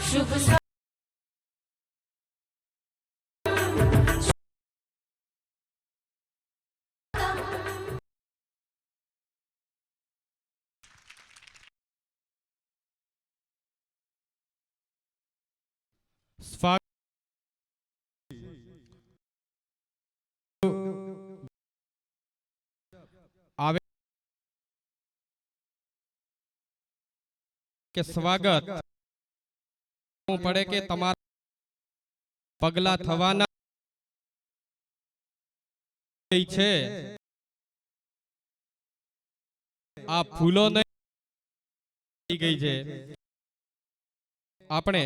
શુભ સ્વાગત આવે કે સ્વાગત પડે કે તમારા પગલા થવાના છે આ ફૂલો થઈ ગઈ છે આપણે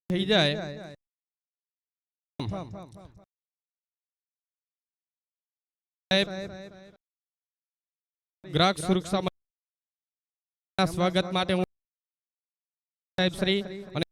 થઈ જાય ગ્રાહક સુરક્ષા સ્વાગત માટે હું સાહેબ શ્રી અને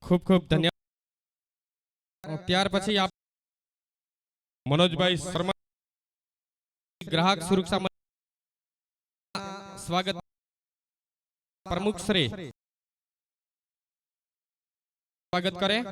ખૂબ ખૂબ ધન્યવાદ ત્યાર પછી આપ મનોજભાઈ શર્મા ગ્રાહક સુરક્ષા સ્વાગત પ્રમુખ શ્રી સ્વાગત કરે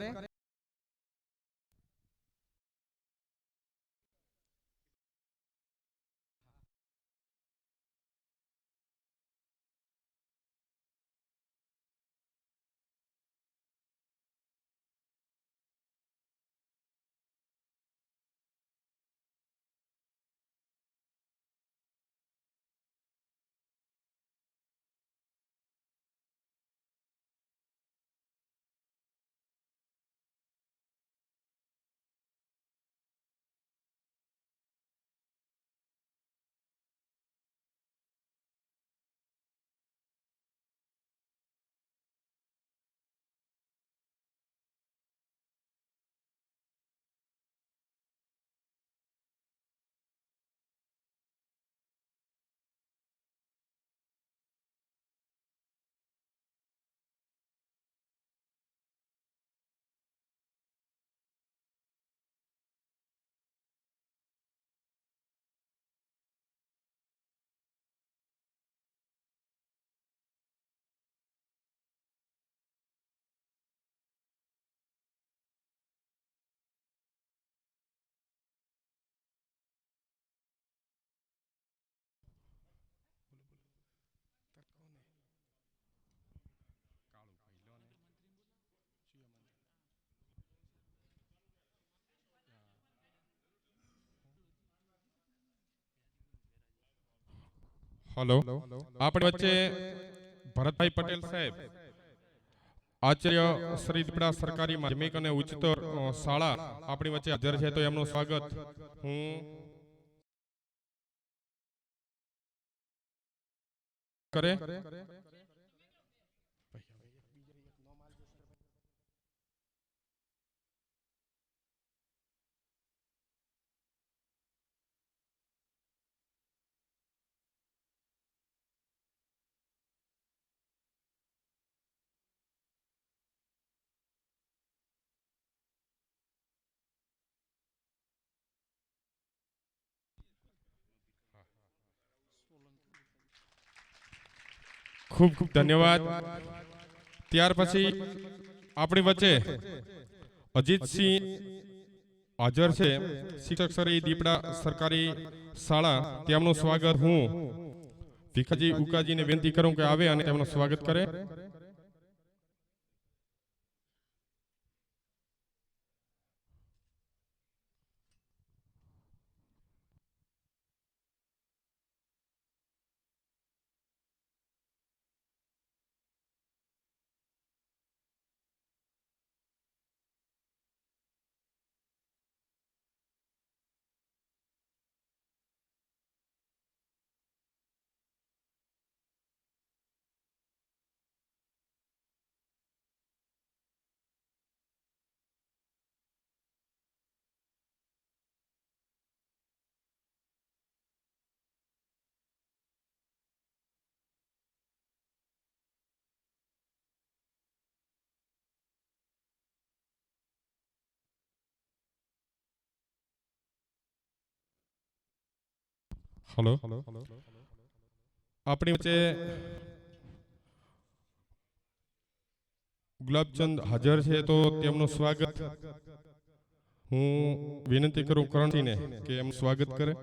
હેલો આપણી વચ્ચે ભરતભાઈ પટેલ સાહેબ આચાર્ય શ્રી દીપડા સરકારી માધ્યમિક અને ઉચ્ચતર શાળા આપણી વચ્ચે હાજર છે તો એમનું સ્વાગત હું કરે ખૂબ ખૂબ ધન્યવાદ. ત્યાર પછી આપણી વચ્ચે અજીતસિંહ હાજર છે, શિક્ષક શ્રી દીપડા સરકારી શાળા. તેમનું સ્વાગત હું ભીખાજી ઉકાજીને વિનંતી કરું કે આવે અને તેમનું સ્વાગત કરે. હલો, આપણી વચ્ચે ગુલાબચંદ હાજર છે, તો તેમનું સ્વાગત હું વિનંતી કરું કરણસિંહને કે એમનું સ્વાગત કરે.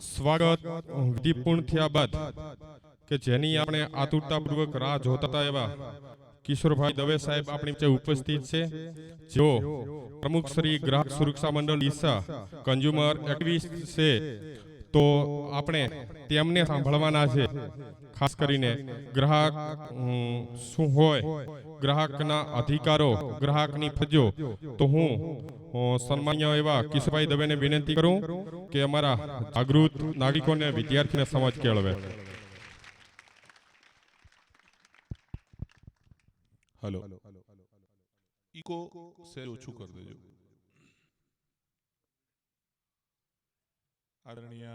સ્વાગત વિધિપૂર્ણ થયા બાદ કે જેની આપણે આતુરતાપૂર્વક રાહ જોતા હતા એવા કિશોરભાઈ દવે સાહેબ આપણી વચ્ચે ઉપસ્થિત છે, જેઓ પ્રમુખ શ્રી ગ્રાહક સુરક્ષા મંડળ ડીસા કન્ઝ્યુમર એક્ટિવિસ્ટ છે. તો આપણે તેમને સાંભળવાના છે. ખાસ કરીને ગ્રાહક શું હોય, ગ્રાહકના અધિકારો, ગ્રાહકની ફરજો. તો હું સન્માન્ય એવા કિશોરભાઈ દવેને વિનંતી કરું કે અમારા જાગૃત નાગરિકોને, વિદ્યાર્થીને સમજ કેળવે. हेलो इको से ओछू कर देजो. आदरणीय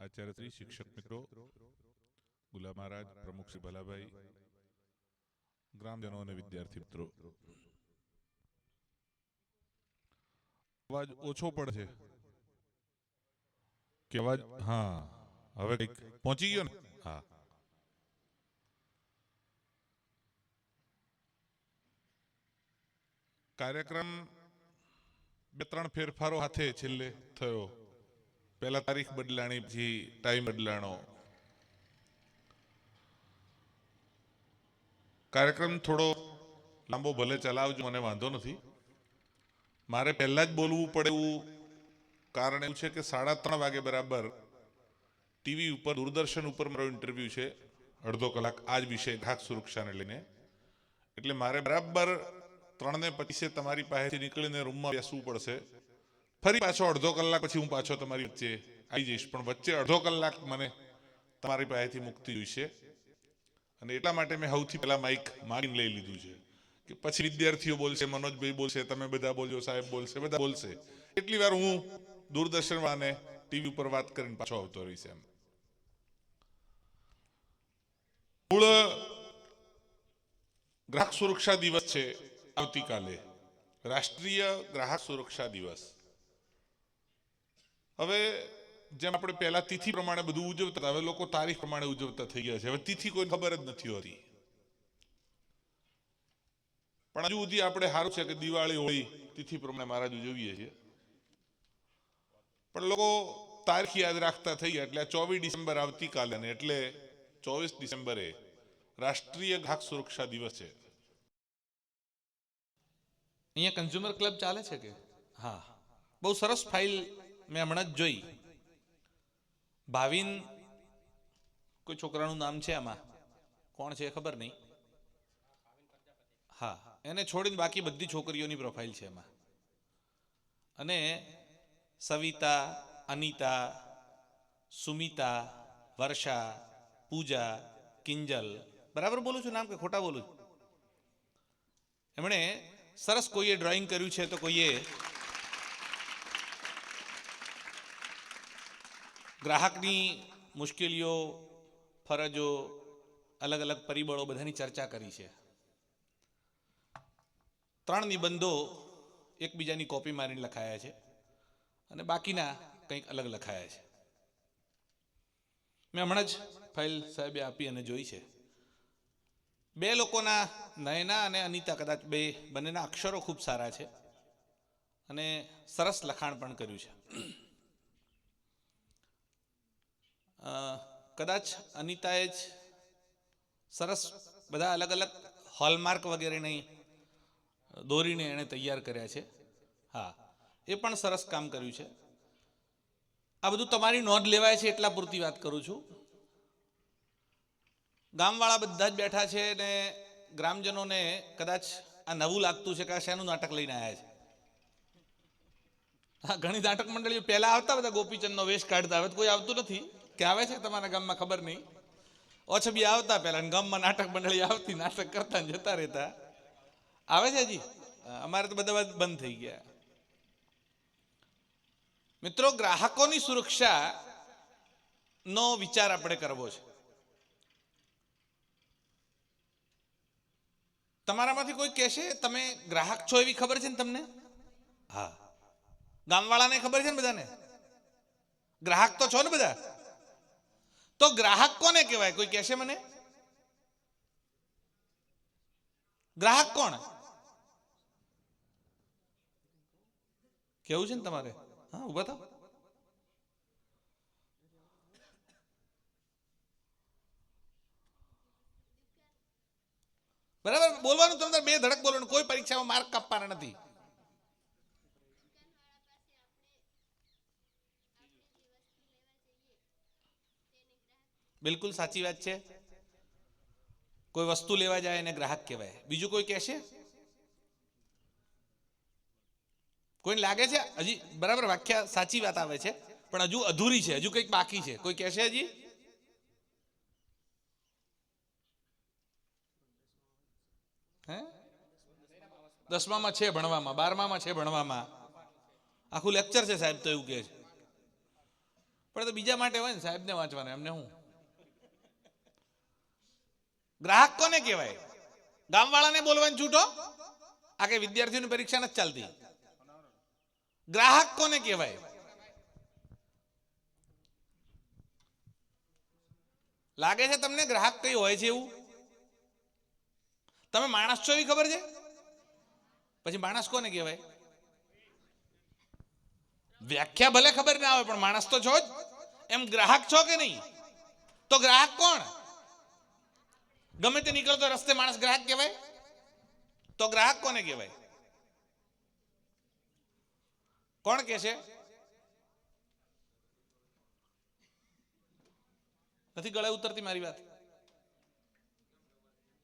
आचार्य श्री, शिक्षक मित्रों, गुलाब महाराज, प्रमुख श्री भलाभाई, ग्रामजनों ने विद्यार्थी मित्रों, अवाज ओछो पड़े छे के अवाज? हाँ, हवे कंईक पहोंची गयो ने? हाँ, कार्यक्रम બે ત્રણ ફેરફારો હાથે છેલ્લે થયો. પહેલા તારીખ બદલાણી, પછી ટાઈમ બદલાણો. કાર્યક્રમ થોડો લાંબો ભલે ચલાવજો, મને વાંધો નથી. મારે પહેલા જ બોલવું પડે એવું કારણ એવું છે કે 3:30 વાગે બરાબર ટીવી ઉપર, દૂરદર્શન ઉપર મારો ઇન્ટરવ્યુ છે, અડધો કલાક આ જ વિષય ગ્રાહક સુરક્ષાને લઈને. એટલે મારે બરાબર 3:25 તમારી પાસેથી નીકળીને રૂમમાં બેસવું પડશે. ફરી પાછો અડધો કલાક પછી હું પાછો તમારી વચ્ચે આવી જઈશ, પણ વચ્ચે અડધો કલાક મને તમારી પાસેથી મુક્તિ જોઈશે. અને એટલા માટે મેં સૌથી પહેલા માઇક માંગીને લઈ લીધું છે કે પછી વિદ્યાર્થીઓ બોલશે, મનોજભાઈ બોલશે, તમે બધા બોલજો, સાહેબ બોલશે, બધા બોલશે. એટલી વાર હું દૂરદર્શન અને ટીવી ઉપર વાત કરીને પાછો આવતો રહીશ. એમ મૂળ ગ્રાહક સુરક્ષા દિવસ છે આવતીકાલે, રાષ્ટ્રીય ગ્રાહક સુરક્ષા દિવસ. હવે જેમ આપણે પહેલા તિથિ પ્રમાણે બધું ઉજવતા હતા, હવે લોકો તારીખ પ્રમાણે ઉજવતા થઈ ગયા છે. હવે તિથિ કોઈ ખબર જ નથી હોતી. પણ હજુ સુધી આપણે સારું છે કે દિવાળી, હોળી તિથિ પ્રમાણે મહારાજ ઉજવીએ છીએ. પણ લોકો તારીખ યાદ રાખતા થઈ ગયા. એટલે 24 ડિસેમ્બર આવતીકાલે, ને એટલે 24 ડિસેમ્બરે રાષ્ટ્રીય ગ્રાહક સુરક્ષા દિવસ છે. અહીંયા કન્ઝ્યુમર ક્લબ ચાલે છે કે? હા, બહુ સરસ ફાઇલ મેં હમણાં જ જોઈ. ભાવિન કોઈ છોકરાનું નામ છે આમાં, કોણ છે ખબર નહીં. હા, એને છોડીને બાકી બધી છોકરીઓની પ્રોફાઇલ છે એમાં. અને સવિતા, અનિતા, સુમિતા, વર્ષા, પૂજા, કિંજલ, બરાબર બોલું છું નામ કે ખોટા બોલું છું? એમણે સરસ કોઈએ ડ્રોઈંગ કર્યું છે તો કોઈએ ગ્રાહકની મુશ્કેલીઓ, ફરજો, અલગ અલગ પરિબળો બધાની ચર્ચા કરી છે. 3 નિબંધો એકબીજાની કોપી મારીને લખાયા છે અને બાકીના કંઈક અલગ લખાયા છે. મેં હમણાં જ ફાઇલ સાહેબે આપી અને જોઈ છે. 2 લોકોના, નયના અને અનિતા, કદાચ બંનેના અક્ષરો ખૂબ સારા છે અને સરસ લખાણ પણ કર્યું છે. કદાચ અનિતાએ જ સરસ બધા અલગ અલગ હોલમાર્ક વગેરે નહીં દોરીને એણે તૈયાર કર્યા છે. હા, એ પણ સરસ કામ કર્યું છે. આ બધું તમારી નોંધ લેવાય છે એટલા પૂરતી વાત કરું છું. ગામવાળા બધા જ બેઠા છે ને ગ્રામજનોને કદાચ આ નવું લાગતું છે કે આ શેનું નાટક લઈને આવ્યા છે. હા, ઘણી નાટક મંડળીઓ પહેલા આવતા, બધા ગોપીચંદનો વેશ કાઢતા. હવે કોઈ આવતું નથી. કે આવે છે તમારા ગામમાં ખબર નહીં. ઓછબી આવતા પહેલા, ગામમાં નાટક મંડળી આવતી, નાટક કરતા ને જતા રહેતા. આવે છે હજી? અમારે તો બધા બંધ થઈ ગયા. મિત્રો, ગ્રાહકોની સુરક્ષા નો વિચાર આપણે કરવો છે. તમારામાંથી કોઈ કહેશે તમે ગ્રાહક છો એવી ખબર છે ને તમને? હા. ગામવાળાને ખબર છે ને બધાને? ગ્રાહક તો છો ને બધા? તો ગ્રાહક કોને કહેવાય? કોઈ કહેશે મને? ગ્રાહક કોણ? કેવું છે ને તમારે? હા, ઉભા થાવ. બરાબર બોલવાનું, તમને 2 ધડક બોલવાનું. કોઈ પરીક્ષામાં માર્ક કાપવાના નથી. બિલકુલ સાચી વાત છે. કોઈ વસ્તુ લેવા જાય એને ગ્રાહક કહેવાય. બીજું કોઈ કહેશે? કોઈને લાગે છે હજી બરાબર વ્યાખ્યા સાચી વાત આવે છે, પણ હજુ અધૂરી છે, હજુ કંઈક બાકી છે? કોઈ કહેશે હજી? હે? 10મામાં છે ભણવામાં, 12મામાં છે ભણવામાં. આખું લેક્ચર છે સાહેબ તો એવું કહે છે. પણ તો બીજા માટે હોય ને, સાહેબને વાંચવાના, એમને હું. ગ્રાહક કોને કહેવાય? ગામવાળાને બોલવાની છૂટો? આ કઈ વિદ્યાર્થીઓની પરીક્ષા નથી ચાલતી. ગ્રાહક કોને કહેવાય? લાગે છે તમને ગ્રાહક કઈ હોય છે એવું? તમે માણસ છો એવી ખબર છે? પછી માણસ કોને કહેવાય? વ્યાખ્યા ભલે ખબર ના આવે પણ માણસ તો છો જ. એમ ગ્રાહક છો કે નહીં? તો ગ્રાહક કોણ? ગમે તે નીકળતો રસ્તે માણસ ગ્રાહક કહેવાય? તો ગ્રાહક કોને કહેવાય? કોણ કહે છે? નથી ગળે ઉતરતી મારી વાત.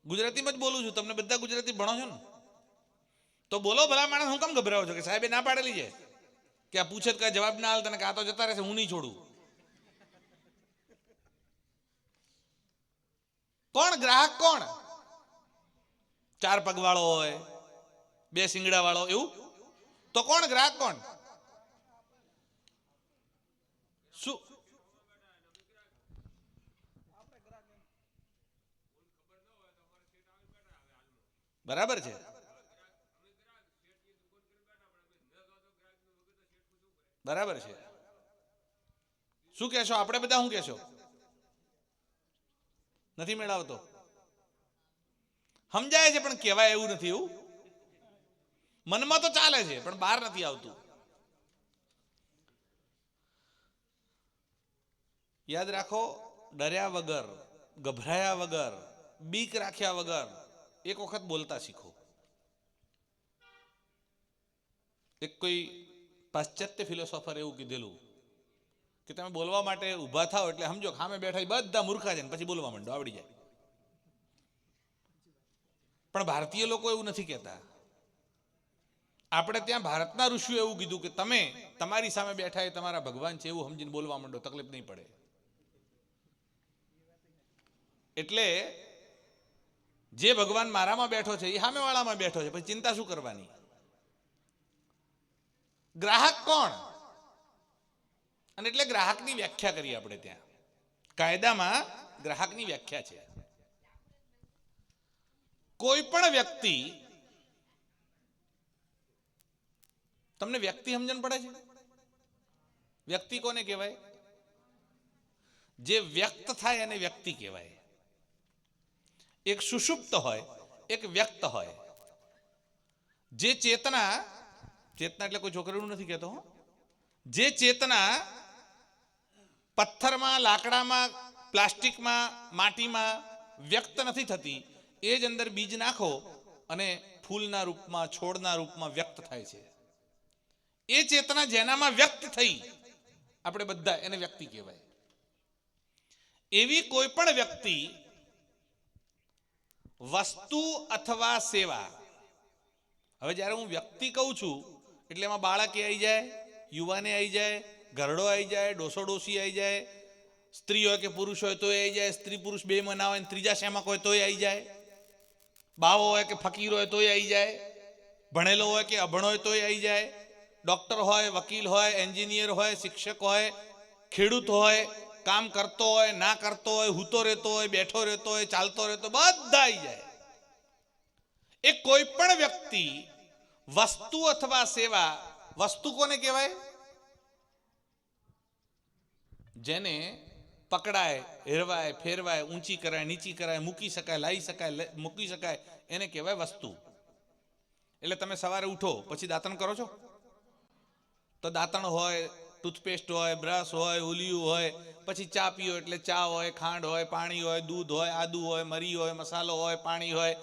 ગુજરાતીમાં જ બોલું છું. તમને બધા ગુજરાતી ભણો છો ને, તો બોલો ભલા માણસ. હું કેમ ગભરાવો છો? કે સાહેબે ના પાડેલી છે કે આ પૂછે કઈ જવાબ ના હાલ તને કાં તો જતા રહેશે, હું નહીં છોડું. કોણ ગ્રાહક? કોણ? 4 પગવાળો હોય, 2 શિંગડા વાળો, એવું? તો કોણ ગ્રાહક? કોણ? શું? બરાબર છે. બરાબર છે. શું કહેશો? આપણે બધા શું કહેશો? નથી મેળવતો? સમજાય છે પણ કહેવાય એવું નથી. એવું મનમાં તો ચાલે છે પણ બહાર નથી આવતું. યાદ રાખો, ડર્યા વગર, ગભરાયા વગર, બીક રાખ્યા વગર એક વખત બોલતા શીખો. એક કોઈ પાશ્ચાત્ય ફિલોસોફર એવું કીધેલું કે તમે બોલવા માટે ઊભા થાઓ એટલે સમજો સામે બેઠા બધા મૂર્ખા છે, પછી બોલવા માંડો, આવડી જાય. પણ ભારતીય લોકો એવું નથી કહેતા. આપણે ત્યાં ભારતના ઋષિઓ એવું કીધું કે તમે તમારી સામે બેઠા એ તમારા ભગવાન છે એવું સમજીને બોલવા માંડો, તકલીફ નહીં પડે. એટલે જે ભગવાન મારામાં બેઠો છે એ સામેવાળામાં બેઠો છે, પછી ચિંતા શું કરવાની? ગ્રાહક કોણ? અને એટલે ગ્રાહકની વ્યાખ્યા કરી આપણે ત્યાં કાયદામાં ગ્રાહકની વ્યાખ્યા છે. કોઈ પણ વ્યક્તિ, તમને વ્યક્તિ સમજણ પડે છે? વ્યક્તિ કોને કહેવાય? જે વ્યક્ત થાય એને વ્યક્તિ કહેવાય. એક સુષુપ્ત હોય, એક વ્યક્ત હોય. જે ચેતના, ચેતના એટલે કોઈ છોકરીનું નથી કહેતો, જે ચેતના પથ્થરમાં, લાકડામાં, પ્લાસ્ટિકમાં, માટીમાં વ્યક્ત નથી થતી, એ જ અંદર બીજ નાખો અને ફૂલના રૂપમાં, છોડના રૂપમાં વ્યક્ત થાય છે. એ ચેતના જેનામાં વ્યક્ત થઈ, આપણે બધા એને વ્યક્તિ કહેવાય. એવી કોઈ પણ વ્યક્તિ, વસ્તુ અથવા સેવા. હવે જ્યારે હું વ્યક્તિ કહું છું એટલે એમાં બાળકે આવી જાય, યુવાને આવી જાય, ઘરડો આવી જાય, ડોસો ડોસી આવી જાય, સ્ત્રી હોય કે પુરુષ હોય તોય આવી જાય, સ્ત્રી પુરુષ બે માં ના હોય, ત્રીજા શેમાં હોય તોય આવી જાય, બાવો હોય કે ફકીર હોય તોય આવી જાય, ભણેલો હોય કે અભણ હોય તોય આવી જાય, ડોક્ટર હોય, વકીલ હોય, એન્જિનિયર હોય, શિક્ષક હોય, ખેડૂત હોય, કામ કરતો હોય, ના કરતો હોય, હૂતો રહેતો હોય, બેઠો રહેતો હોય, ચાલતો રહેતો, બધા આવી જાય. એ કોઈ પણ વ્યક્તિ, વસ્તુ અથવા સેવા. વસ્તુ કોને કહેવાય? જેને પકડાય, હેરવાય, ફેરવાય, ઊંચી કરાય, નીચી કરાય, મૂકી શકાય, લાવી શકાય, મૂકી શકાય, એને કહેવાય વસ્તુ. એટલે તમે સવારે ઉઠો પછી દાંતણ કરો છો તો દાંતણ હોય, ટૂથપેસ્ટ હોય, બ્રશ હોય, ઉલિયું હોય, પછી ચા પીઓ એટલે ચા હોય, ખાંડ હોય, પાણી હોય, દૂધ હોય, આદુ હોય, મરી હોય, મસાલો હોય, પાણી હોય,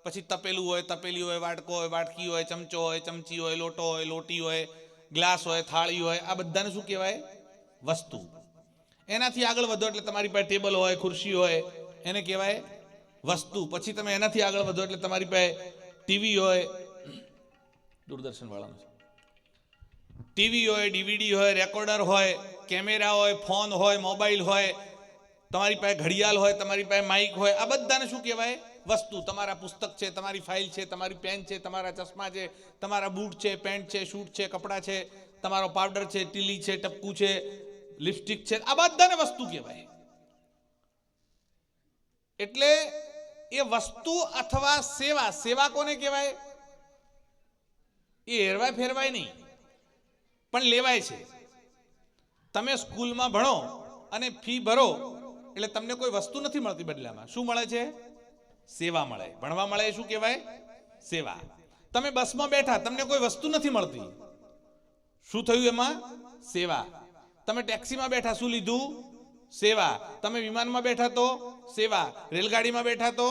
પછી તપેલું હોય, તપેલી હોય, વાટકો હોય, વાટકી હોય, ચમચો હોય, ચમચી હોય, લોટો હોય, લોટી હોય, ગ્લાસ હોય, થાળી હોય. આ બધાને શું કહેવાય? વસ્તુ. એનાથી આગળ વધો એટલે તમારી પાસે ટેબલ હોય, ખુરશી હોય, એને કહેવાય વસ્તુ. પછી તમે એનાથી આગળ વધો એટલે તમારી પાસે ટીવી હોય, દૂરદર્શન વાળાનું ટીવી હોય, ડીવીડી હોય, રેકોર્ડર હોય, કેમેરા હોય, ફોન હોય, મોબાઈલ હોય, તમારી પાસે ઘડિયાળ હોય, તમારી પાસે માઇક હોય. આ બધાને શું કહેવાય? વસ્તુ. તમારા પુસ્તક છે, તમારી ફાઇલ છે, તમારી પેન છે, તમારા ચશ્મા છે, તમારા બૂટ છે, પેન્ટ છે, શૂટ છે, કપડાં છે, તમારો પાવડર છે, ટીલી છે, ટપકું છે, લિપસ્ટિક છે. આ બધાને વસ્તુ કહેવાય. એટલે એ વસ્તુ અથવા સેવા. સેવા કોને કહેવાય? એ હેરવાય ફેરવાય નહીં, પણ લેવાય છે. તમે સ્કૂલમાં ભણો અને ફી ભરો એટલે તમને કોઈ વસ્તુ નથી મળતી, બદલામાં શું મળે છે? સેવા મળે. ભણવા મળે એ શું કહેવાય? સેવા. તમે બસમાં બેઠા, તમને કોઈ વસ્તુ નથી મળતી, શું થયું એમાં? સેવા. તમે ટેક્સીમાં બેઠા, શું લીધું? સેવા. તમે વિમાનમાં બેઠા તો સેવા. રેલગાડીમાં બેઠા તો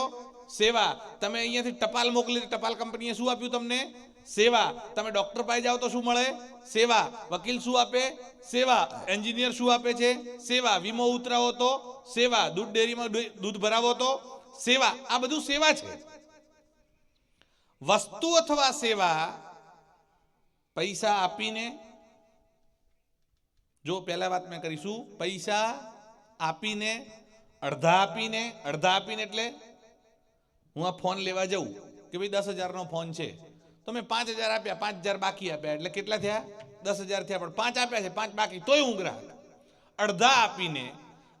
સેવા. તમે અહીંયાથી ટપાલ મોકલી, ટપાલ કંપનીએ શું આપ્યું તમને? સેવા. તમે ડોક્ટર પાસે જાઓ તો શું મળે? સેવા. વકીલ શું આપે? સેવા. એન્જિનિયર શું આપે છે? સેવા. વીમો ઉતરાવો તો સેવા. દૂધ ડેરીમાં દૂધ ભરાવો તો સેવા. આ બધું સેવા છે. વસ્તુ અથવા સેવા પૈસા આપીને, જો પહેલા વાત મેં કરીશું, પૈસા આપીને, અડધા આપીને. અડધા આપીને એટલે હું આ ફોન લેવા જાઉં કે ભાઈ 10,000 નો ફોન છે, તો મેં 5,000 આપ્યા, 5,000 બાકી આપ્યા, એટલે કેટલા થયા? 10,000 થયા, પણ 5 આપ્યા છે, 5 બાકી, તોય હું ગ્રાહક. અડધા આપીને,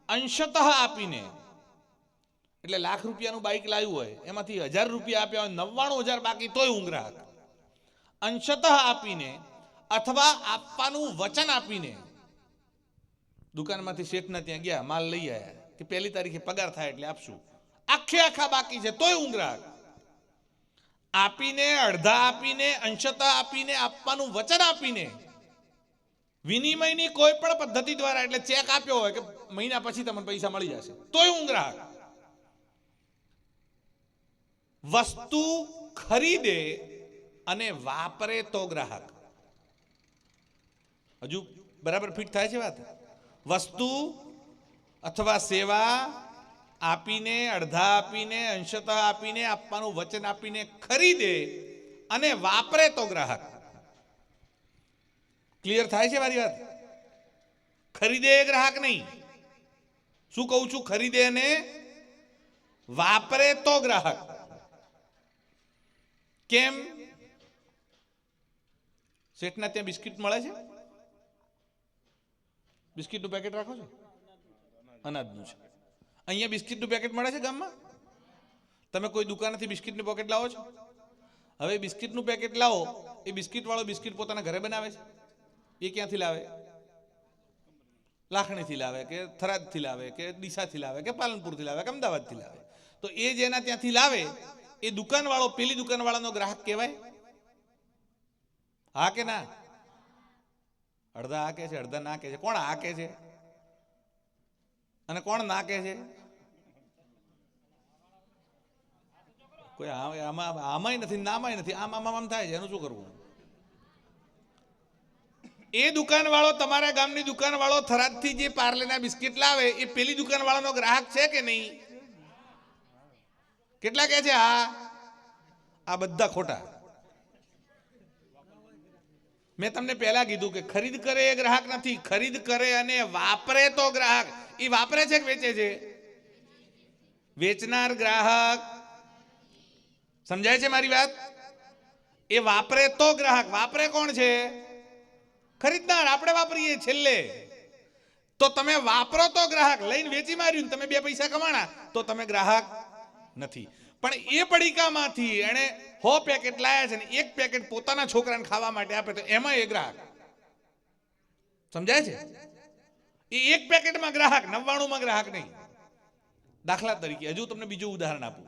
અંશતઃ આપીને, એટલે લાખ રૂપિયાનું બાઇક લાવ્યું હોય, એમાંથી 1,000 રૂપિયા આપ્યા હોય, 99,000 બાકી, તોય હું ગ્રાહક. અંશતઃ આપીને અથવા આપવાનું વચન આપીને. દુકાનમાંથી શેઠના ત્યાં ગયા, માલ લઈ આવ્યા કે 1લી તારીખે પગાર થાય એટલે આપશું, આખે આખા બાકી છે, તોય હું ગ્રાહક. આપીને, અડધા આપીને, અંશતઃ આપીને, આપવાનું વચન આપીને, વિનિમયની કોઈ પણ પદ્ધતિ દ્વારા, એટલે ચેક આપ્યો હોય કે મહિના પછી તમને પૈસા મળી જશે, તોય હું ગ્રાહક. વસ્તુ ખરીદે અને વાપરે તો ગ્રાહક. હજુ બરાબર ફિટ થાય છે વાત? વસ્તુ અથવા સેવા આપીને, અડધા આપીને, અંશતઃ આપીને, આપવાનું વચન આપીને ખરીદે અને વાપરે તો ગ્રાહક. ક્લિયર થાય છે મારી વાત? ખરીદે એ ગ્રાહક નહીં. શું કહું છું? ખરીદે અને વાપરે તો ગ્રાહક. કેમ? શેઠના ત્યાં બિસ્કિટ મળે છે? બિસ્કિટનું પેકેટ રાખો છો? અનાજનું છે. અહીંયા બિસ્કિટનું પેકેટ મળે છે ગામમાં? તમે કોઈ દુકાનેથી બિસ્કિટનું પેકેટ લાવો છો? હવે બિસ્કિટનું પેકેટ લાવો, એ બિસ્કિટ વાળો બિસ્કિટ પોતાના ઘરે બનાવે છે? એ ક્યાંથી લાવે? લાખણીથી લાવે કે થરાદથી લાવે કે ડીસાથી લાવે કે પાલનપુરથી લાવે કે અમદાવાદથી લાવે. તો એ જેના ત્યાંથી લાવે એ દુકાનવાળો પેલી દુકાનવાળાનો ગ્રાહક કહેવાય? હા કે ના? અડધા આ કે છે, અડધા ના કે છે. કોણ આ કે છે અને કોણ ના કે છે? કોઈ આમાંય નથી, નામાંય નથી. આમ થાય છે, એનું શું કરવું? એ દુકાનવાળો, તમારા ગામની દુકાનવાળો થરાદથી જે પાર્લેના બિસ્કિટ લાવે એ પેલી દુકાનવાળાનો ગ્રાહક છે કે નહીં? કેટલા કે છે? આ બધા ખોટા. મેં તમને પહેલા કીધું કે ખરીદ કરે એ ગ્રાહક નથી, ખરીદ કરે અને વાપરે તો ગ્રાહક. એ વાપરે છે કે વેચે છે? વેચનાર ગ્રાહક. સમજાય છે મારી વાત? એ વાપરે તો ગ્રાહક. વાપરે કોણ છે? ખરીદનાર. આપણે વાપરીએ છેલ્લે. તો તમે વાપરો તો ગ્રાહક. લઈને વેચી માર્યું, તમે 2 પૈસા કમાણા તો તમે ગ્રાહક નથી. પણ એ પડીકામાંથી એને 100 પેકેટ લાયા છે ને 1 પેકેટ પોતાના છોકરાને ખાવા માટે આપે તો એમાં એ ગ્રાહક. સમજાય છે? એ 1 પેકેટમાં ગ્રાહક, 99માં ગ્રાહક નહીં. દાખલા તરીકે હજુ તમને બીજું ઉદાહરણ આપું.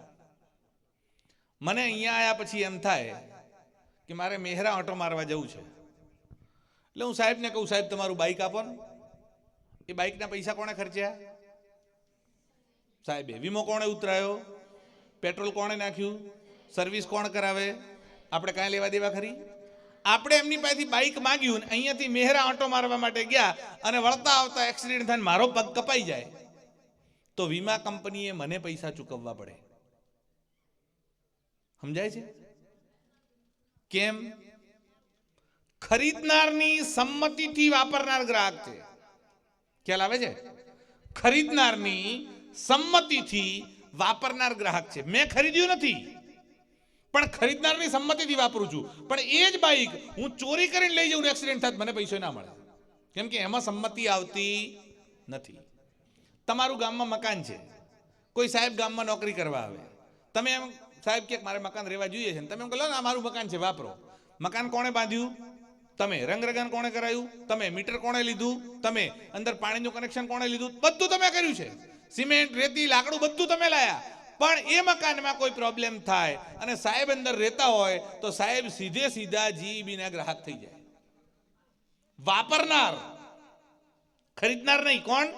મને અહીંયા આવ્યા પછી એમ થાય કે મારે મેહરા ઓટો મારવા જવું છે. એટલે હું સાહેબને કહું, સાહેબ તમારું બાઇક આપો ને. એ બાઇકના પૈસા કોણે ખર્ચ્યા? સાહેબે. વીમો કોણે ઉતરાયો? પેટ્રોલ કોણે નાખ્યું? સર્વિસ કોણ કરાવે? આપણે કાંઈ લેવા દેવા ખરી? આપણે એમની પાસેથી બાઇક માંગ્યું, અહીંયાથી મેહરા ઓટો મારવા માટે ગયા અને વળતા આવતા એક્સિડન્ટ થાય, મારો પગ કપાઈ જાય તો વીમા કંપનીએ મને પૈસા ચૂકવવા પડે. સમજાય છે? કેમ? ખરીદનારની સંમતિથી વાપરનાર ગ્રાહક છે. ખ્યાલ આવે છે? ખરીદનારની સંમતિથી વાપરનાર ગ્રાહક છે. મેં ખરીદ્યું નથી, પણ ખરીદનારની સંમતિથી વાપરું છું. પણ એ જ બાઇક હું ચોરી કરીને લઈ જાઉં, એક્સિડન્ટ થાય મને પૈસો ના મળે, કેમ કે એમાં સંમતિ આવતી નથી. તમારું ગામમાં મકાન છે, કોઈ સાહેબ ગામમાં નોકરી કરવા આવે, તમે એમ સાહેબ કે મારે મકાન રહેવા જોઈએ છે, તમે એમ કહો ના મારું મકાન છે વાપરો. મકાન કોણે બાંધ્યું? તમે. રંગરગાન કોણે કરાયું? તમે. મીટર કોણે લીધું? તમે. અંદર પાણીનું કનેક્શન કોણે લીધું? બધું તમે કર્યું છે. સિમેન્ટ, રેતી, લાકડું બધું તમે લાયા. પણ એ મકાનમાં કોઈ પ્રોબ્લેમ થાય અને સાહેબ અંદર રહેતા હોય તો સાહેબ સીધા જીબીના ગ્રાહક થઈ જાય. વાપરનાર, ખરીદનાર નહીં. કોણ?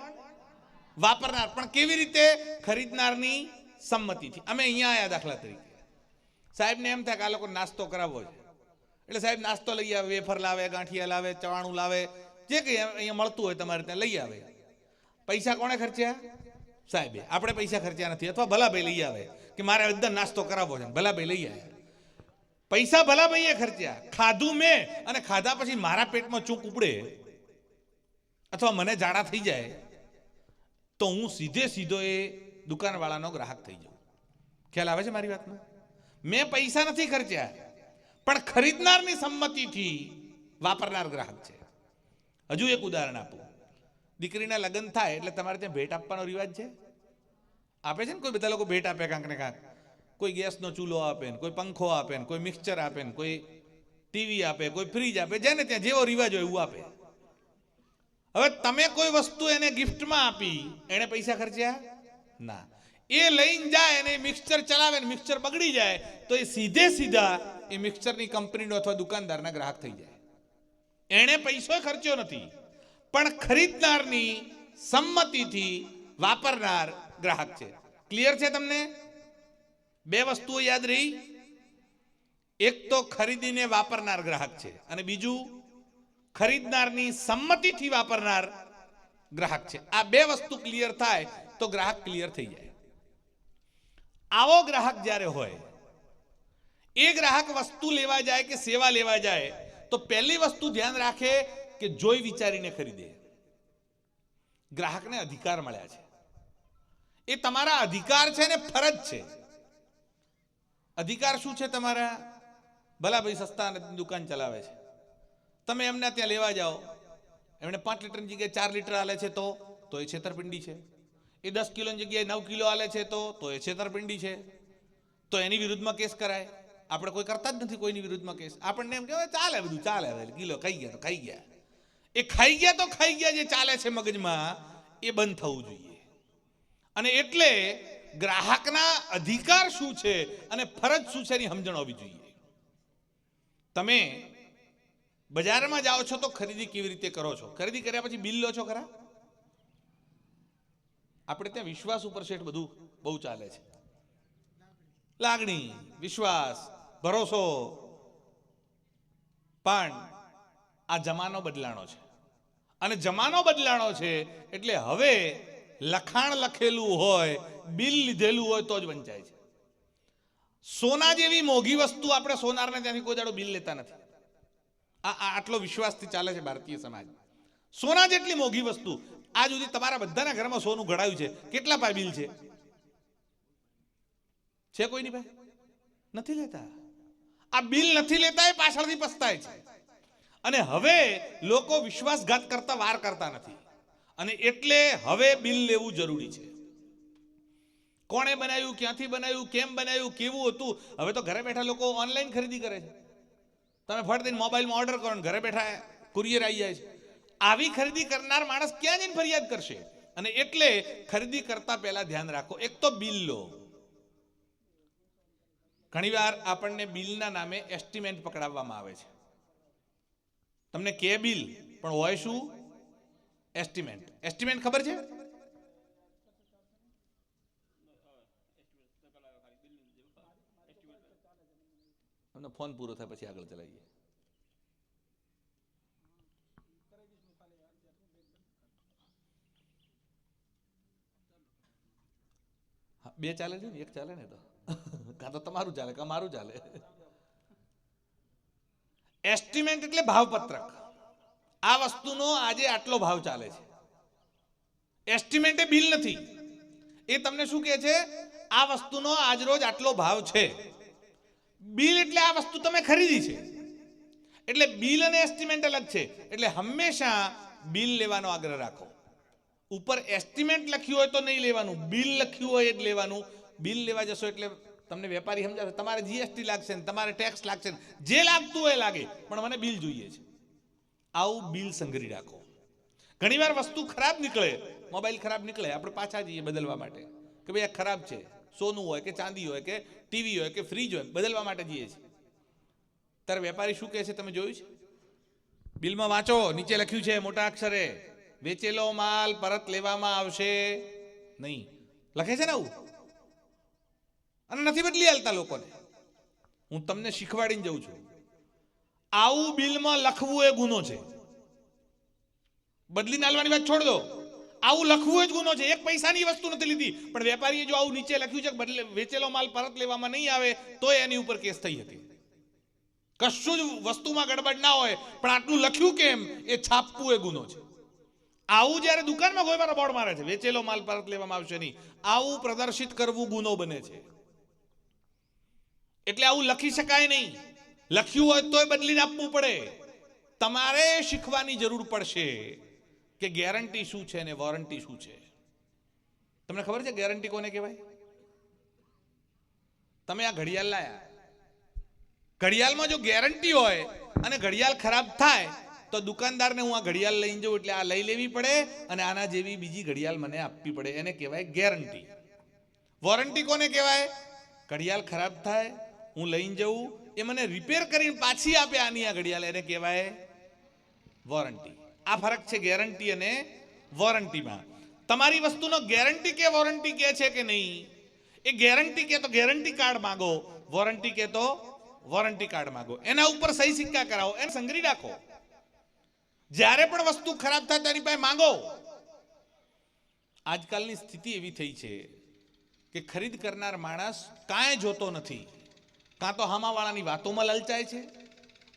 વાપરનાર. પણ કેવી રીતે? ખરીદનારની સંમતિથી. અમે અહીંયા આવ્યા દાખલા તરીકે, સાહેબને એમ થાય કે આ લોકો નાસ્તો કરાવવો છે, એટલે સાહેબ નાસ્તો લઈ આવે, વેફર લાવે, ગાંઠિયા લાવે, ચવાણું લાવે, જે કંઈ અહીંયા મળતું હોય તમારે ત્યાં લઈ આવે. પૈસા કોણે ખર્ચ્યા? સાહેબે. આપણે પૈસા ખર્ચ્યા નથી. અથવા ભલાભાઈ લઈ આવે કે મારે બધા નાસ્તો કરાવવો છે, ભલાભાઈ લઈ આવે. પૈસા ભલાભાઈએ ખર્ચ્યા, ખાધું મેં, અને ખાધા પછી મારા પેટમાં ચૂક ઉપડે અથવા મને ઝાડા થઈ જાય તો હું સીધો એ દુકાનવાળાનો ગ્રાહક થઈ જાઉં. ખ્યાલ આવે છે મારી વાતમાં? મેં પૈસા નથી ખર્ચ્યા, પણ ખરીદનારની સંમતિથી વાપરનાર ગ્રાહક છે. હજુ એક ઉદાહરણ આપું. દીકરીના લગ્ન થાય એટલે તમારે ત્યાં ભેટ આપવાનો રિવાજ છે? આપે છે ને? કોઈ બધા લોકો ભેટ આપે કાંક ને કાંક. કોઈ ગેસનો ચૂલો આપે ને, કોઈ પંખો આપે ને, કોઈ મિક્સચર આપે ને, કોઈ ટીવી આપે, કોઈ ફ્રીજ આપે, જેને ત્યાં જેવો રિવાજ હોય એવું આપે. હવે તમે કોઈ વસ્તુ એને ગિફ્ટમાં આપી, એને પૈસા ખર્ચ્યા? ના. એ લઈને જાય અને મિક્સચર ચલાવે ને મિક્સચર બગડી જાય તો એ સીધા એ મિક્સચરની કંપનીનો અથવા દુકાનદારના ગ્રાહક થઈ જાય. એણે પૈસો ખર્ચ્યો નથી, પણ ખરીદનારની સંમતિથી વાપરનાર ગ્રાહક છે. ક્લિયર છે તમને? 2 વસ્તુઓ યાદ રહી. એક તો ખરીદીને વાપરનાર ગ્રાહક છે અને બીજું ખરીદનારની સંમતિથી વાપરનાર ગ્રાહક છે. આ 2 વસ્તુ ક્લિયર થાય તો ગ્રાહક ક્લિયર થઈ જાય. આવો ગ્રાહક જ્યારે હોય, એ ગ્રાહક વસ્તુ લેવા જાય કે સેવા લેવા જાય તો પહેલી વસ્તુ ધ્યાન રાખે કે જોઈ વિચારીને ખરીદે. ગ્રાહકને અધિકાર મળ્યા છે, એ તમારા અધિકાર છે ને ફરજ છે. અધિકાર શું છે તમારા? ભલા ભાઈ સસ્તા અનાજની દુકાન ચલાવે છે, તમે એમને ત્યાં લેવા જાઓ, એમણે 5 લીટરની જગ્યાએ 4 લીટર આલે છે તો એ છેતરપિંડી છે. એ 10 કિલોની જગ્યાએ 9 કિલો આલે છે તો એ છેતરપિંડી છે. તો એની વિરુદ્ધમાં કેસ કરાય. આપણે કોઈ કરતા જ નથી કોઈની વિરુદ્ધમાં કેસ. આપણને એમ કહેવાય ચાલે, બધું ચાલે, કિલો ખાઈ ગયા તો ખાઈ ગયા. એ ખાઈ ગયા તો ખાઈ ગયા જે ચાલે છે મગજમાં એ બંધ થવું જોઈએ. અને એટલે ગ્રાહકના અધિકાર શું છે અને ફરજ શું છે એની સમજણ હોવી જોઈએ. તમે બજારમાં જાઓ છો તો ખરીદી કેવી રીતે કરો છો? ખરીદી કર્યા પછી બિલ લો છો ખરા? આપણે ત્યાં વિશ્વાસ ઉપર શેઠ બધું બહુ ચાલે છે. લાગણી, વિશ્વાસ, ભરોસો. પણ આ જમાનો બદલાણો છે, અને જમાનો બદલાણો છે એટલે હવે લખાણ લખેલું હોય, બિલ લીધેલું હોય તો જ વંચાય છે. સોના જેવી મોંઘી વસ્તુ આપણે સોનારને ત્યાંથી કોઈ દાડો બિલ લેતા નથી. આટલો વિશ્વાસથી ચાલે છે ભારતીય સમાજ. સોના જેટલી મોંઘી વસ્તુ આજ સુધી તમારા બધાના ઘરમાં સોનું ઘડાયું છે, કેટલા પાય બિલ છે? છે કોઈની પાસે? નથી લેતા. આ બિલ નથી લેતા એ પાછળથી પસ્તાય છે. અને હવે લોકો વિશ્વાસઘાત કરતા વાર કરતા નથી, અને એટલે હવે બિલ લેવું જરૂરી છે. કોણે બનાવ્યું, ક્યાંથી બનાવ્યું, કેમ બનાવ્યું, કેવું હતું? હવે તો ઘરે બેઠા લોકો ઓનલાઈન ખરીદી કરે છે. તમે ફટ દઈને મોબાઈલમાં ઓર્ડર કરો ને ઘરે બેઠા કુરિયર આવી જાય છે. આવી ખરીદી કરનાર માણસ ક્યાં જઈને ફરિયાદ કરશે? અને એટલે ખરીદી કરતા પહેલા ધ્યાન રાખો. એક તો બિલ લો. ઘણીવાર આપણને બિલના નામે એસ્ટિમેટ પકડાવવામાં આવે છે. તમને કે બિલ પણ હોય શું? એસ્ટિમેટ. એસ્ટિમેટ ખબર છે? તમને ફોન પૂરો થાય પછી આગળ ચલાવીએ. હા, બે ચાલે છે ને, એક ચાલે ને તો કાં તો તમારું ચાલે કાં મારું ચાલે. એસ્ટિમેટ એટલે ભાવપત્રક. આ વસ્તુનો આજે આટલો ભાવ ચાલે છે. એસ્ટિમેટ એ બિલ નથી. એ તમને શું કહે છે? આ વસ્તુનો આજરોજ આટલો ભાવ છે. બિલ એટલે આ વસ્તુ તમે ખરીદી છે. એટલે બિલ અને એસ્ટિમેટ અલગ છે. એટલે હંમેશા બિલ લેવાનો આગ્રહ રાખો. ઉપર એસ્ટિમેટ લખ્યું હોય તો નહીં લેવાનું, બિલ લખ્યું હોય એ જ લેવાનું. બિલ લેવા જશો એટલે તમને વેપારી સમજાવશે તમારે જીએસટી લાગશે ને તમારે ટેક્સ લાગશે ને જે લાગતું હોય લાગે, પણ મને બિલ જોઈએ છે. આવું બિલ સંગ્રહી રાખો. ઘણીવાર વસ્તુ ખરાબ નીકળે, મોબાઈલ ખરાબ નીકળે, આપણે પાછા જઈએ બદલવા માટે કે ભાઈ આ ખરાબ છે. સોનું હોય કે ચાંદી હોય કે ટીવી હોય કે ફ્રીજ હોય, બદલવા માટે જઈએ છીએ. ત્યારે વેપારી શું કહે છે તમે જોયું છે? બિલમાં વાંચો, નીચે લખ્યું છે મોટા અક્ષરે, વેચેલો માલ પરત લેવામાં આવશે નહીં. લખે છે ને આવું, અને નથી બદલી હાલતા લોકોને. હું તમને શીખવાડીને જઉં છું, આવું બિલમાં લખવું એ ગુનો છે. બદલીને હાલવાની વાત છોડ દો, આવું લખવું જ ગુનો છે. એક પૈસાની વસ્તુ નથી લીધી, પણ વેપારીએ જો આવું નીચે લખ્યું છે કે વેચેલો માલ પરત લેવામાં નહીં આવે તો એની ઉપર કેસ થઈ શકે. કશું જ વસ્તુમાં ગડબડ ના હોય પણ આટલું લખ્યું કેમ એ છાપવું એ ગુનો છે. આવું જ્યારે દુકાનમાં કોઈ મારા બોર્ડ મારે છે વેચેલો માલ પરત લેવામાં આવશે નહીં, આવું પ્રદર્શિત કરવું ગુનો બને છે. એટલે આવું લખી શકાય નહીં. લખ્યું હોય તોય બદલીને આપવું પડે. તમારે શીખવાની જરૂર પડશે કે ગેરંટી શું છે અને વોરંટી શું છે. તમને ખબર છે ગેરંટી કોને કહેવાય? તમે આ ઘડિયાળ લાયા, ઘડિયાળમાં જો ગેરંટી હોય અને ઘડિયાળ ખરાબ થાય તો દુકાનદારને હું આ ઘડિયાળ લઈને જાઉં એટલે આ લઈ લેવી પડે અને આના જેવી બીજી ઘડિયાળ મને આપવી પડે. એને કહેવાય ગેરંટી. વોરંટી કોને કહેવાય? ઘડિયાળ ખરાબ થાય, હું લઈને જઉં, એ મને રિપેર કરીને પાછી આપે આની આ ઘડિયાળ, એને કહેવાય વોરંટી. આ ફરક છે ગેરંટી અને વોરંટીમાં. તમારી વસ્તુનો ગેરંટી કે વોરંટી કહે છે કે નહીં? એ ગેરંટી કે તો ગેરંટી કાર્ડ માંગો, વોરંટી કે તો વોરંટી કાર્ડ માંગો. એના ઉપર સહી સિક્કા કરાવો, એને સંગ્રહી રાખો. જ્યારે પણ વસ્તુ ખરાબ થાય તેની પાસે માંગો. આજકાલની સ્થિતિ એવી થઈ છે કે ખરીદ કરનાર માણસ કાંઈ જોતો નથી. કાં તો હામાવાળાની વાતોમાં લલચાય છે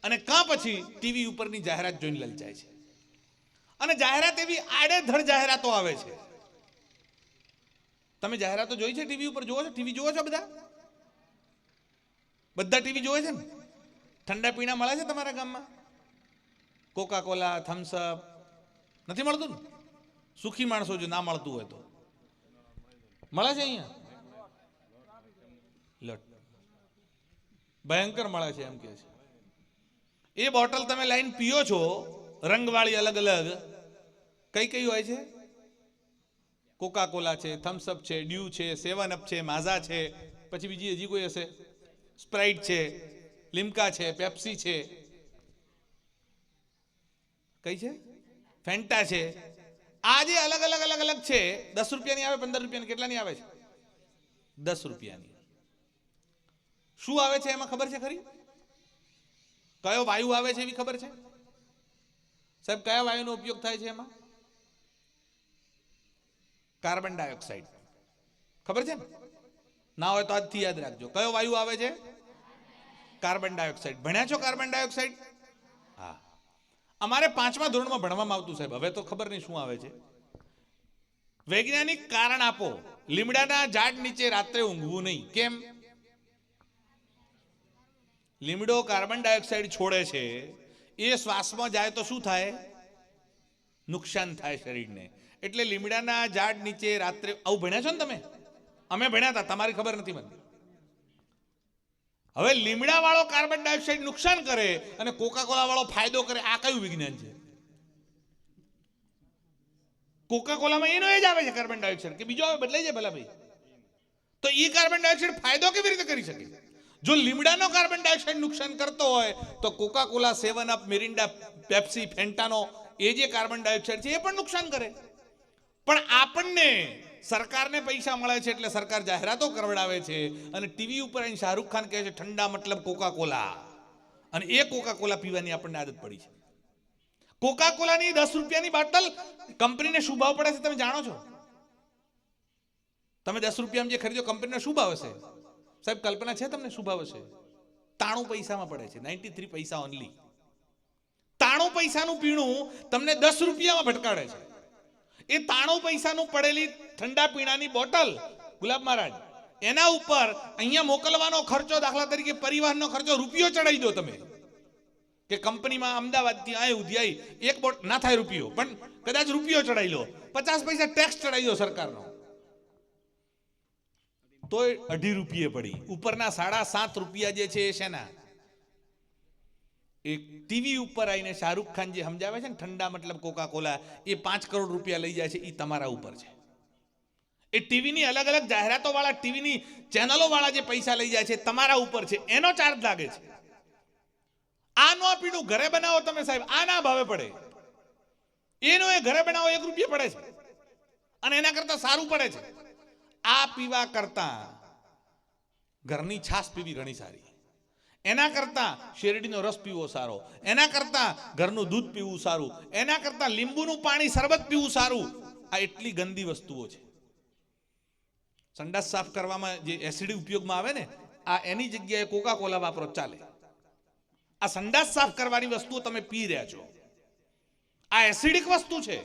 અને કાં પછી ટીવી ઉપરની જાહેરાત જોઈને લલચાય છે. અને જાહેરાત એવી આડેધડ જાહેરાતો આવે છે. તમે જાહેરાતો જોઈ છે ટીવી ઉપર? જોવો છો? ટીવી જોવો છો? બધા ટીવી જોવે છે ને? ઠંડા પીણા મળે છે તમારા ગામમાં? કોકા કોલા, થમ્સઅપ નથી મળતું ને? સુખી માણસો જો ના મળતું હોય તો મળે છે અહીંયા? ભયંકર મળે છે એમ કે છે. એ બોટલ તમે લાઈન પીઓ છો રંગવાળી અલગ અલગ, કઈ કઈ હોય છે? કોકા કોલા છે, થમ્સઅપ છે, ડ્યુ છે, 7 અપ છે, માઝા છે, પછી બીજી હજી કોઈ હશે, સ્પ્રાઇટ છે, લિમ્કા છે, પેપ્સી છે, કઈ છે, ફેન્ટા છે. આ જે અલગ અલગ અલગ અલગ છે, 10 રૂપિયાની આવે, 15 રૂપિયાની, કેટલાની આવે છે? 10 રૂપિયાની. શું આવે છે એમાં ખબર છે ખરી? કયો વાયુ આવે છે એવી ખબર છે સાહેબ? કયા વાયુનો ઉપયોગ થાય છે એમાં? Carbon dioxide. ખબર છે ને? ના હોય તો આજથી યાદ રાખજો. કયો વાયુ આવે છે? Carbon dioxide. ભણ્યા છો કાર્બન ડાયોક્સાઇડ? હા, અમારે 5મા ધોરણમાં ભણવામાં આવતું સાહેબ. હવે તો ખબર નહીં શું આવે છે. વૈજ્ઞાનિક કારણ આપો. લીમડાના ઝાડ નીચે રાત્રે ઊંઘવું નહીં. કેમ? લીમડો કાર્બન ડાયોક્સાઇડ છોડે છે, એ શ્વાસમાં જાય તો શું થાય? નુકસાન થાય શરીરને. એટલે લીમડાના ઝાડ નીચે રાત્રે, આવું ભણ્યા છો ને તમે? અમે ભણ્યા હતા, તમારી ખબર નથી મને. હવે લીમડા વાળો કાર્બન ડાયોક્સાઇડ નુકસાન કરે અને કોકા કોલા વાળો ફાયદો કરે, આ કયું વિજ્ઞાન છે? કોકા કોલામાં એનો એ જ આવે છે કાર્બન ડાયોક્સાઇડ, કે બીજો આવે બદલાઈ જાય ભલા ભાઈ? તો એ કાર્બન ડાયોક્સાઇડ ફાયદો કેવી રીતે કરી શકે? જો લીમડાનો કાર્બન ડાયોક્સાઇડ નુકસાન કરતો હોય તો કોકા કોલા, 7 અપ, મિરિન્ડા, પેપ્સી, ફેન્ટાનો એ જે કાર્બન ડાયોક્સાઇડ છે એ પણ નુકસાન કરે. પણ આપણને સરકારને પૈસા મળે છે એટલે સરકાર જાહેરાતો કરવડાવે છે અને ટીવી ઉપર અહીં શાહરૂખ ખાન કહે છે ઠંડા મતલબ કોકા કોલા, અને એ કોકા કોલા પીવાની આપણને આદત પડી છે. કોકા કોલાની 10 રૂપિયાની બોટલ કંપનીને શું ભાવ પડે છે તમે જાણો છો? તમે 10 રૂપિયામાં જે ખરીદો કંપનીનો શું ભાવ હશે સાહેબ? કલ્પના છે તમને શું ભાવ હશે? 93 પૈસામાં પડે છે. 93 પૈસા ઓનલી. 93 પૈસાનું પીણું તમને 10 રૂપિયામાં ભટકાડે છે. એ 93 પૈસાનું પડેલી ઠંડા પીણાની બોટલ ગુલાબ મહારાજ, એના ઉપર અહીંયા મોકલવાનો ખર્ચો, દાખલા તરીકે પરિવહનનો ખર્ચો રૂપિયો ચડાવી દો તમે, કે કંપનીમાં અમદાવાદથી આ ઉધી આવી એક બોટ ના થાય રૂપિયો, પણ કદાચ રૂપિયો ચડાવી લો, 50 પૈસા ટેક્સ ચડાવી દો સરકારનો, તો 2.5 રૂપિયે પડી. ઉપરના 7.5 રૂપિયા જે છે એ શેના? એક ટીવી ઉપર આવીને શાહરૂખ ખાન જે સમજાવે છે ને ઠંડા મતલબ કોકા કોલા, એ 5 કરોડ રૂપિયા લઈ જાય છે, એ તમારા ઉપર છે. એ ટીવીની અલગ અલગ જાહેરાતો વાળા, ટીવીની ચેનલો વાળા જે પૈસા લઈ જાય છે તમારા ઉપર છે, એનો ચાર્જ લાગે છે. આ નો પીણું ઘરે બનાવો તમે સાહેબ, આ ના ભાવે પડે. એનો એ ઘરે બનાવો 1 રૂપિયો પડે છે અને એના કરતા સારું પડે છે. આ પીવા કરતા ઘરની છાશ પીવી ઘણી સારી, એના કરતા શેરડીનો રસ પીવો સારો, એના કરતા ઘરનું દૂધ પીવું સારું, એના કરતા લીંબુનું પાણી, શરબત પીવું સારું. આ એટલી ગંદી વસ્તુઓ છે. સંડાસ સાફ કરવામાં જે એસિડ ઉપયોગમાં આવે ને, આ એની જગ્યાએ કોકા કોલા વાપરો ચાલે. આ સંડાસ સાફ કરવાની વસ્તુઓ તમે પી રહ્યા છો, આ એસિડિક વસ્તુ છે,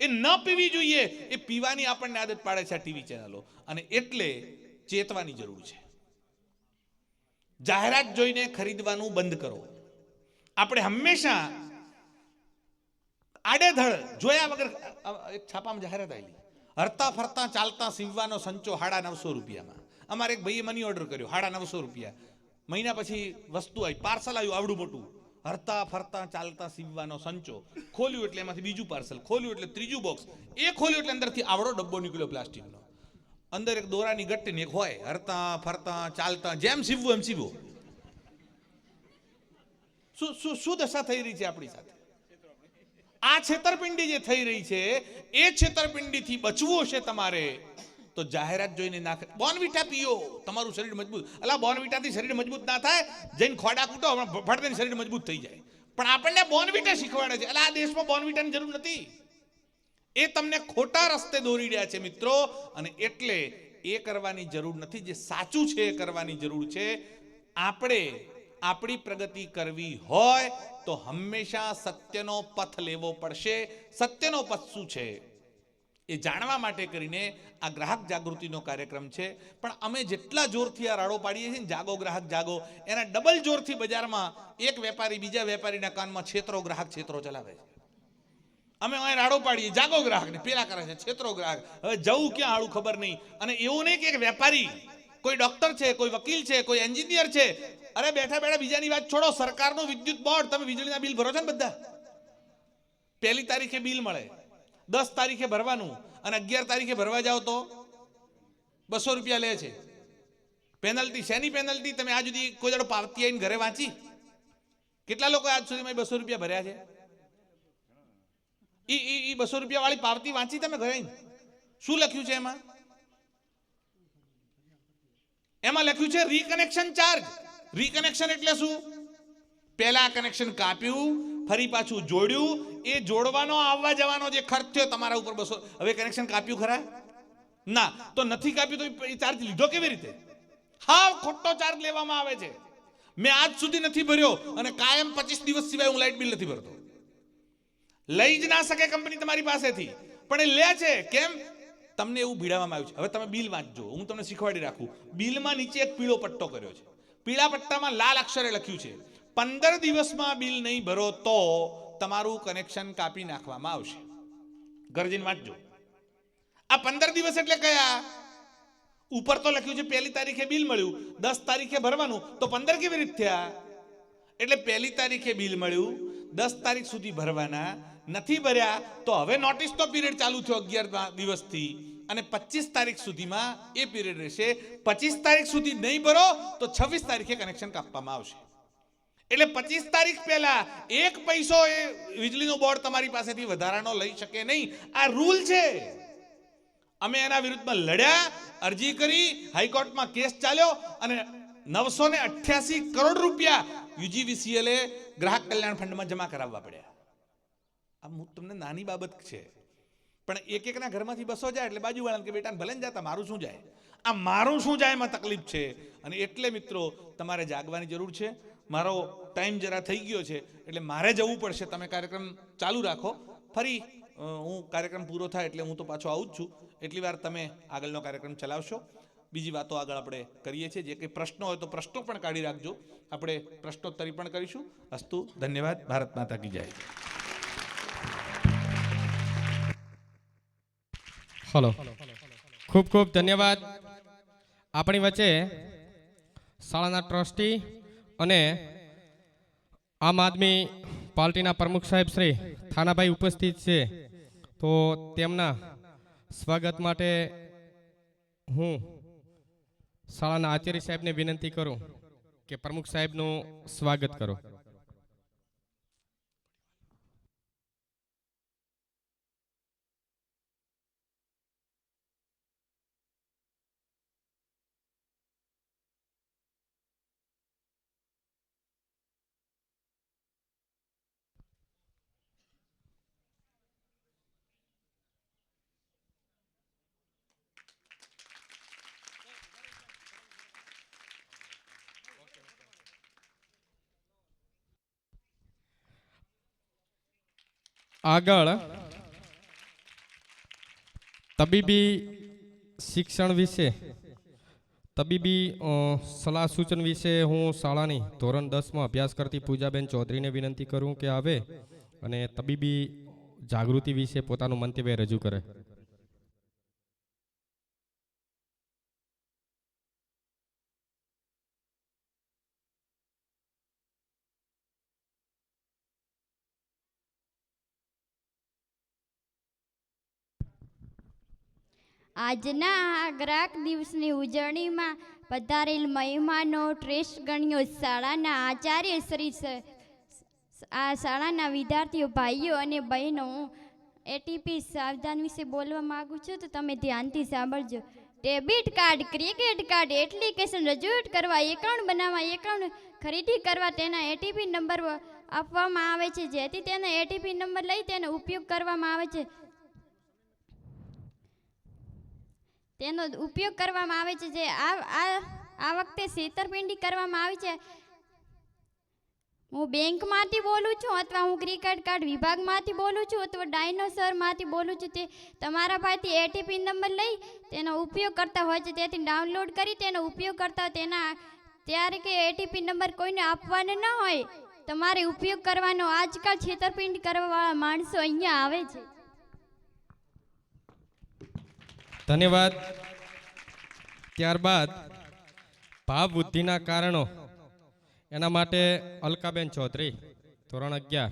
એ ન પીવી જોઈએ. એ પીવાની આપણને આદત પાડે છે આ ટીવી ચેનલો, અને એટલે ચેતવાની જરૂર છે. જાહેરાત જોઈને ખરીદવાનું બંધ કરો. આપણે હંમેશા આડેધડ જોયા વગર, એક છાપામાં જાહેરાત આવેલી, હરતા ફરતા ચાલતા સીવવાનો સંચો 950 રૂપિયામાં. અમારે એક ભાઈએ મની ઓર્ડર કર્યો 950 રૂપિયા. મહિના પછી વસ્તુ આવી, પાર્સલ આવ્યું આવડું મોટું, હરતા ફરતા ચાલતા સીવવાનો સંચો. ખોલ્યું એટલે એમાંથી બીજું પાર્સલ, ખોલ્યું એટલે ત્રીજું બોક્સ, એ ખોલ્યું એટલે અંદરથી આવડો ડબ્બો નીકળ્યો પ્લાસ્ટિકનો. અંદર એક દોરાની ગટ્ટી એક હોય, હરતા ફરતા ચાલતા જેમ સીવવું એમ સીવો. શું દશા થઈ રહી છે આપણી સાથે? આ છેતરપિંડી જે થઈ રહી છે, એ છેતરપિંડીથી બચવું હશે તમારે તો જાહેરાત જોઈને નાખે. બોર્નવિટા પીઓ, તમારું શરીર મજબૂત. અલા બોર્નવિટાથી શરીર મજબૂત ના થાય, જઈને ખોડા કૂટો, ફટદઈને શરીર મજબૂત થઈ જાય. પણ આપણને બોર્નવિટા શીખવાડે છે. અલા આ દેશમાં બોર્નવિટાની જરૂર નથી. એ તમને ખોટા રસ્તે દોરી રહ્યા છે મિત્રો, અને એટલે એ કરવાની જરૂર નથી. જે સાચું છે એ કરવાની જરૂર છે. આપણે આપણી પ્રગતિ કરવી હોય તો હંમેશા સત્યનો પથ લેવો પડશે. સત્યનો પથ શું છે? એ જાણવા માટે કરીને આ ગ્રાહક જાગૃતિનો કાર્યક્રમ છે. પણ અમે જેટલા જોરથી આ રાડો પાડીએ છીએ ને, જાગો ગ્રાહક જાગો, એના ડબલ જોરથી બજારમાં એક વેપારી બીજા વેપારીના કાનમાં છેતરો ગ્રાહક છેતરો ચલાવે છે. અમે અહીં રાડો પાડીએ જાગો ગ્રાહક ને પેલા કરે છે છેતરો ગ્રાહક. હવે જવું ક્યાં હાળું ખબર નહીં. અને એવું નહીં કે એક વેપારી, કોઈ ડોક્ટર છે, કોઈ વકીલ છે, કોઈ એન્જિનિયર છે, અરે બેઠા બેઠા બીજાની વાત છોડો, સરકારનું વિદ્યુત બોર્ડ, તમે વીજળીના બિલ ભરો છો ને બધા, 1 તારીખે બિલ મળે, 10 તારીખે ભરવાનું, અને 11 તારીખે ભરવા જાઓ તો 200 રૂપિયા લે છે પેનલ્ટી. શેની પેનલ્ટી? તમે આજ સુધી કોઈ દાડો પાવતી આવીને ઘરે વાંચી? કેટલા લોકો આજ સુધીમાં 200 રૂપિયા ભર્યા છે? ઈ 200 રૂપિયા વાળી પાવતી વાંચી તમે ઘરે? શું લખ્યું છે એમાં? એમાં લખ્યું છે રીકનેક્શન ચાર્જ. રીકનેક્શન એટલે શું? પહેલા કનેક્શન કાપ્યું, ફરી પાછું જોડ્યું, એ જોડવાનો આવવા જવાનો જે ખર્ચ થયો તમારા ઉપર 200. હવે કનેક્શન કાપ્યું ખરા? ના. તો નથી કાપ્યું તો એ ચાર્જ લીધો કેવી રીતે? હા, ખોટો ચાર્જ લેવામાં આવે છે. મેં આજ સુધી નથી ભર્યો અને કાયમ 25 દિવસ સિવાય હું લાઇટ બિલ નથી ભરતો. લઈ જ ના શકે કંપની તમારી પાસેથી, પણ એ લે છે. કેમ? તમને એવું ભીડાવવામાં આવ્યું છે. હવે તમે બિલ વાંચજો, હું તમને શીખવાડી રાખું. બિલમાં નીચે એક પીળો પટ્ટો કર્યો છે. પીળા પટ્ટામાં લાલ અક્ષરે લખ્યું છે 15 દિવસમાં બિલ નહીં ભરો તો તમારું કનેક્શન કાપી નાખવામાં આવશે. ગરજીને વાંચજો. આ 15 દિવસ એટલે કયા? ઉપર તો લખ્યું છે 1 તારીખે બિલ મળ્યું, 10 તારીખે ભરવાનું, તો 15 કેવી રીતે થયા? એટલે 1 તારીખે બિલ મળ્યું, 10 તારીખ સુધી ભરવાના, નથી ભર્યા તો હવે નોટિસ તો પીરિયડ ચાલુ થયો 11 દિવસથી, અને 25 તારીખ સુધીમાં એ પીરિયડ રહેશે. 25 તારીખ સુધી નહીં ભરો તો 26 તારીખે કનેક્શન કાપવામાં આવશે. એટલે 25 તારીખ પહેલા 1 પૈસો એ વીજળીનું બોર્ડ તમારી પાસેથી વધારાનો લઈ શકે નહીં. આ રૂલ છે. અમે એના વિરુદ્ધમાં લડ્યા, અરજી કરી, હાઈકોર્ટમાં કેસ ચાલ્યો, અને 988 કરોડ રૂપિયા UGVCL ગ્રાહક કલ્યાણ ફંડમાં જમા કરાવવા પડ્યા. આ તમને નાની બાબત છે, પણ એકના ઘરમાંથી 200 જાય એટલે બાજુવાળાને કે બેટાને ભલે જતા, મારું શું જાય? આ મારું શું જાય એમાં તકલીફ છે. અને એટલે મિત્રો તમારે જાગવાની જરૂર છે. મારો ટાઈમ જરા થઈ ગયો છે એટલે મારે જવું પડશે. તમે કાર્યક્રમ ચાલુ રાખો. ફરી હું કાર્યક્રમ પૂરો થાય એટલે હું તો પાછો આવું જ છું. એટલી વાર તમે આગળનો કાર્યક્રમ ચલાવશો. બીજી વાતો આગળ આપણે કરીએ છીએ. જે કંઈ પ્રશ્નો હોય તો પ્રશ્નો પણ કાઢી રાખજો. આપણે પ્રશ્નોત્તરી પણ કરીશું. અસ્તુ. ધન્યવાદ. ભારત માતા કી જય. હલો, ખૂબ ખૂબ ધન્યવાદ. આપણી વચ્ચે શાળાના ટ્રસ્ટી અને આમ આદમી પાર્ટીના પ્રમુખ સાહેબ શ્રી થાનાભાઈ ઉપસ્થિત છે. તો તેમના સ્વાગત માટે હું શાળાના આચાર્ય સાહેબને વિનંતી કરું કે પ્રમુખ સાહેબનું સ્વાગત કરો. આગળ તબીબી શિક્ષણ વિશે, તબીબી સલાહ સૂચન વિશે હું શાળાની ધોરણ 10માં અભ્યાસ કરતી પૂજાબેન ચૌધરીને વિનંતી કરું કે આવે અને તબીબી જાગૃતિ વિશે પોતાનું મંતવ્ય રજૂ કરે. આજના આ ગ્રાહક દિવસની ઉજવણીમાં પધારેલ મહેમાનો, ટ્રસ્ટગણીઓ, શાળાના આચાર્ય શ્રી, આ શાળાના વિદ્યાર્થીઓ, ભાઈઓ અને બહેનો, એટીપી સાવધાન વિશે બોલવા માગું છું તો તમે ધ્યાનથી સાંભળજો. Debit card, credit card application રજૂઆત કરવા, એકાઉન્ટ બનાવવા, એકાઉન્ટ ખરીદી કરવા તેના એટીપી નંબર આપવામાં આવે છે, જેથી તેના એટીપી નંબર લઈ તેનો ઉપયોગ કરવામાં આવે છે. તેનો ઉપયોગ કરવામાં આવે છે. જે આ વખતે છેતરપિંડી કરવામાં આવી છે. હું બેંકમાંથી બોલું છું અથવા હું ક્રિકેટ કાર્ડ વિભાગમાંથી બોલું છું અથવા ડાયનોસરમાંથી બોલું છું. તે તમારા પાસેથી એટીપી નંબર લઈ તેનો ઉપયોગ કરતા હોય છે, તેથી ડાઉનલોડ કરી તેનો ઉપયોગ કરતા તેના ત્યારે કે એટીપી નંબર કોઈને આપવાનો ન હોય, તમારે ઉપયોગ કરવાનો. આજકાલ છેતરપિંડી કરવાવાળા માણસો અહીંયા આવે છે. ધન્યવાદ. ત્યારબાદ ભાવ બુદ્ધિના કારણો, એના માટે અલકાબેન ચૌધરી, ધોરણ 11.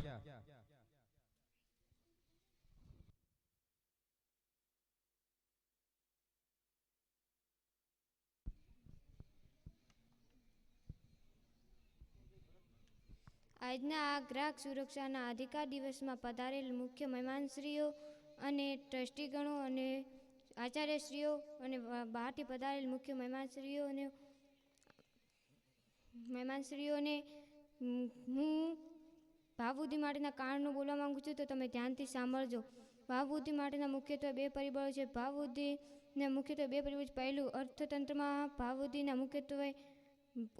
આજના આ ગ્રાહક સુરક્ષાના અધિકાર દિવસમાં પધારેલ મુખ્ય મહેમાનશ્રીઓ અને ટ્રસ્ટીગણો અને આચાર્યશ્રીઓ અને બહારથી પધારેલ મુખ્ય મહેમાનશ્રીઓને હું ભાવબુદ્ધિ માટેના કારણો બોલવા માંગુ છું, તો તમે ધ્યાનથી સાંભળજો. ભાવબુદ્ધિ માટેના મુખ્યત્વે 2 પરિબળો છે. ભાવબુદ્ધિના મુખ્યત્વે 2 પરિબળો છે. પહેલું, અર્થતંત્રમાં ભાવબુદ્ધિના મુખ્યત્વે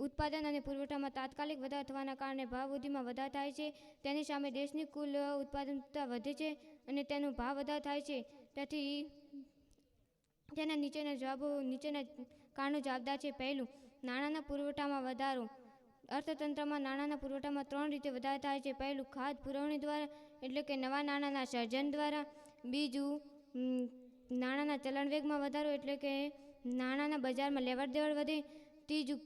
ઉત્પાદન અને પુરવઠામાં તાત્કાલિક વધારો થવાના કારણે ભાવબુદ્ધિમાં વધારો થાય છે. તેની સામે દેશની કુલ ઉત્પાદનતા વધે છે અને તેનો ભાવ વધારો થાય છે. તેથી તેના નીચેના કારણો જવાબદાર છે. પહેલું, નાણાંના પુરવઠામાં વધારો. અર્થતંત્રમાં નાણાંના પુરવઠામાં 3 રીતે વધારો થાય છે. પહેલું, ખાદ્ય પુરવણી દ્વારા, એટલે કે નવા નાણાંના સર્જન દ્વારા. બીજું, નાણાંના ચલણ વેગમાં વધારો, એટલે કે નાણાંના બજારમાં લેવડ દેવડ વધે. ત્રીજું,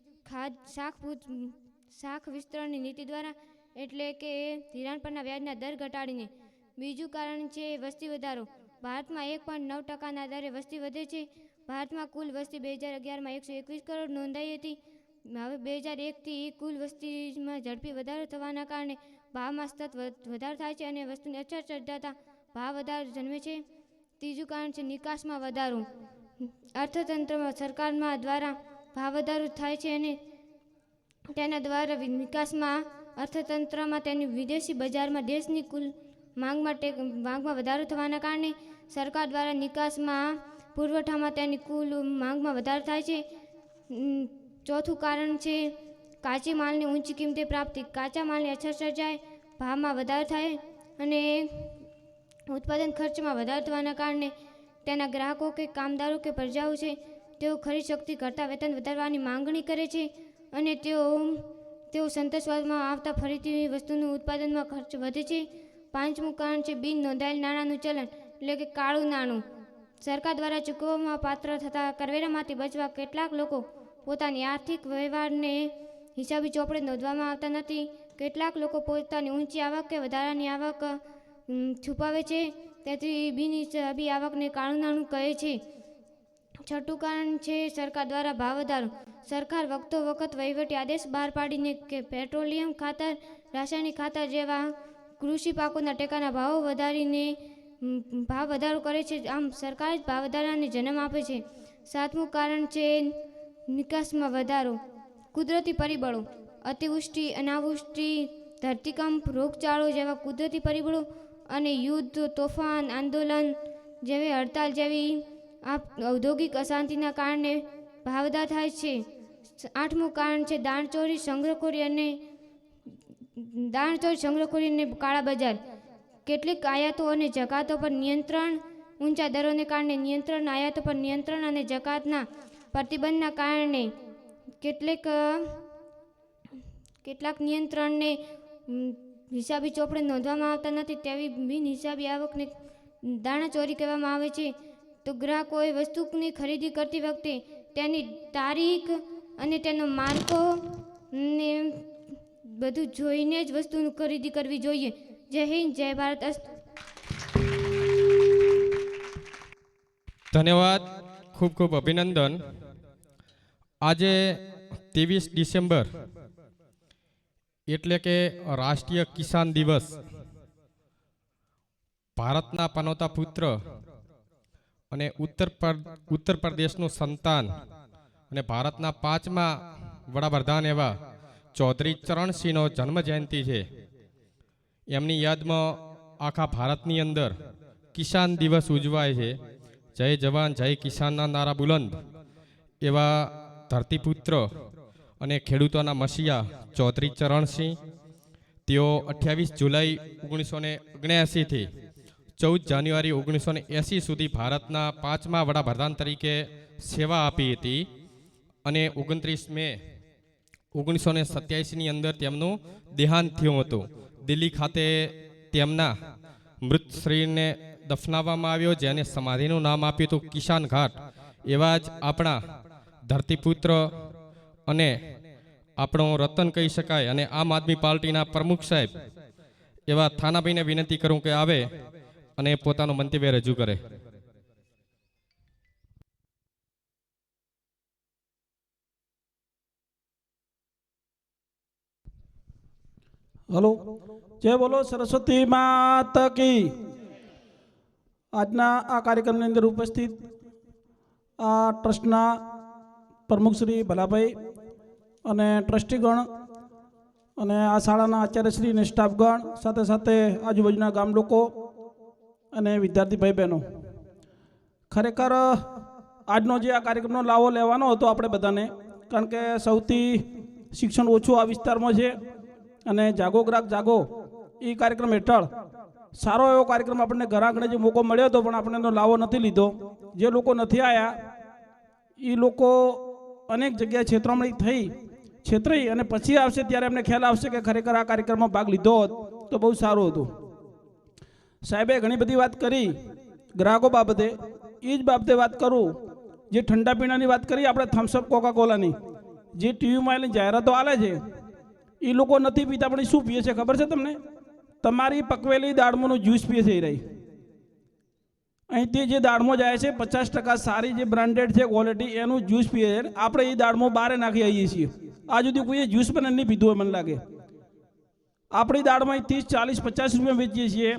શાખ વિસ્તરણની નીતિ દ્વારા, એટલે કે ધિરાણ પરના વ્યાજના દર ઘટાડીને. બીજું કારણ છે વસ્તી વધારો. ભારતમાં 1.9% દરે વસ્તી વધે છે. ભારતમાં કુલ વસ્તી 2011માં 121 કરોડ નોંધાઈ હતી. હવે 2001થી કુલ વસ્તીમાં ઝડપી વધારો થવાના કારણે ભાવમાં સતત વધારો થાય છે અને વસ્તુની અછત સર્જાતા ભાવ વધારો જન્મે છે. ત્રીજું કારણ છે નિકાસમાં વધારો. અર્થતંત્રમાં સરકારમાં દ્વારા ભાવ વધારો થાય છે અને તેના દ્વારા નિકાસમાં અર્થતંત્રમાં તેની વિદેશી બજારમાં દેશની કુલ માંગમાં વધારો થવાના કારણે સરકાર દ્વારા નિકાસમાં પુરવઠામાં તેની કુલ માંગમાં વધારો થાય છે. ચોથું કારણ છે કાચી માલની ઊંચી કિંમતે પ્રાપ્તિ. કાચા માલની અછત સર્જાય, ભાવમાં વધારો થાય અને ઉત્પાદન ખર્ચમાં વધારો થવાના કારણે તેના ગ્રાહકો કે કામદારો કે પ્રજાઓ છે તેઓ ખરીદ શક્તિ કરતાં વેતન વધારવાની માંગણી કરે છે અને તેઓ સંતોષવામાં આવતા ફરીથી વસ્તુનું ઉત્પાદનમાં ખર્ચ વધે છે. પાંચમું કારણ છે બિન નોંધાયેલ નાણાંનું ચલણ, એટલે કે કાળું નાણું. સરકાર દ્વારા ચૂકવવામાં પાત્ર થતા કરવેરામાંથી બચવા કેટલાક લોકો પોતાની આર્થિક વ્યવહારને હિસાબી ચોપડે નોંધવામાં આવતા નથી. કેટલાક લોકો પોતાની ઊંચી આવક કે વધારાની આવક છુપાવે છે, તેથી બિનહિસાબી આવકને કાળું નાણું કહે છે. છઠ્ઠું કારણ છે સરકાર દ્વારા ભાવ વધારો. સરકાર વખતો વખત વહીવટી આદેશ બહાર પાડીને કે પેટ્રોલિયમ ખાતર, રાસાયણિક ખાતર જેવા કૃષિ પાકોના ટેકાના ભાવો વધારીને ભાવ વધારો કરે છે. આમ સરકાર જ ભાવ વધારાને જન્મ આપે છે. સાતમું કારણ છે નિકાસમાં વધારો. કુદરતી પરિબળો. અતિવૃષ્ટિ, અનાવૃષ્ટિ, ધરતીકંપ, રોગચાળો જેવા કુદરતી પરિબળો અને યુદ્ધ, તોફાન, આંદોલન જેવી હડતાલ જેવી ઔદ્યોગિક અશાંતિના કારણે ભાવ વધારો થાય છે. આઠમું કારણ છે દાણચોરી, સંગ્રહખોરી અને કાળા બજાર. કેટલીક આયાતો અને જકાતો પર નિયંત્રણ. ઊંચા દરોને કારણે નિયંત્રણ. આયાતો પર નિયંત્રણ અને જકાતના પ્રતિબંધના કારણે કેટલાક નિયંત્રણને હિસાબી ચોપડે નોંધવામાં આવતા નથી. તેવી બિન હિસાબી આવકને દાણાચોરી કહેવામાં આવે છે. તો ગ્રાહકોએ વસ્તુની ખરીદી કરતી વખતે તેની તારીખ અને તેનો માર્કો ને બધું જોઈને જ વસ્તુની ખરીદી કરવી જોઈએ. જય હિન્દ, જય ભારત. ધન્યવાદ, ખૂબ ખૂબ અભિનંદન. આજે 23 ડિસેમ્બર એટલે કે રાષ્ટ્રીય કિસાન દિવસ. ભારતના પનોતા પુત્ર અને ઉત્તર પ્રદેશનું સંતાન અને ભારતના 5મા વડાપ્રધાન એવા ચૌધરી ચરણસિંહનો જન્મ જયંતિ છે. એમની યાદમાં આખા ભારતની અંદર કિસાન દિવસ ઉજવાય છે. જય જવાન જય કિસાનના નારા બુલંદ એવા ધરતીપુત્ર અને ખેડૂતોના મસીહા ચૌધરી ચરણસિંહ તેઓ 28 જુલાઈ 1979થી 14 જાન્યુઆરી 1980 સુધી ભારતના 5મા વડાપ્રધાન તરીકે સેવા આપી હતી અને 29 મે 1987ની અંદર તેમનું દેહાંત થયું હતું. દિલ્હી ખાતે તેમના મૃત શરીરને દફનાવવામાં આવ્યો, જેને સમાધિનું નામ આપ્યું હતું કિસાન ઘાટ. એવા જ આપણા ધરતીપુત્ર અને આપણો રતન કહી શકાય અને આમ આદમી પાર્ટીના પ્રમુખ સાહેબ એવા થાનાભાઈને વિનંતી કરું કે આવે અને પોતાનું મંતવ્ય રજૂ કરે. હલો, જય બોલો સરસ્વતી માત કી. આજના આ કાર્યક્રમની અંદર ઉપસ્થિત આ ટ્રસ્ટના પ્રમુખ શ્રી ભલાભાઈ અને ટ્રસ્ટીગણ અને આ શાળાના આચાર્યશ્રી અને સ્ટાફગણ, સાથે સાથે આજુબાજુના ગામ લોકો અને વિદ્યાર્થી ભાઈ બહેનો, ખરેખર આજનો જે આ કાર્યક્રમનો લાવો લેવાનો હતો આપણે બધાને, કારણ કે સૌથી શિક્ષણ ઓછું આ વિસ્તારમાં છે અને જાગો ગ્રાહક જાગો એ કાર્યક્રમ હેઠળ સારો એવો કાર્યક્રમ આપણને ઘર આંગણે જે મોકો મળ્યો હતો, પણ આપણે એનો લાવો નથી લીધો. જે લોકો નથી આવ્યા એ લોકો અનેક જગ્યાએ છેતરાઈ અને પછી આવશે ત્યારે એમને ખ્યાલ આવશે કે ખરેખર આ કાર્યક્રમમાં ભાગ લીધો હોત તો બહુ સારું હતું. સાહેબે ઘણી બધી વાત કરી ગ્રાહકો બાબતે, એ જ બાબતે વાત કરું. જે ઠંડા પીણાની વાત કરી આપણે થમ્સઅપ કોકા કોલાની, જે ટીવીમાં એની જાહેરાતો આલે છે એ લોકો નથી પીતા, પણ શું પીએ છે ખબર છે તમને? તમારી પકવેલી દાળમોનું જ્યુસ પીએ છે. એ રહી અહીંથી જે દાળમો જાય છે 50% સારી જે બ્રાન્ડેડ છે ક્વોલિટી, એનું જ્યુસ પીએ છે. આપણે એ દાળમો બહાર નાખી આવીએ છીએ. આ સુધી કોઈએ જ્યુસ પણ નહીં પીધું હોય મને લાગે. આપણી દાળમાં 30, 40, 50 રૂપિયા વેચીએ છીએ,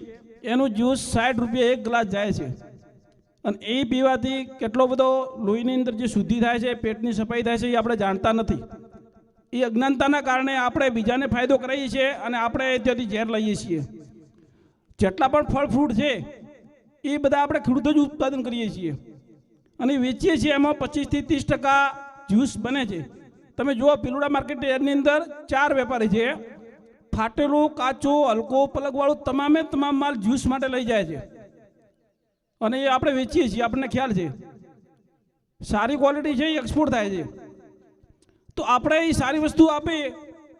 એનું જ્યુસ 60 રૂપિયા એક ગ્લાસ જાય છે. અને એ પીવાથી કેટલો બધો લોહીની અંદર જે શુદ્ધિ થાય છે, પેટની સફાઈ થાય છે, એ આપણે જાણતા નથી. એ અજ્ઞાનતાના કારણે આપણે બીજાને ફાયદો કરાવીએ છીએ અને આપણે ત્યાંથી ઝેર લઈએ છીએ. જેટલા પણ ફળ ફ્રૂટ છે એ બધા આપણે ખેડૂતો જ ઉત્પાદન કરીએ છીએ અને વેચીએ છીએ. એમાં 25 થી 30% જ્યુસ બને છે. તમે જુઓ પિલુડા માર્કેટ એની અંદર 4 વેપારી છે. ફાટેલું, કાચું, હલકો, પલગવાળું તમામે તમામ માલ જ્યુસ માટે લઈ જાય છે અને એ આપણે વેચીએ છીએ. આપણને ખ્યાલ છે સારી ક્વોલિટી છે, એ એક્સપોર્ટ થાય છે. તો આપણે એ સારી વસ્તુ આપીએ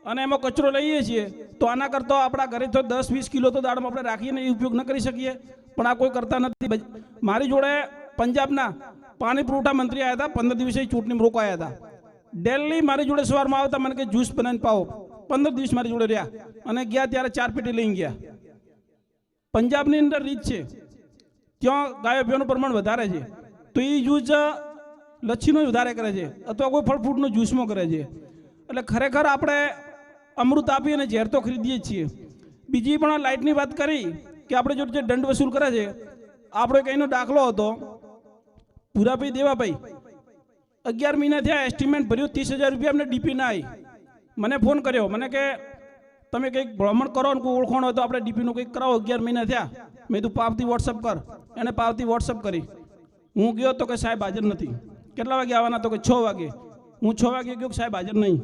અને એમાં કચરો લઈએ છીએ. તો આના કરતાં આપણા ઘરે તો 10-20 કિલો તો દાળમાં આપણે રાખીને એ ઉપયોગ ન કરી શકીએ, પણ આ કોઈ કરતા નથી. મારી જોડે પંજાબના પાણી પુરવઠા મંત્રી આવ્યા હતા, 15 દિવસે ચૂંટણીમાં રોકાયા હતા. ડેલી મારી જોડે સવારમાં આવતા, મને કે જ્યુસ બનાવીને પાવો. 15 દિવસ મારી જોડે રહ્યા અને ગયા ત્યારે 4 પેટી લઈને ગયા. પંજાબની અંદર રીત છે, ત્યાં ગાયો ભેંસનું પ્રમાણ વધારે છે, તો એ જ્યુસ લચ્છીનો વધારે કરે છે અથવા કોઈ ફળ ફ્રૂટનો જ્યુસમાં કરે છે. એટલે ખરેખર આપણે અમૃત આપી અને ઝેર તો ખરીદીએ જ છીએ. બીજી પણ લાઇટની વાત કરી કે આપણે જો જે દંડ વસૂલ કરે છે, આપણો કંઈનો દાખલો હતો, પુરાભાઈ દેવાભાઈ 11 મહિના થયા, એસ્ટિમેટ ભર્યું 30,000 રૂપિયા, અમને ડીપી ના આવી. મને ફોન કર્યો, મને કે તમે કંઈક ભ્રમણ કરો ને કોઈ ઓળખાણ હોય તો આપણે ડીપીનું કંઈક કરાવો. 11 મહિના થયા. મેં તું પાવતી વોટ્સઅપ કર. એને પાવતી વોટ્સઅપ કરી. હું ગયો તો કે સાહેબ હાજર નથી. કેટલા વાગે આવવાના? તો કે 6 વાગે. હું 6 વાગે ગયો, સાહેબ હાજર નહીં.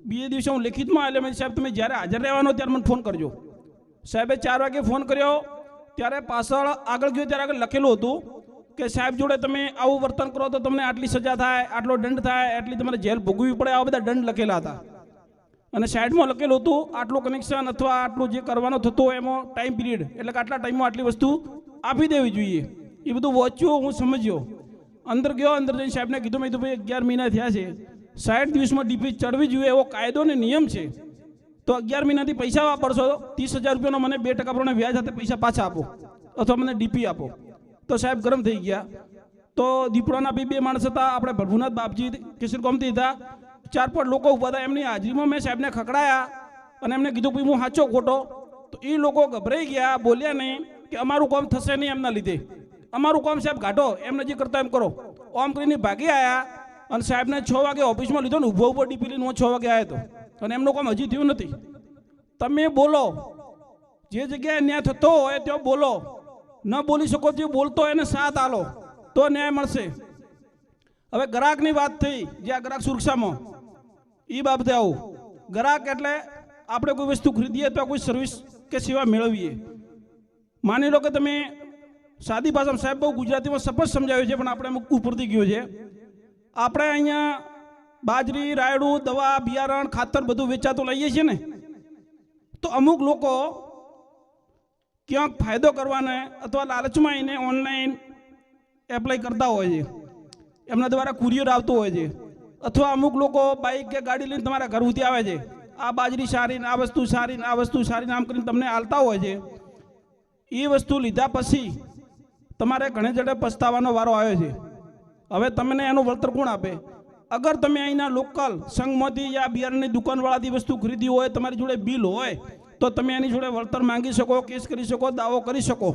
બીજે દિવસે હું લેખિતમાં એટલે મેં સાહેબ તમે જ્યારે હાજર રહેવાનો ત્યારે મને ફોન કરજો. સાહેબે 4 વાગે ફોન કર્યો, ત્યારે પાછળ આગળ ગયો ત્યારે આગળ લખેલું હતું કે સાહેબ જોડે તમે આવું વર્તન કરો તો તમને આટલી સજા થાય, આટલો દંડ થાય, આટલી તમારે જેલ ભોગવવી પડે, આવા બધા દંડ લખેલા હતા. અને સાઈડમાં લખેલું હતું આટલું કનેક્શન અથવા આટલું જે કરવાનો થતો એમાં ટાઈમ પીરિયડ, એટલે કે આટલા ટાઈમમાં આટલી વસ્તુ આપી દેવી જોઈએ. એ બધું વાંચ્યો, હું સમજ્યો. અંદર ગયો, અંદર જઈને સાહેબને કીધું, મેં કીધું ભાઈ 11 મહિના થયા છે, 60 દિવસમાં ડીપી ચડવી જોઈએ એવો કાયદો ને નિયમ છે. તો 11 મહિનાથી પૈસા વાપરશો, 30,000 રૂપિયાનો મને 2% પ્રમાણે વ્યાજ સાથે પૈસા પાછા આપો અથવા મને ડીપી આપો. તો સાહેબ ગરમ થઈ ગયા. તો દીપડાના બે માણસ હતા, આપણે પ્રભુનાથ બાપજી કેસર ગોમતી હતા, 4-5 લોકો ઊભા હતા. એમની હાજરીમાં મેં સાહેબને ખકડાયા અને એમને કીધું કે હું સાચો ખોટો. તો એ લોકો ગભરાઈ ગયા, બોલ્યા નહીં કે અમારું કામ થશે નહીં એમના લીધે, અમારું કામ સાહેબ ઘાટો, એમને જે કરતા એમ કરો. ઓમ કરીને ભાગી આવ્યા અને સાહેબને 6 વાગે ઓફિસમાં લીધો ને ઊભો ડીપી લઈને હું 6 વાગે આવ્યો હતો અને એમનું કામ હજી થયું નથી. તમે બોલો, જે જગ્યાએ ન્યાય થતો હોય ત્યાં બોલો. ન બોલી શકો જે બોલતો એને સાથ આલો તો ન્યાય મળશે. હવે ગ્રાહકની વાત થઈ, જે આ ગ્રાહક સુરક્ષામાં એ બાબતે આવું. ગ્રાહક એટલે આપણે કોઈ વસ્તુ ખરીદીએ તો કોઈ સર્વિસ કે સેવા મેળવીએ. માની લો કે તમે સાદી ભાષામાં, સાહેબ બહુ ગુજરાતીમાં સપષ્ટ સમજાવ્યું છે પણ આપણે અમુક ઉપરથી ગયું છે. આપણે અહીંયા બાજરી, રાયડું, દવા, બિયારણ, ખાતર બધું વેચાતું લઈએ છીએ ને, તો અમુક લોકો ક્યાંક ફાયદો કરવાને અથવા લાલચમાં આવીને ઓનલાઈન એપ્લાય કરતા હોય છે. એમના દ્વારા કુરિયર આવતું હોય છે, અથવા અમુક લોકો બાઇક કે ગાડી લઈને તમારા ઘર સુધી આવે છે. આ બાજરી સારી ને આ વસ્તુ સારી ને આ વસ્તુ સારી નામ કરીને તમને આલતા હોય છે. એ વસ્તુ લીધા પછી તમારે ઘણી જગ્યાએ પસ્તાવાનો વારો આવ્યો છે. હવે તમને એનું વળતર કોણ આપે? અગર તમે અહીંના લોકલ સંઘમાંથી યા બિયારણની દુકાનવાળાથી વસ્તુ ખરીદી હોય, તમારી જોડે બિલ હોય, તો તમે એની જોડે વળતર માંગી શકો, કેસ કરી શકો, દાવો કરી શકો,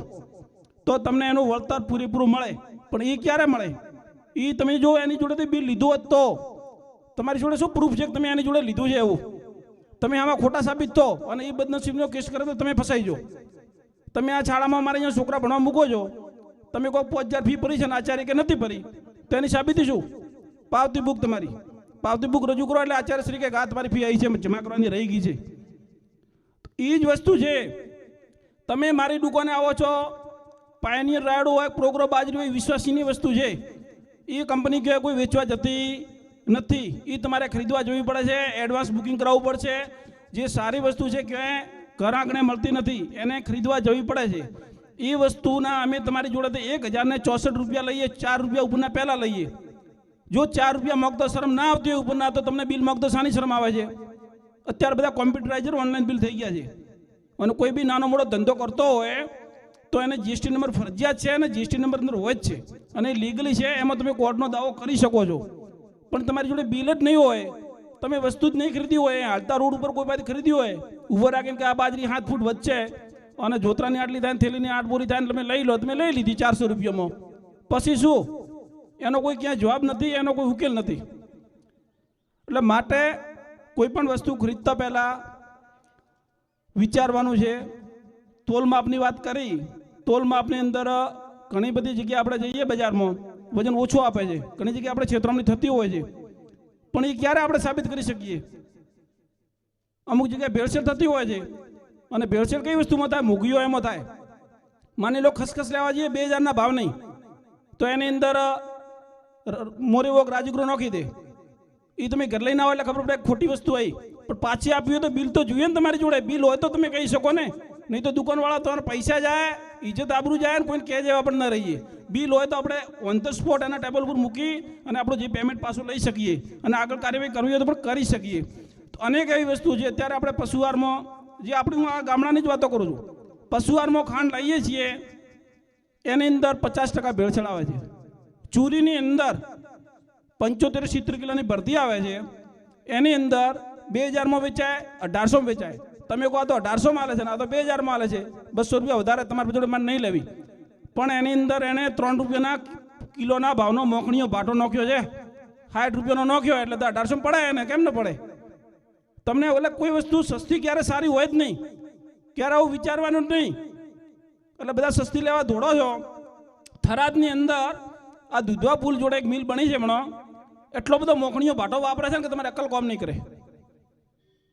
તો તમને એનું વળતર પૂરેપૂરું મળે. પણ એ ક્યારે મળે? એ તમે જો એની જોડેથી બિલ લીધું હોત તો તમારી જોડે શું પ્રૂફ છે કે તમે એની જોડે લીધું છે? એવું તમે આમાં ખોટા સાબિત થો અને એ બદનસીબનો કેસ કરે તો તમે ફસાઈ જાઓ. તમે આ શાળામાં અમારે અહીંયા છોકરા ભણવા મૂકો છો, તમે કોઈ 5000 ફી ભરી છે ને આચાર્ય કે નથી ભરી, તો એની સાબિતી શું? પાવતી બુક, તમારી પાવતી બુક રજૂ કરો એટલે આચાર્ય શ્રી કે હા તમારી ફી આવી છે, જમા કરવાની રહી ગઈ છે. એ જ વસ્તુ છે. તમે મારી દુકાને આવો છો, પાયનિયર રાયડો હોય, પ્રોગ્રો બાજરી હોય, વિશ્વાસીની વસ્તુ છે. એ કંપની કે કોઈ વેચવા જતી નથી. એ તમારે ખરીદવા જવી પડે છે, એડવાન્સ બુકિંગ કરાવવું પડશે. જે સારી વસ્તુ છે કે ઘર આંગણે મળતી નથી, એને ખરીદવા જવી પડે છે. એ વસ્તુના અમે તમારી જોડેથી 1064 રૂપિયા લઈએ, 4 રૂપિયા ઉપરના પહેલાં લઈએ. જો 4 રૂપિયા મોકતો શરમ ના આવતી હોય ઉપરના, તો તમને બિલ મોકતો શાની શરમ આવે છે? અત્યારે બધા કોમ્પ્યુટરાઇઝર ઓનલાઈન બિલ થઈ ગયા છે. અને કોઈ બી નાનો મોટો ધંધો કરતો હોય તો એને જીએસટી નંબર ફરજિયાત છે, અને જીએસટી નંબર અંદર હોય જ છે, અને લીગલી છે. એમાં તમે કોર્ટનો દાવો કરી શકો છો. પણ તમારી જોડે બિલ જ નહીં હોય, તમે વસ્તુ જ નહીં ખરીદી હોય, હાલતા રોડ ઉપર કોઈ પાસે ખરીદી હોય, ઊભો રાખીને કે આ બાજરી 7 ફૂટ વચ્ચે અને જોતરાની આટલી થાય, થેલીની 8 બોરી થાય, તમે લઈ લો, તમે લઈ લીધી 400 રૂપિયામાં. પછી શું? એનો કોઈ ક્યાંય જવાબ નથી, એનો કોઈ ઉકેલ નથી. એટલે માટે કોઈ પણ વસ્તુ ખરીદતા પહેલાં વિચારવાનું છે. તોલ માપની વાત કરી, તોલ માપની અંદર ઘણી બધી જગ્યાએ આપણે જઈએ બજારમાં, વજન ઓછું આપે છે. ઘણી જગ્યાએ આપણે છેતરામણી થતી હોય છે, પણ એ ક્યારે આપણે સાબિત કરી શકીએ? અમુક જગ્યાએ ભેળસેળ થતી હોય છે, અને ભેળસેળ કઈ વસ્તુમાં થાય? મૂંગીઓ એમાં થાય. માની લો ખસખસ લેવા જઈએ 2000ના ભાવ નહીં, તો એની અંદર મોરેવોક રાજગૃહ નાખી દે. એ તમે ઘર લઈને આવો એટલે ખબર પડે ખોટી વસ્તુ આવી, પણ પાછી આપી હોય તો બિલ તો જોઈએ ને તમારી જોડે. બિલ હોય તો તમે કહી શકો ને, નહીં તો દુકાનવાળા તમારે પૈસા જાય, ઇજ્જત આબરૂ જાય, ને કોઈને કહે જેવા પણ ન રહીએ. બિલ હોય તો આપણે ઓન ધ સ્પોટ એના ટેબલ ઉપર મૂકી અને આપણું જે પેમેન્ટ પાછું લઈ શકીએ, અને આગળ કાર્યવાહી કરવી હોય તો પણ કરી શકીએ. તો અનેક એવી વસ્તુ છે. અત્યારે આપણે પશુહારમાં, જે આપણી હું આ ગામડાની જ વાતો કરું છું, પશુહારમાં ખાંડ લઈએ છીએ, એની અંદર 50% ભેળસેળ આવે છે. ચૂરીની અંદર 75-70 કિલોની ભરતી આવે છે, એની અંદર 2000માં વેચાય, 1800માં વેચાય. તમે કહો તો 1800માં આલે છે ને આ તો 2000માં આલે છે, 200 રૂપિયા વધારે તમારી જોડે મારે નહીં લેવી. પણ એની અંદર એને 3 રૂપિયાના કિલોના ભાવનો મોખણીયો ભાટો નાખ્યો છે, 60 રૂપિયાનો નાખ્યો, એટલે તો 1800 પડે એને, કેમ ન પડે? તમને એટલે કોઈ વસ્તુ સસ્તી ક્યારે સારી હોય જ નહીં, ક્યારે આવું વિચારવાનું જ નહીં. એટલે બધા સસ્તી લેવા દોડો છો. થરાદની અંદર આ દુધવા પુલ જોડે એક મિલ બની છે હમણાં, એટલો બધો મોખણીયો ભાટો વાપરે છે ને કે તમારે અક્કલ કોમ નહીં કરે.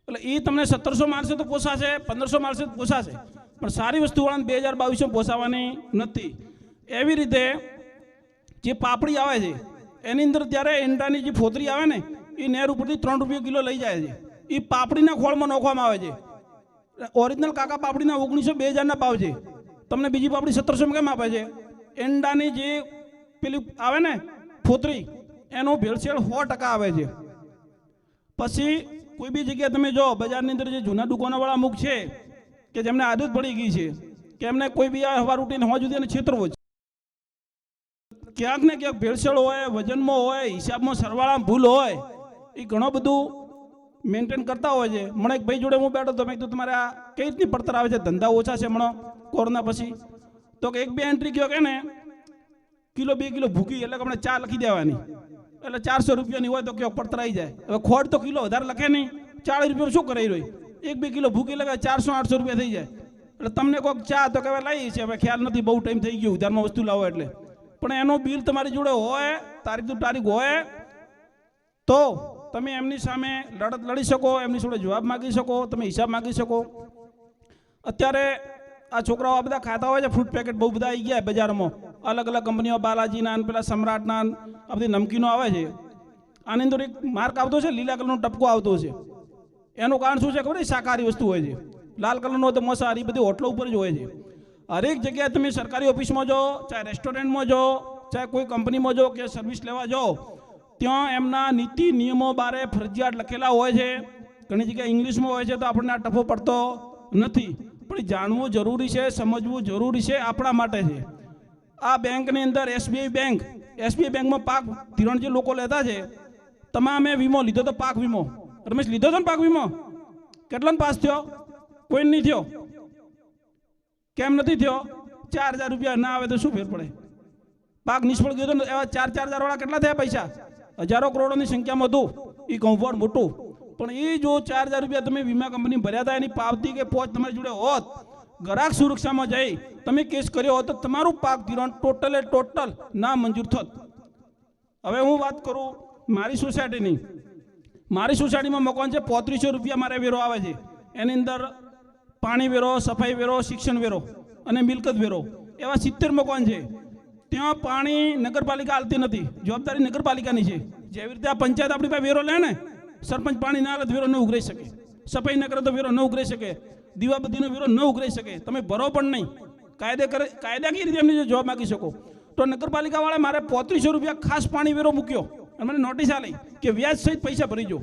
એટલે એ તમને 1700 મારશે તો પોસાશે, 1500 મારશે તો પોસાશે, પણ સારી વસ્તુવાળાને 2000-2200 પોસાવાની નથી. એવી રીતે જે પાપડી આવે છે એની અંદર ત્યારે એંડાની જે ફોતરી આવે ને, એ નેર ઉપરથી 3 રૂપિયા કિલો લઈ જાય છે. એ પાપડીના ખોળમાં નાખવામાં આવે છે. ઓરિજિનલ કાકા પાપડીના 1900-2000ના ભાવ છે, તમને બીજી પાપડી 1700માં કેમ આપે છે? એંડાની જે પેલી આવે ને ફોતરી, એનો ભેળસેળ 100% આવે છે. પછી કોઈ બી જગ્યાએ તમે જો બજારની અંદર જે જૂના દુકાનોવાળા અમુક છે કે જેમને આદત પડી ગઈ છે કે એમને કોઈ બી આ હવાર ઉઠીને હોવા સુધી એને છેતરવો છે. ક્યાંક ને ક્યાંક ભેળસેળ હોય, વજનમાં હોય, હિસાબમાં સરવાળામાં ભૂલ હોય, એ ઘણું બધું મેન્ટેન કરતા હોય છે. મને એક ભાઈ જોડે હું બેઠો તો મેં કીધું તમારે આ કઈ રીતની પડતર આવે છે, ધંધા ઓછા છે હમણાં કોરોના પછી? તો કે 1-2 એન્ટ્રી કયો કે ને કિલો 2 કિલો ભૂકી એટલે કે આપણે ચા લખી દેવાની, એટલે 400 રૂપિયાની હોય તો કયો પડતર આવી જાય. હવે ખોટ તો કિલો વધારે લખે નહીં, 40 રૂપિયા શું કરાવી રહ્યો? 1-2 કિલો ભૂકી લગે 400-800 રૂપિયા થઈ જાય. એટલે તમને કોઈક ચા તો કહેવાય લાવી છે, હવે ખ્યાલ નથી, બહુ ટાઈમ થઈ ગયો ઉધારમાં વસ્તુ લાવો એટલે. પણ એનો બિલ તમારી જોડે હોય, તારીખ હોય તો તમે એમની સામે લડત લડી શકો, એમની જોડે જવાબ માગી શકો, તમે હિસાબ માગી શકો. અત્યારે આ છોકરાઓ આ બધા ખાતા હોય છે, ફ્રૂટ પેકેટ બહુ બધા આવી ગયા બજારમાં, અલગ અલગ કંપનીઓ, બાલાજીના ને પેલા સમ્રાટના આ બધી નમકીનો આવે છે. આની અંદર એક માર્ક આવતો છે, લીલા કલરનો ટપકો આવતો છે. એનું કારણ શું છે ખબર છે? શાકાહારી વસ્તુ હોય છે. લાલ કલરનો તો માંસાહારી બધી હોટલો ઉપર જ હોય છે. હરેક જગ્યાએ તમે સરકારી ઓફિસમાં જાઓ, ચાહે રેસ્ટોરન્ટમાં જાઓ, ચાહે કોઈ કંપનીમાં જાઓ કે સર્વિસ લેવા જાઓ, ત્યાં એમના નીતિ નિયમો બારે ફરજિયાત લખેલા હોય છે. ઘણી જગ્યાએ ઇંગ્લિશમાં હોય છે, તો આપણને આ ટફો પડતો નથી. પણ જાણવું જરૂરી છે, સમજવું જરૂરી છે, આપણા માટે છે. આ બેંકની અંદર એસબીઆઈ બેંકમાં પાક ધિરાણ જે લોકો લેતા છે, તમામે વીમો લીધો તો પાક વીમો. રમેશ, લીધો તો ને પાક વીમો? કેટલાનો પાસ થયો? કોઈ નહીં થયો. કેમ નથી થયો? 4,000 રૂપિયા ના આવે તો શું ફેર પડે? પાક નિષ્ફળ ગયો તો એવા 4,000 વાળા કેટલા થયા પૈસા? હજારો કરોડોની સંખ્યામાં હતું એ કૌભાંડ મોટું. પણ એ જો 4,000 રૂપિયા તમે વીમા કંપની ભર્યા હતા, એની પાવતી કે પહોંચ તમારી જોડે હોત, ગ્રાહક સુરક્ષામાં જઈ તમે કેસ કર્યો હોત, તો તમારું પાક ધિરાણ ટોટલ ના મંજૂર થત. હવે હું વાત કરું મારી સોસાયટીની. મારી સોસાયટીમાં મકાન છે, 3500 રૂપિયા મારે વેરો આવે છે. એની અંદર પાણી વેરો, સફાઈ વેરો, શિક્ષણ વેરો અને મિલકત વેરો, એવા 70 મકાન છે. ત્યાં પાણી નગરપાલિકા આલતી નથી, જવાબદારી નગરપાલિકાની છે. જેવી રીતે આ પંચાયત આપણી પાસે વેરો લે ને, સરપંચ પાણી ના લે તો વેરો ન ઉઘરાઈ શકે, સફાઈ ન કરે તો વેરો ન ઉઘરાઈ શકે, દીવાબત્તીનો વેરો ન ઉઘરાઈ શકે. તમે ભરો પણ નહીં, કાયદાકીય રીતે એમની જવાબ માગી શકો. તો નગરપાલિકાવાળા મારે 3500 રૂપિયા ખાસ પાણી વેરો મૂક્યો અને મને નોટિસ આલી કે વ્યાજ સહિત પૈસા ભરી જો.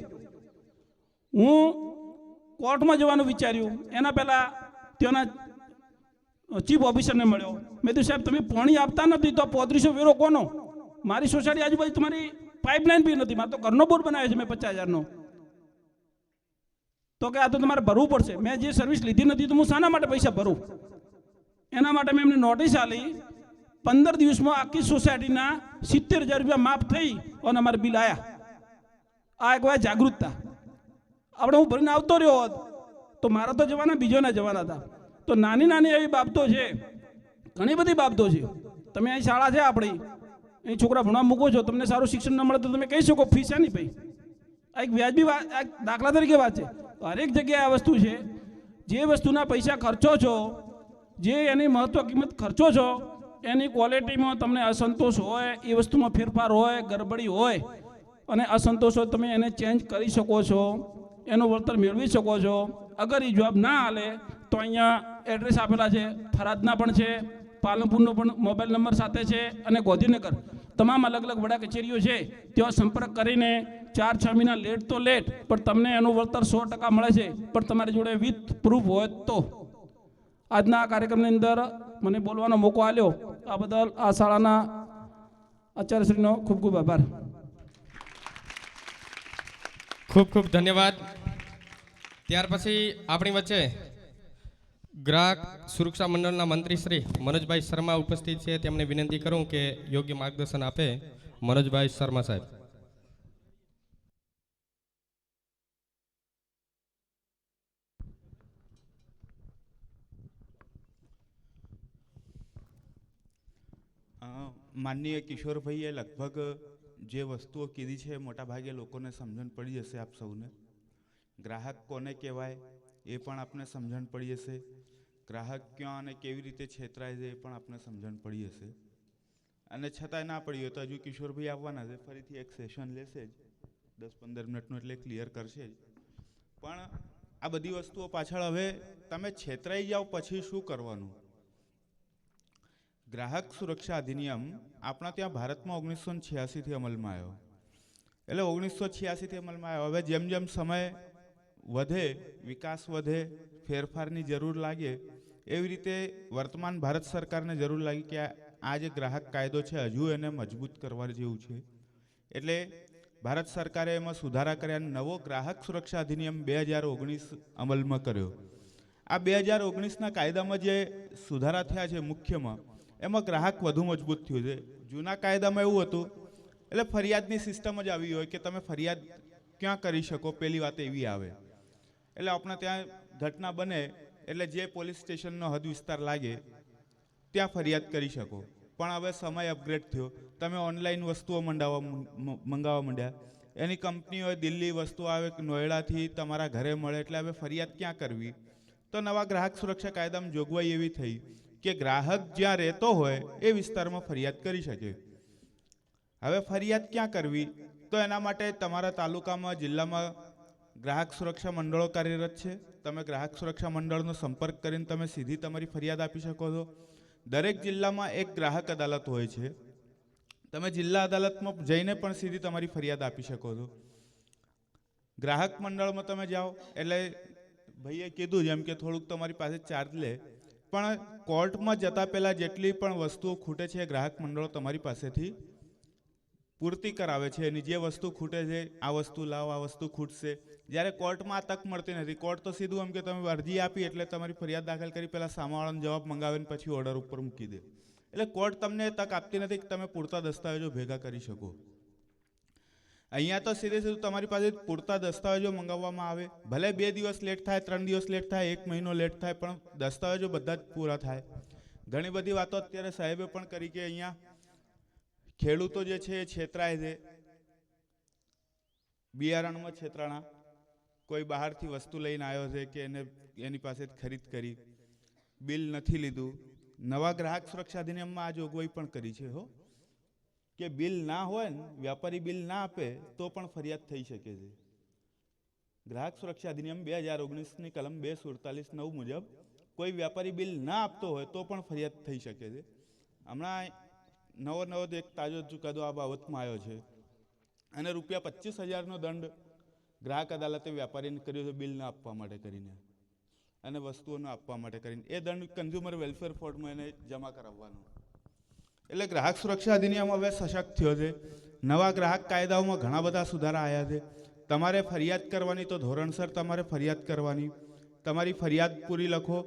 હું કોર્ટમાં જવાનું વિચાર્યું. એના પહેલાં ત્યાંના ચીફ ઓફિસરને મળ્યો. મેં તો સાહેબ તમે પાણી આપતા નથી તો 3500 વેરો કોનો? મારી સોસાયટી આજુબાજુ તમારી પાઇપલાઇન બી નથી, મારે તો ઘરનો બોર બનાવ્યો છે મેં 50,000નો. તો કે આ તો તમારે ભરવું પડશે. મેં જે સર્વિસ લીધી નથી તો હું શાના માટે પૈસા ભરું? એના માટે મેં એમને નોટિસ આલી. 15 દિવસમાં આખી સોસાયટીના 70,000 રૂપિયા માફ થઈ અને અમારે બિલ આવ્યા. આ એક વાત જાગૃતતા. આપણે હું ભરીને આવતો રહ્યો હોત તો મારા તો જવાના, બીજોના જવાના હતા. તો નાની નાની એવી બાબતો છે, ઘણી બધી બાબતો છે. તમે અહીં શાળા છે આપણી, અહીં છોકરા ભણવા મૂકો છો, તમને સારું શિક્ષણ ન મળે તો તમે કહી શકો ફી છે નહીં ભાઈ. આ એક વ્યાજબી વાત, આ દાખલા તરીકે વાત છે. હરેક જગ્યાએ આ વસ્તુ છે. જે વસ્તુના પૈસા ખર્ચો છો, જે એની મહત્વ કિંમત ખર્ચો છો, એની ક્વોલિટીમાં તમને અસંતોષ હોય, એ વસ્તુમાં ફેરફાર હોય, ગડબડી હોય અને અસંતોષ હોય, તમે એને ચેન્જ કરી શકો છો, એનું વળતર મેળવી શકો છો. અગર એ જવાબ ના હાલે તો અહીંયા એડ્રેસ આપેલા છે, થરાદના પણ છે, પાલનપુરનો પણ મોબાઈલ નંબર સાથે છે અને ગાંધીનગર તમામ અલગ અલગ વડા કચેરીઓ છે. ત્યાં સંપર્ક કરીને 4-6 મહિના લેટ તો લેટ, પણ તમને એનું વળતર 100% મળે છે, પણ તમારી જોડે વિથ પ્રૂફ હોય તો. આજના આ કાર્યક્રમની અંદર મને બોલવાનો મોકો આપ્યો, આ બદલ આ શાળાના આચાર્યશ્રીનો ખૂબ ખૂબ આભાર. ખૂબ ખૂબ ધન્યવાદ. ત્યાર પછી આપણી વચ્ચે ગ્રાહક સુરક્ષા મંડળના મંત્રી શ્રી મનોજભાઈ શર્મા ઉપસ્થિત છે. તેમને વિનંતી કરું કે યોગ્ય માર્ગદર્શન આપે. મનોજભાઈ શર્મા સાહેબ. માનનીય કિશોરભાઈએ લગભગ જે વસ્તુઓ કીધી છે મોટા ભાગે લોકોને સમજણ પડી જશે. આપ સૌને ગ્રાહક કોને કહેવાય એ પણ આપને સમજણ પડી જશે. ગ્રાહક ક્યાં અને કેવી રીતે છેતરાય છે એ પણ આપને સમજણ પડી હશે. અને છતાંય ના પડી હોય તો હજુ કિશોરભાઈ આવવાના છે, ફરીથી એક સેશન લેશે જ 10-15 મિનિટનું, એટલે ક્લિયર કરશે જ. પણ આ બધી વસ્તુઓ પાછળ હવે તમે છેતરાઈ જાઓ પછી શું કરવાનું? ગ્રાહક સુરક્ષા અધિનિયમ આપણા ત્યાં ભારતમાં 1986થી અમલમાં આવ્યો. એટલે 1986થી અમલમાં આવ્યો. હવે જેમ જેમ સમય વધે, વિકાસ વધે, ફેરફારની જરૂર લાગે, એવી રીતે વર્તમાન ભારત સરકારને જરૂર લાગી કે આ જે ગ્રાહક કાયદો છે હજુ એને મજબૂત કરવા જેવું છે. એટલે ભારત સરકારે એમાં સુધારા કર્યા. નવો ગ્રાહક સુરક્ષા અધિનિયમ 2019 અમલમાં કર્યો. આ 2019ના કાયદામાં જે સુધારા થયા છે મુખ્યમાં, એમાં ગ્રાહક વધુ મજબૂત થયું છે. જૂના કાયદામાં એવું હતું, એટલે ફરિયાદની સિસ્ટમ જ આવી હોય કે તમે ફરિયાદ ક્યાં કરી શકો, પહેલી વાત એવી આવે. એટલે આપણે ત્યાં ઘટના બને એટલે જે પોલીસ સ્ટેશનનો હદ વિસ્તાર લાગે ત્યાં ફરિયાદ કરી શકો. પણ હવે સમય અપગ્રેડ થયો, તમે ઓનલાઈન વસ્તુઓ મંગાવવા માંડ્યા, એની કંપની હોય દિલ્હી વસ્તુ આવે નોઈડાથી તમારા ઘરે મળે, એટલે હવે ફરિયાદ ક્યાં કરવી? તો નવા ગ્રાહક સુરક્ષા કાયદામાં જોગવાઈ એવી થઈ કે ગ્રાહક જ્યાં રહેતો હોય એ વિસ્તારમાં ફરિયાદ કરી શકે. હવે ફરિયાદ ક્યાં કરવી? તો એના માટે તમારા તાલુકામાં જિલ્લામાં ગ્રાહક સુરક્ષા મંડળો કાર્યરત છે. તમે ગ્રાહક સુરક્ષા મંડળનો સંપર્ક કરીને તમે સીધી તમારી ફરિયાદ આપી શકો છો. દરેક જિલ્લામાં એક ગ્રાહક અદાલત હોય છે. તમે જિલ્લા અદાલતમાં જઈને પણ સીધી તમારી ફરિયાદ આપી શકો છો. ગ્રાહક મંડળમાં તમે જાઓ એટલે ભાઈએ કીધું જેમ કે થોડુંક તમારી પાસે ચાર્જ લે, પણ કોર્ટમાં જતા પહેલાં જેટલી પણ વસ્તુઓ ખૂટે છે ગ્રાહક મંડળો તમારી પાસેથી પૂર્તિ કરાવે છે. એની જે વસ્તુ ખૂટે છે, આ વસ્તુ લાવો, આ વસ્તુ ખૂટશે. જ્યારે કોર્ટમાં આ તક મળતી નથી. કોર્ટ તો સીધું એમ કે તમે અરજી આપી એટલે તમારી ફરિયાદ દાખલ કરી પહેલાં સામાવાળાનો જવાબ મંગાવીને પછી ઓર્ડર ઉપર મૂકી દે. એટલે કોર્ટ તમને તક આપતી નથી કે તમે પૂરતા દસ્તાવેજો ભેગા કરી શકો. અહીંયા તો સીધે સીધું તમારી પાસે પૂરતા દસ્તાવેજો મંગાવવામાં આવે. ભલે 2 દિવસ લેટ થાય, 3 દિવસ લેટ થાય, 1 મહિનો લેટ થાય, પણ દસ્તાવેજો બધા જ પૂરા થાય. ઘણી બધી વાતો અત્યારે સાહેબે પણ કરી કે અહીંયા ખેડૂતો જે છે એ છેતરાય છે. બિયારણમાં છેતરાણા, કોઈ બહારથી વસ્તુ લઈને આવ્યો છે કે એની પાસે ખરીદ કરી, બિલ નથી લીધું. નવા ગ્રાહક સુરક્ષા અધિનિયમમાં આ જોગવાઈ પણ કરી છે હો કે બિલ ના હોય ને, વ્યાપારી બિલ ના આપે તો પણ ફરિયાદ થઈ શકે છે. ગ્રાહક સુરક્ષા અધિનિયમ 2019ની કલમ 247(9) મુજબ કોઈ વ્યાપારી બિલ ના આપતો હોય તો પણ ફરિયાદ થઈ શકે છે. હમણાં નવો એક તાજો ચુકાદો આ બાબતમાં આવ્યો છે અને ₹25,000નો દંડ ગ્રાહક અદાલતે વ્યાપારીને કર્યો છે બિલ ના આપવા માટે કરીને અને વસ્તુઓ ન આપવા માટે કરીને. એ દંડ કન્ઝ્યુમર વેલફેર ફોર્ડમાં એને જમા કરાવવાનો. એટલે ગ્રાહક સુરક્ષા અધિનિયમ હવે સશક્ત થયો છે. નવા ગ્રાહક કાયદાઓમાં ઘણા બધા સુધારા આવ્યા છે. તમારે ફરિયાદ કરવાની તો ધોરણસર તમારે ફરિયાદ કરવાની. તમારી ફરિયાદ પૂરી લખો,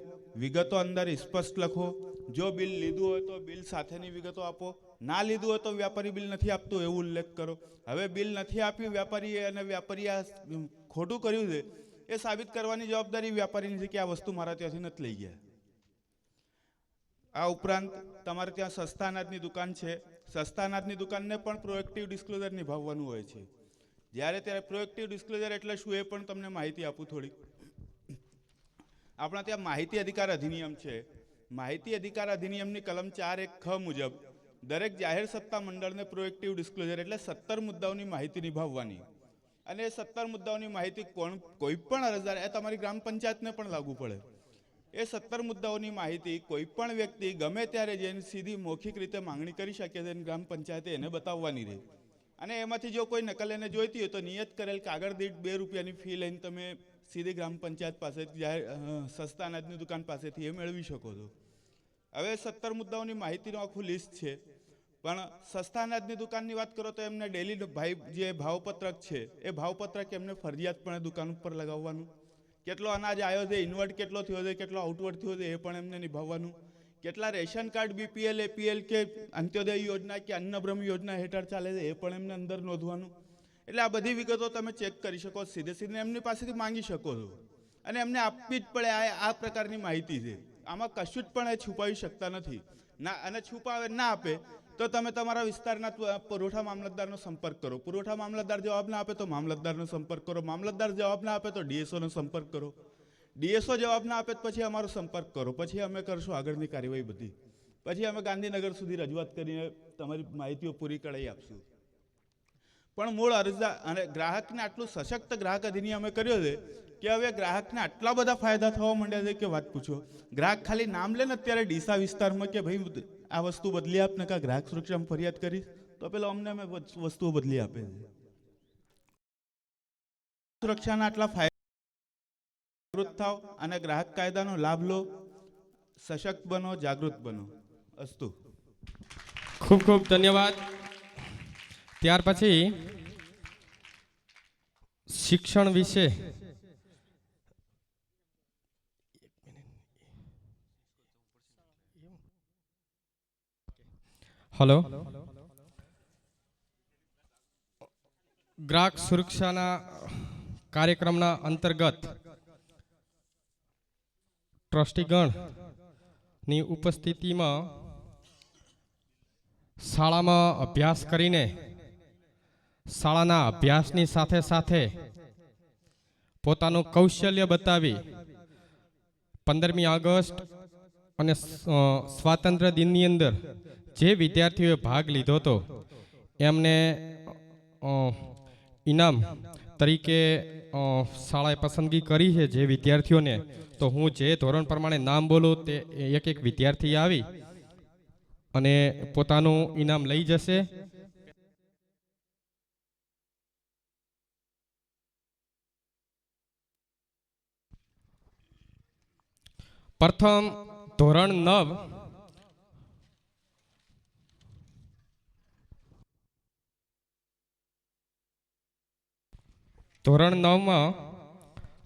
વિગતો અંદર સ્પષ્ટ લખો. જો બિલ લીધું હોય તો બિલ સાથેની વિગતો આપો. ના લીધું હોય તો વ્યાપારી બિલ નથી આપતો એવું ઉલ્લેખ કરો. હવે બિલ નથી આપ્યું વ્યાપારીએ અને વ્યાપારી આ ખોટું કર્યું છે એ સાબિત કરવાની જવાબદારી વ્યાપારીની છે કે આ વસ્તુ મારા ત્યાંથી નથી લઈ ગયા. આ ઉપરાંત તમારે ત્યાં સસ્તા અનાજની દુકાન છે. સસ્તા અનાજની દુકાનને પણ પ્રોએક્ટિવ ડિસ્ક્લોઝર નિભાવવાનું હોય છે. જ્યારે ત્યારે પ્રોએક્ટિવ ડિસ્ક્લોઝર એટલે શું એ પણ તમને માહિતી આપું થોડીક. આપણા ત્યાં માહિતી અધિકાર અધિનિયમ છે. માહિતી અધિકાર અધિનિયમની કલમ 4(1) મુજબ દરેક જાહેર સત્તા મંડળને પ્રોએક્ટિવ ડિસ્ક્લોઝર એટલે 17 મુદ્દાઓની માહિતી નિભાવવાની. અને એ 17 મુદ્દાઓની માહિતી કોઈ પણ અરજદાર, એ તમારી ગ્રામ પંચાયતને પણ લાગુ પડે, એ 17 મુદ્દાઓની માહિતી કોઈ પણ વ્યક્તિ ગમે ત્યારે જેની સીધી મૌખિક રીતે માંગણી કરી શકે છે ગ્રામ પંચાયતે એને બતાવવાની રહે. અને એમાંથી જો કોઈ નકલ એને જોઈતી હોય તો નિયત કરેલ કાગળ દીઠ ₹2ની ફી લઈને તમે સીધી ગ્રામ પંચાયત પાસે સસ્તા અનાજની દુકાન પાસેથી એ મેળવી શકો છો. હવે 17 મુદ્દાઓની માહિતીનું આખું લિસ્ટ છે. પણ સસ્તા અનાજની દુકાનની વાત કરો તો એમને ડેલી જે ભાવપત્રક છે એ ભાવપત્રક એમને ફરજિયાતપણે દુકાન ઉપર લગાવવાનું. કેટલો અનાજ આવ્યો છે, ઇન્વર્ટ કેટલો થયો છે, કેટલો આઉટવર્ડ થયો છે એ પણ એમને નિભાવવાનું. કેટલા રેશન કાર્ડ BPL, APL કે અંત્યોદય યોજના કે અન્નબ્રહ્મ યોજના હેઠળ ચાલે છે એ પણ એમને અંદર નોંધવાનું. એટલે આ બધી વિગતો તમે ચેક કરી શકો, સીધે એમની પાસેથી માંગી શકો છો અને એમને આપવી જ પડે. આ પ્રકારની માહિતી છે. આમાં કશું જ પણ એ છુપાવી શકતા નથી. ના, અને છુપાવે ના આપે તો તમે તમારા વિસ્તારના પુરવઠા મામલતદારનો સંપર્ક કરો. પુરવઠા મામલતદાર જવાબ ના આપે તો મામલતદારનો સંપર્ક કરો. મામલતદાર જવાબ ના આપે તો DSOનો સંપર્ક કરો. DSO જવાબ ના આપે પછી અમારો સંપર્ક કરો. પછી અમે કરશું આગળની કાર્યવાહી બધી. પછી અમે ગાંધીનગર સુધી રજૂઆત કરીને તમારી માહિતીઓ પૂરી કરાવી આપશું. પણ મૂળ અરજદાર અને ગ્રાહકને આટલું સશક્ત ગ્રાહક અધિનિયમે કર્યો છે કે હવે ગ્રાહકને આટલા બધા ફાયદા થવા માંડ્યા છે કે વાત પૂછો. ગ્રાહક ખાલી નામ લે ને અત્યારે ડીસા વિસ્તારમાં કે ભાઈ આ વસ્તુ બદલી આપને કા ગ્રાહક સુરક્ષામાં ફરિયાદ કરીશ તો પેલો અમને અમે વસ્તુઓ બદલી આપે છે. સુરક્ષાના આટલા ફાયદા, જાગૃત થાવ અને ગ્રાહક કાયદાનો લાભ લો. સશક્ત બનો, જાગૃત બનો. અસ્તુ. ખૂબ ખૂબ ધન્યવાદ. ત્યાર પછી શિક્ષણ વિશે હલો, ગ્રાહક સુરક્ષાના કાર્યક્રમના અંતર્ગત ટ્રસ્ટીગણની ઉપસ્થિતિમાં શાળામાં અભ્યાસ કરીને શાળાના અભ્યાસની સાથે સાથે પોતાનું કૌશલ્ય બતાવી 15મી ઓગસ્ટ અને સ્વાતંત્ર્ય દિનની અંદર જે વિદ્યાર્થીઓએ ભાગ લીધો હતો એમને ઇનામ તરીકે શાળાએ પસંદગી કરી છે જે વિદ્યાર્થીઓને. તો હું જે ધોરણ પ્રમાણે નામ બોલું તે એક એક વિદ્યાર્થી આવી અને પોતાનું ઇનામ લઈ જશે. પ્રથમ ધોરણ 9 ધોરણ 9માં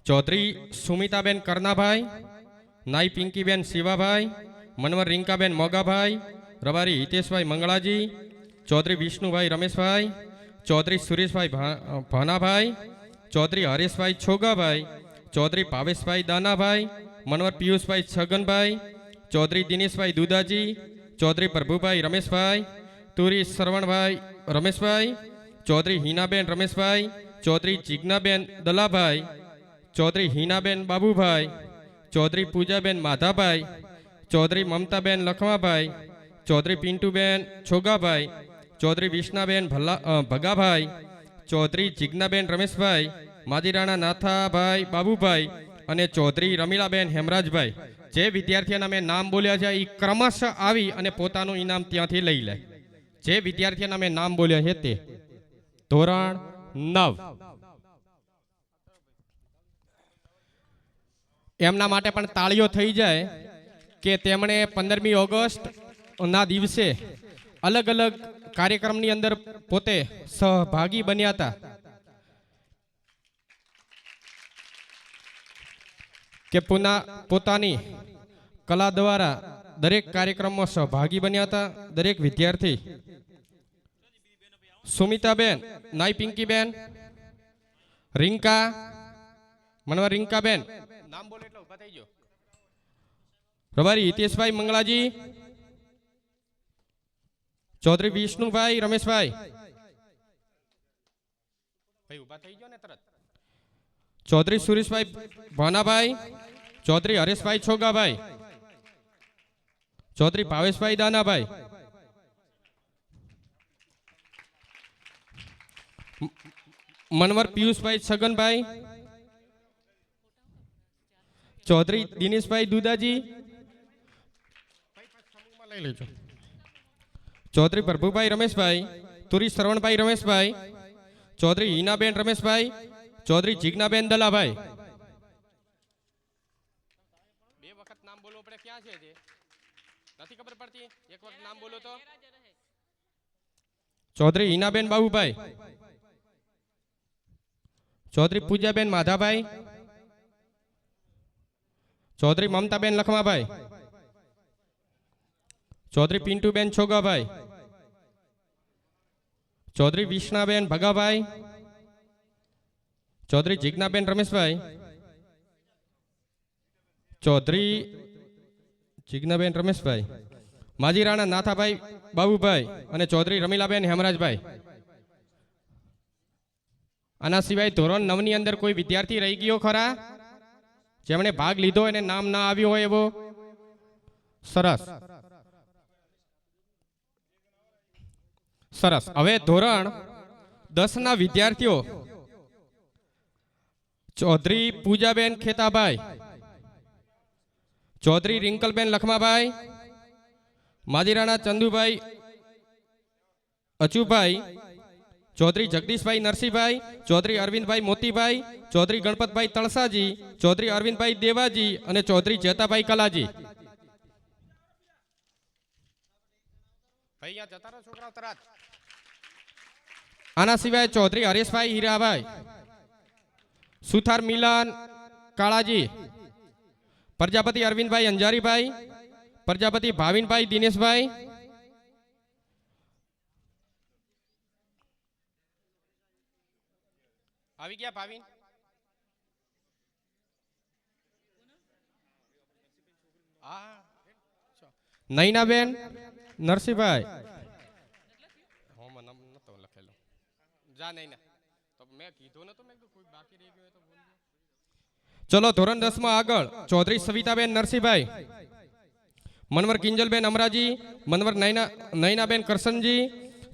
ચૌધરી સુમિતાબેન કરનાભાઈ, નાઈ પિંકીબેન શિવાભાઈ, મનવર રિંકાબેન મોગાભાઈ, રબારી હિતેશભાઈ મંગળાજી, ચૌધરી વિષ્ણુભાઈ રમેશભાઈ, ચૌધરી સુરેશભાઈ ભાનાભાઈ, ચૌધરી હરેશભાઈ છોગાભાઈ, ચૌધરી ભાવેશભાઈ દાનાભાઈ, મનવર પિયુષભાઈ છગનભાઈ, ચૌધરી દિનેશભાઈ દુદાજી, ચૌધરી પ્રભુભાઈ રમેશભાઈ, તુરી શ્રવણભાઈ રમેશભાઈ, ચૌધરી હિનાબેન રમેશભાઈ, ચૌધરી જિજ્ઞાબેન દલાભાઈ, ચૌધરી હિનાબેન બાબુભાઈ, ચૌધરી પૂજાબેન માધાભાઈ, ચૌધરી મમતાબેન લખમાભાઈ, ચૌધરી પિન્ટુબેન છોગાભાઈ, ચૌધરી વિષ્ણાબેન ભગાભાઈ, ચૌધરી જિજ્ઞાબેન રમેશભાઈ, માજીરાણા નાથાભાઈ બાબુભાઈ અને ચૌધરી રમીલાબેન હેમરાજભાઈ. જે વિદ્યાર્થીઓના મેં નામ બોલ્યા છે એ ક્રમશઃ આવી અને પોતાનું ઇનામ ત્યાંથી લઈ લે. જે વિદ્યાર્થીઓના મેં નામ બોલ્યા છે તે ધોરણ 9. એમના માટે પણ તાળીઓ થઈ જાય કે તેમણે 15મી ઓગસ્ટ ના દિવસે અલગ અલગ કાર્યક્રમની અંદર પોતે સહભાગી બન્યા હતા. કે પોતાની કલા દ્વારા દરેક કાર્યક્રમમાં સહભાગી બન્યા હતા. દરેક વિદ્યાર્થી સુમિતાબેન, નાઈ પિંકીબેન, રિંકા, મનવર રિંકાબેન, નામ બોલે એટલે ઉભા થઈ ગયો, રબારી હિતેશભાઈ મંગળાજી, ચૌધરી વિષ્ણુભાઈ રમેશભાઈ, ભાઈ ઉભા થઈ ગયો ને તરત, ચૌધરી સુરેશભાઈ ભાનાભાઈ, ચૌધરી હરેશભાઈ છોગાભાઈ, ચૌધરી ભાવેશભાઈ દાનાભાઈ, મનવર પિયુષભાઈ છગનભાઈ, ચૌધરી દિનેશભાઈ દુદાજી, ચૌધરી પ્રભુભાઈ રમેશભાઈ, તુરી શ્રવણભાઈ રમેશભાઈ, ચૌધરી હિનાબેન રમેશભાઈ, ચૌધરી જિજ્ઞાબેન દલાભાઈ. બે વખત નામ બોલવું પડે, ક્યાં છે તે નથી ખબર પડતી, એક વખત નામ બોલો તો. ચૌધરી હિનાબેન બાબુભાઈ, ચૌધરી પૂજાબેન માધાભાઈ, ચૌધરી મમતાબેન લખમાભાઈ, ચૌધરી પિન્ટુબેન છોગાભાઈ, ચૌધરી વિષ્ણાબેન ભગાભાઈ, ચૌધરી જિજ્ઞાબેન રમેશભાઈ, ચૌધરી જિજ્ઞાબેન રમેશભાઈ, માજીરાણા નાથાભાઈ બાબુભાઈ અને ચૌધરી રમીલાબેન હેમરાજભાઈ. આના સિવાય ધોરણ 9 ની અંદર કોઈ વિદ્યાર્થી રહી ગયો ખરા જેમણે ભાગ લીધો અને નામ ના આવ્યું હોય એવો? સરસ સરસ. હવે ધોરણ 10 ના વિદ્યાર્થીઓ ચૌધરી પૂજાબેન ખેતાભાઈ, ચૌધરી રિંકલબેન લખમાભાઈ, માજીરાણા ચંદુભાઈ અચુભાઈ, ચૌધરી જગદીશભાઈ નરસિંહભાઈ, ચૌધરી અરવિંદભાઈ મોતીભાઈ, ચૌધરી ગણપતભાઈ તળસાજી, ચૌધરી અરવિંદભાઈ દેવાજી અને ચૌધરી જેતાભાઈ કલાજી. આના સિવાય ચૌધરી હરેશભાઈ હીરાભાઈ, સુથાર મિલાન કાળાજી, પ્રજાપતિ અરવિંદભાઈ અંજારીભાઈ, પ્રજાપતિ ભાવિનભાઈ દિનેશભાઈ, આવી ગયા ભાવિન, નૈનાબેન નરસિંહભાઈ, જા નહીં ને તો મેં કીધું ને તો મેં કીધું કોઈ બાકી રહી ગયું હોય તો બોલજો. ચલો ધોરણ 10 માં આગળ ચૌધરી સવિતાબેન નરસિંહભાઈ, મનવર કિંજલબેન અમરાજી, મનવર નયનાબેન કરસનજી,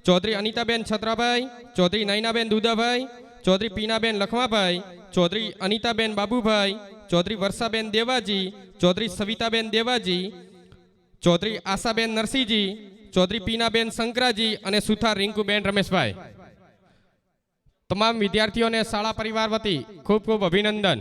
ચૌધરી અનિતાબેન છત્રાભાઈ, ચૌધરી નયનાબેન દુદાભાઈ, ચૌધરી પીનાબેન લખમાભાઈ, ચૌધરી અનિતાબેન બાબુભાઈ, ચૌધરી વર્ષાબેન દેવાજી, ચૌધરી સવિતાબેન દેવાજી, ચૌધરી આશાબેન નરસિંહજી, ચૌધરી પીનાબેન શંકરાજી અને સુથાર રિંકુબેન રમેશભાઈ. તમામ વિદ્યાર્થીઓને શાળા પરિવાર વતી ખૂબ ખૂબ અભિનંદન.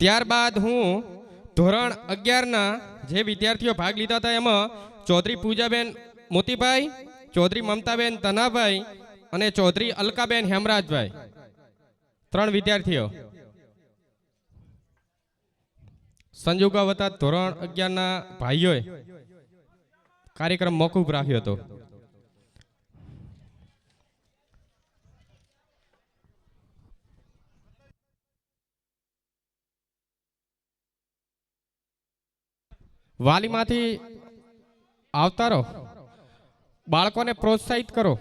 ત્યારબાદ હું ધોરણ 11ના જે વિદ્યાર્થીઓ ભાગ લીધા હતા એમાં ચૌધરી પૂજાબેન મોતીભાઈ, ચૌધરી મમતાબેન તનાભાઈ અને ચૌધરી અલકાબેન હેમરાજભાઈ, 3 વિદ્યાર્થીઓ સંજોગાવતા ધોરણ 11ના ભાઈઓએ કાર્યક્રમ મોકૂફ રાખ્યો હતો. વાલીમાંથી આવતારો બાળકોને પ્રોત્સાહિત કરો.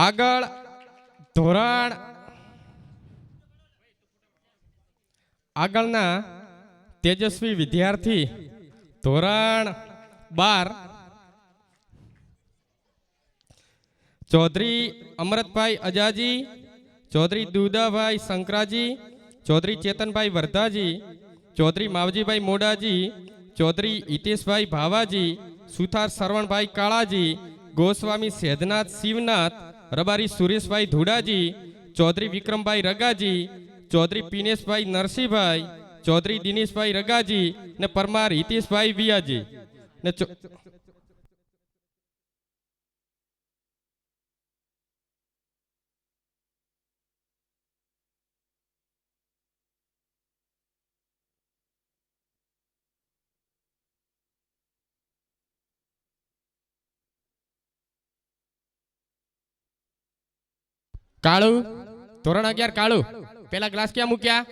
આગળ આગળના તેજસ્વી વિદ્યાર્થી ધોરણ 12 ચૌધરી અમરતભાઈ અજાજી, ચૌધરી દુદાભાઈ શંકરાજી, ચૌધરી ચેતનભાઈ વર્ધાજી, ચૌધરી માવજીભાઈ મોડાજી, ચૌધરી હિતેશભાઈ ભાવાજી, સુથાર સરવણભાઈ કાળાજી, ગોસ્વામી સેધનાથ શિવનાથ, રબારી સુરેશભાઈ ધુડાજી, ચૌધરી વિક્રમભાઈ રગાજી, ચૌધરી પીનેશભાઈ નરસિંહભાઈ, ચૌધરી દિનેશભાઈ રગાજી ને પરમાર હિતેશભાઈ વિયાજી ને કાળુ ધોરણ 11 કાળુ પેલા ગ્લાસ ક્યાં મૂક્યા?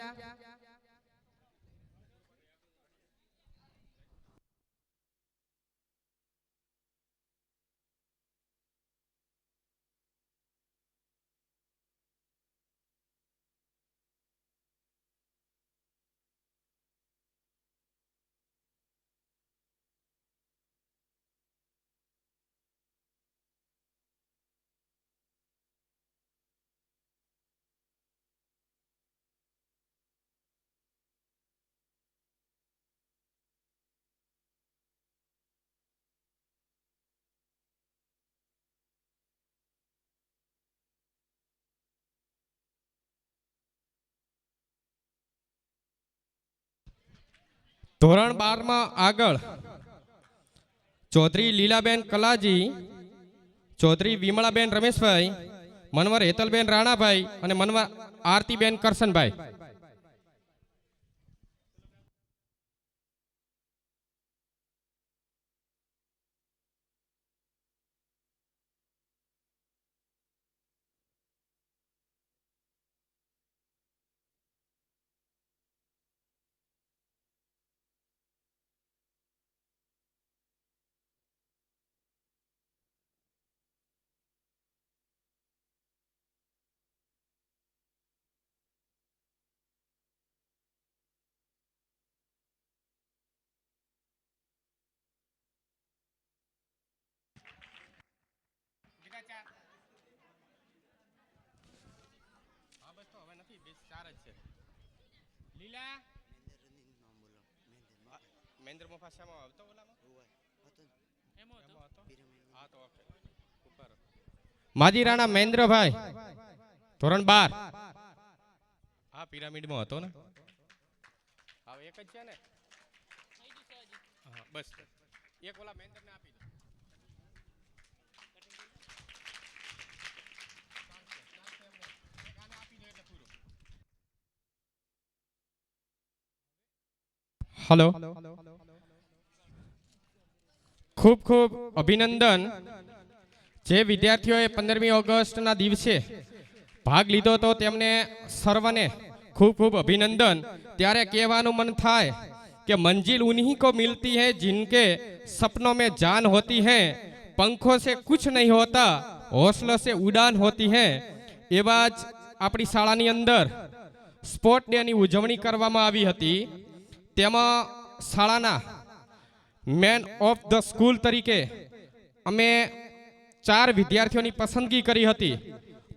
ધોરણ 12 માં આગળ ચૌધરી લીલાબેન કલાજી, ચૌધરી વિમળાબેન રમેશભાઈ, મનવર હેતલબેન રાણાભાઈ અને મનવર આરતીબેન કરશનભાઈ. માજી રાણા મહેન્દ્રભાઈ ધોરણ 12 હા પિરામિડમાં હતો ને. હવે એક જ છે ને બસ એક ઓલા મહેન્દ્રને આપી દો. એક આને આપી દો એટલે હલો, ખૂબ ખૂબ અભિનંદન. જે વિદ્યાર્થીઓએ 15મી ઓગસ્ટના દિવસે ભાગ લીધો તો તેમને સર્વને ખૂબ ખૂબ અભિનંદન. ત્યારે કહેવાનું મન થાય कि मंजिल उन्हीं को मिलती है जिनके सपनों में जान होती है, पंखों से कुछ नहीं होता, हौसलों से उड़ान होती है. एवा ज આપણી શાળાની અંદર સ્પોર્ટ ડે ની ઉજવણી કરવામાં આવી હતી. તેમાં શાળાના મેન ઓફ ધ સ્કૂલ તરીકે અમે 4 વિદ્યાર્થીઓની પસંદગી કરી હતી.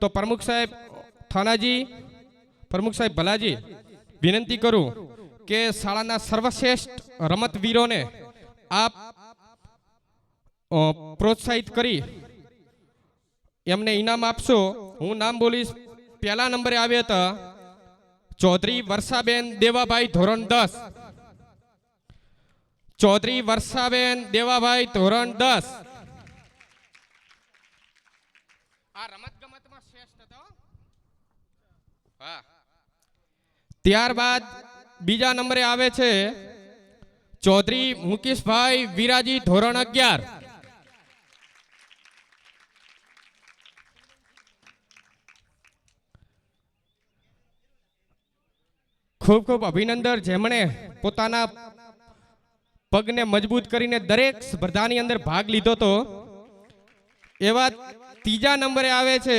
તો પ્રમુખ સાહેબ થાનાજી, પ્રમુખ સાહેબ ભલાજી, વિનંતી કરું કે શાળાના સર્વશ્રેષ્ઠ રમતવીરોને આપ પ્રોત્સાહિત કરી એમને ઇનામ આપશો. હું નામ બોલીશ. પહેલા નંબરે આવ્યા હતા ચૌધરી વર્ષાબેન દેવાભાઈ, ધોરણ 10. ચૌધરી વર્ષાબેન દેવાભાઈ, ધોરણ 10. આ રમત ગમતમાં શ્રેષ્ઠ હતો. હા. ત્યારબાદ બીજા નંબરે આવે છે ચૌધરી મુકેશભાઈ વિરાજી, ધોરણ 11. ખૂબ ખૂબ અભિનંદન, જેમણે પોતાના પગને મજબૂત કરીને દરેક સ્પર્ધાની અંદર ભાગ લીધો હતો. એવા ત્રીજા નંબરે આવે છે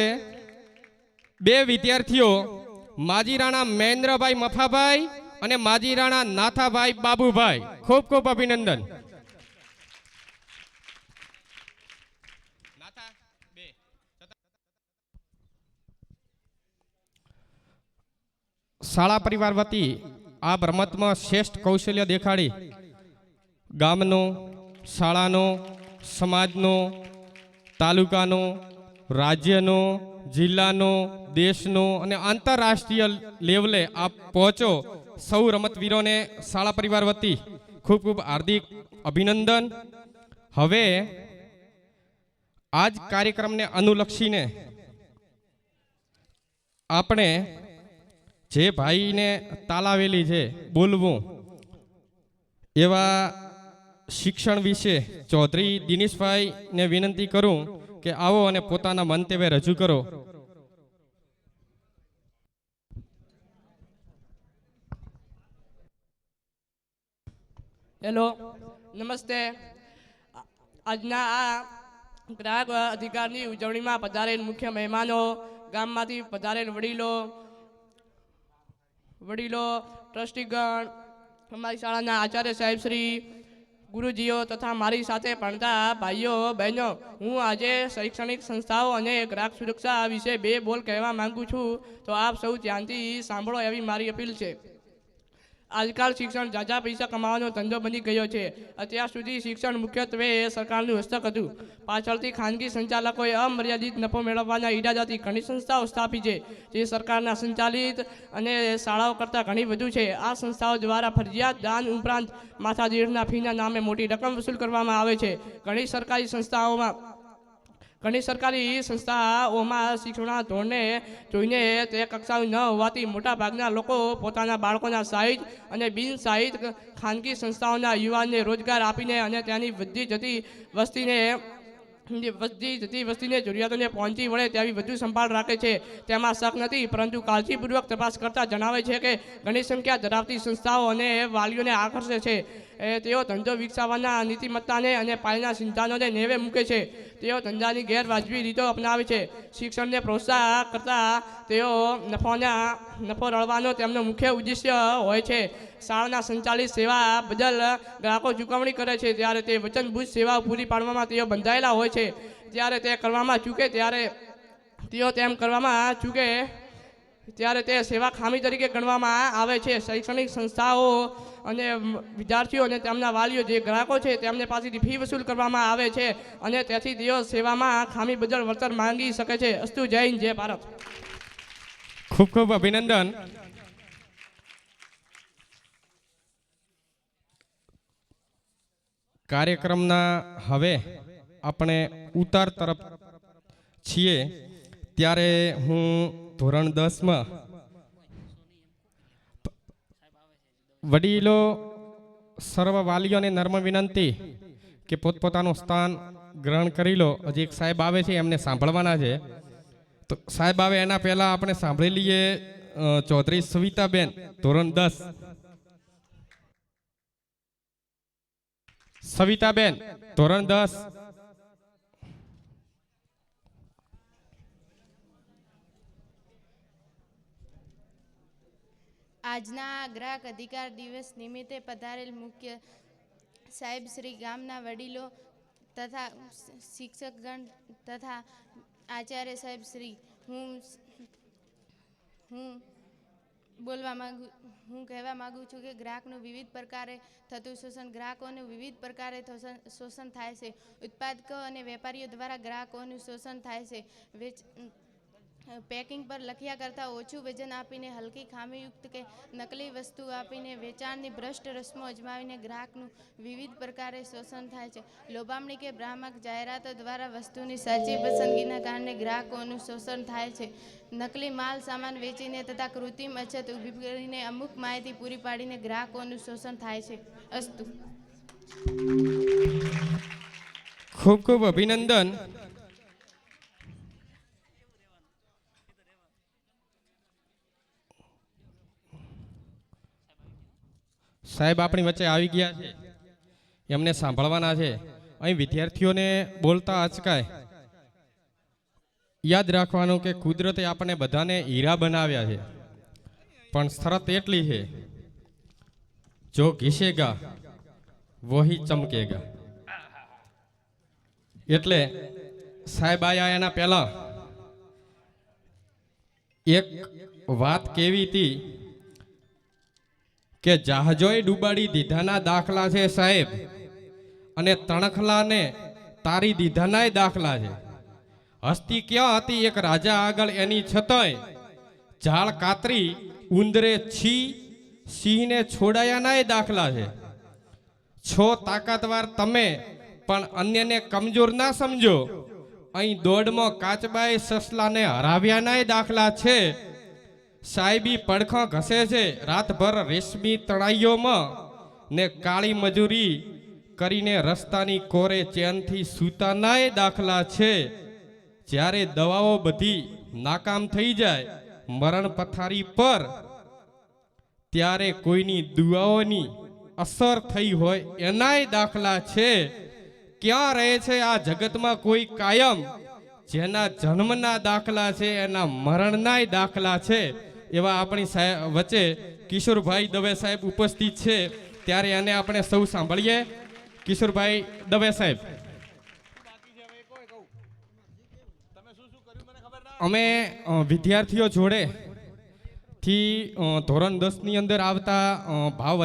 2 વિદ્યાર્થીઓ, માજી રાણા મહેન્દ્રભાઈ મફાભાઈ અને માજી રાણા નાથાભાઈ બાબુભાઈ. ખૂબ ખૂબ અભિનંદન. શાળા પરિવાર વતી આ રમતમાં શ્રેષ્ઠ કૌશલ્ય દેખાડી ગામનો, શાળાનો, સમાજનો, તાલુકાનો, રાજ્યનો, જિલ્લાનો, દેશનો અને આંતરરાષ્ટ્રીય લેવલે આપ પહોંચો. સૌ રમતવીરોને શાળા પરિવાર વતી ખૂબ ખૂબ હાર્દિક અભિનંદન. હવે આજ કાર્યક્રમને અનુલક્ષીને આપણે જે ભાઈને તાલાવેલી છે બોલવું એવા શિક્ષણ વિશે ચૌધરી દિનેશભાઈને વિનંતી કરું કે આવો અને પોતાના મંતવ્ય રજૂ કરો. હેલો, નમસ્તે. આજના આ ગ્રાહક અધિકારની ઉજવણીમાં પધારેલ મુખ્ય મહેમાનો, ગામમાંથી પધારેલ વડીલો, ટ્રસ્ટીગણ, અમારી શાળાના આચાર્ય સાહેબશ્રી, ગુરુજીઓ તથા મારી સાથે ભણતા ભાઈઓ બહેનો, હું આજે શૈક્ષણિક સંસ્થાઓ અને ગ્રાહક સુરક્ષા વિશે 2 બોલ કહેવા માંગુ છું. તો આપ સૌ ધ્યાનથી સાંભળો એવી મારી અપીલ છે. આજકાલ શિક્ષણ ઝાઝા પૈસા કમાવાનો ધંધો બની ગયો છે. અત્યાર સુધી શિક્ષણ મુખ્યત્વે સરકારનું હસ્તક હતું. પાછળથી ખાનગી સંચાલકોએ અમર્યાદિત નફો મેળવવાના ઈરાદાથી ઘણી સંસ્થાઓ સ્થાપી છે, જે સરકારના સંચાલિત અને શાળાઓ કરતાં ઘણી વધુ છે. આ સંસ્થાઓ દ્વારા ફરજિયાત દાન ઉપરાંત માથાદીઠના ફીના નામે મોટી રકમ વસૂલ કરવામાં આવે છે. ઘણી સરકારી સંસ્થાઓમાં શિક્ષણના ધોરણને જોઈને તે કક્ષાનું ન હોવાથી મોટાભાગના લોકો પોતાના બાળકોના સહાયિત અને બિન સહાયિત ખાનગી સંસ્થાઓના યુવાનને રોજગાર આપીને અને ત્યાંની વધતી જતી વસ્તીને જરૂરિયાતોને પહોંચી વળે તેવી વધુ સંભાળ રાખે છે. તેમાં શક નથી, પરંતુ કાળજીપૂર્વક તપાસ કરતા જણાવે છે કે ઘણી સંખ્યા ધરાવતી સંસ્થાઓ અને વાલીઓને આકર્ષે છે. તેઓ ધંધો વિકસાવવાના નીતિમત્તાને અને પાયાના સિદ્ધાંતોને નેવે મૂકે છે. તેઓ ધંધાની ગેરવાજબી રીતો અપનાવે છે. શિક્ષણને પ્રોત્સાહન કરતા તેઓ નફો રળવાનો તેમનો મુખ્ય ઉદ્દેશ્ય હોય છે. શાળાના સંચાલિત સેવા બદલ ગ્રાહકો ચૂકવણી કરે છે, ત્યારે તે વચનબદ્ધ સેવાઓ પૂરી પાડવામાં તેઓ બંધાયેલા હોય છે. ત્યારે તે કરવામાં ચૂકે ત્યારે તે સેવા ખામી તરીકે ગણવામાં આવે છે. શૈક્ષણિક સંસ્થાઓ અને વિદ્યાર્થીઓ અને તેમના વાલીઓ જે ગ્રાહકો છે તેમને પાસેથી ફી વસૂલ કરવામાં આવે છે અને તેથી તેઓ સેવામાં ખામી બદલ વળતર માંગી શકે છે. અસ્તુ. જય હિન્દ, જય ભારત. ખૂબ ખૂબ અભિનંદન. કાર્યક્રમના હવે આપણે ઉતાર તરફ છીએ. ત્યારે હું ધોરણ 10માં વડીલો સર્વ વાલીઓને નર્મ વિનંતી કે પોતપોતાનું સ્થાન ગ્રહણ કરી લો. હજી એક સાહેબ આવે છે, એમને સાંભળવાના છે. તો સાહેબ આવે એના પહેલા આપણે સાંભળી લઈએ ચૌધરી સવિતાબેન, ધોરણ 10. સવિતાબેન, ધોરણ 10. આજના ગ્રાહક અધિકાર દિવસ નિમિત્તે પધારેલ મુખ્ય સાહેબ શ્રી, ગામના વડીલો તથા શિક્ષકગણ તથા આચાર્ય સાહેબ શ્રી, હું કહેવા માગું છું કે ગ્રાહકનું વિવિધ પ્રકારે થતું શોષણ, ગ્રાહકોનું વિવિધ પ્રકારે શોષણ થાય છે. ઉત્પાદકો અને વેપારીઓ દ્વારા ગ્રાહકોનું શોષણ થાય છે. પેકિંગ પર લખ્યા કરતાં ઓછું વજન આપીને, હલકી ખામીયુક્ત કે નકલી વસ્તુ આપીને, વેચાણની ભ્રષ્ટ રસ્મો અજમાવીને ગ્રાહકનું વિવિધ પ્રકારે શોષણ થાય છે. લોભામણી કે ભ્રામક જાહેરાતો દ્વારા વસ્તુની સાચી પસંદગીના કારણે ગ્રાહકોનું શોષણ થાય છે. નકલી માલ સામાન વેચીને તથા કૃત્રિમ અછત ઊભી કરીને અમુક માહિતી પૂરી પાડીને ગ્રાહકોનું શોષણ થાય છે. અસ્તુ. ખૂબ ખૂબ અભિનંદન. સાહેબ આપણી વચ્ચે આવી ગયા છે, એમને સાંભળવાના છે. અહીં વિદ્યાર્થીઓને બોલતા અચકાય. યાદ રાખવાનું કે કુદરતે આપણને બધાને હીરા બનાવ્યા છે, પણ શરત એટલી છે, જો ઘીસેગા વહી ચમકેગા. એટલે સાહેબ આયા એના પહેલા એક વાત કેવી હતી કે જહાજોએ ડૂબાડી દીધાના દાખલા છે સાહેબ, અને તણખલાને તારી દીધાનાય દાખલા છે. હસ્તી ક્યાં હતી એક રાજા આગળ, એની છતાંય ઝાડ કાતરી ઉંદરે સિંહને છોડાયાનાય દાખલા છે. છો તાકાતવાર તમે, પણ અન્યને કમજોર ના સમજો. અહીં દોડમાં કાચબાએ સસલાને હરાવ્યાનાય દાખલા છે. સાહેબી પડખા ઘસે છે રાતભર રેશમી તણાઈઓમાં, ને કાળી મજૂરી કરીને રસ્તાની કોરે ચેનથી સૂતાનાય દાખલા છે. જ્યારે દવાઓ બધી નાકામ થઈ જાય મરણ પથારી પર, ત્યારે કોઈની દુઆઓની અસર થઈ હોય એનાય દાખલા છે. ક્યાં રહે છે આ જગતમાં કોઈ કાયમ, જેના જન્મના દાખલા છે એના મરણનાય દાખલા છે. એવા આપણી વચ્ચે કિશોરભાઈ દવે સાહેબ ઉપસ્થિત છે, ત્યારે એને આપણે સૌ સાંભળીએ. કિશોરભાઈ દવે સાહેબ. અમે વિદ્યાર્થીઓ જોડે થી ધોરણ 10 ની અંદર આવતા ભાવ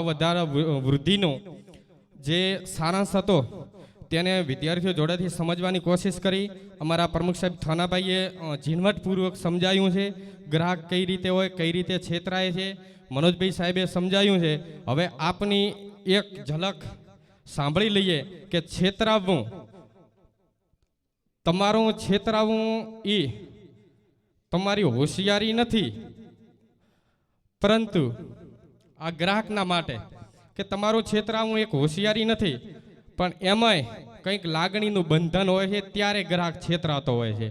વધારો વૃદ્ધિનો જે સારાંશ હતો તેને વિદ્યાર્થીઓ જોડેથી સમજવાની કોશિશ કરી. અમારા પ્રમુખ સાહેબ થાનાભાઈએ ઝીણવટપૂર્વક સમજાયું છે, ગ્રાહક કઈ રીતે હોય, કઈ રીતે છેતરાય છે. મનોજભાઈ સાહેબે સમજાયું છે. હવે આપની એક ઝલક સાંભળી લઈએ કે છેતરાવવું, તમારું છેતરાવવું એ તમારી હોશિયારી નથી, પરંતુ આ ગ્રાહકના માટે કે તમારું છેતરાવવું એક હોશિયારી નથી, પણ એમાંય કંઈક લાગણીનું બંધન હોય છે, ત્યારે ગ્રાહક છેતરાતો હોય છે.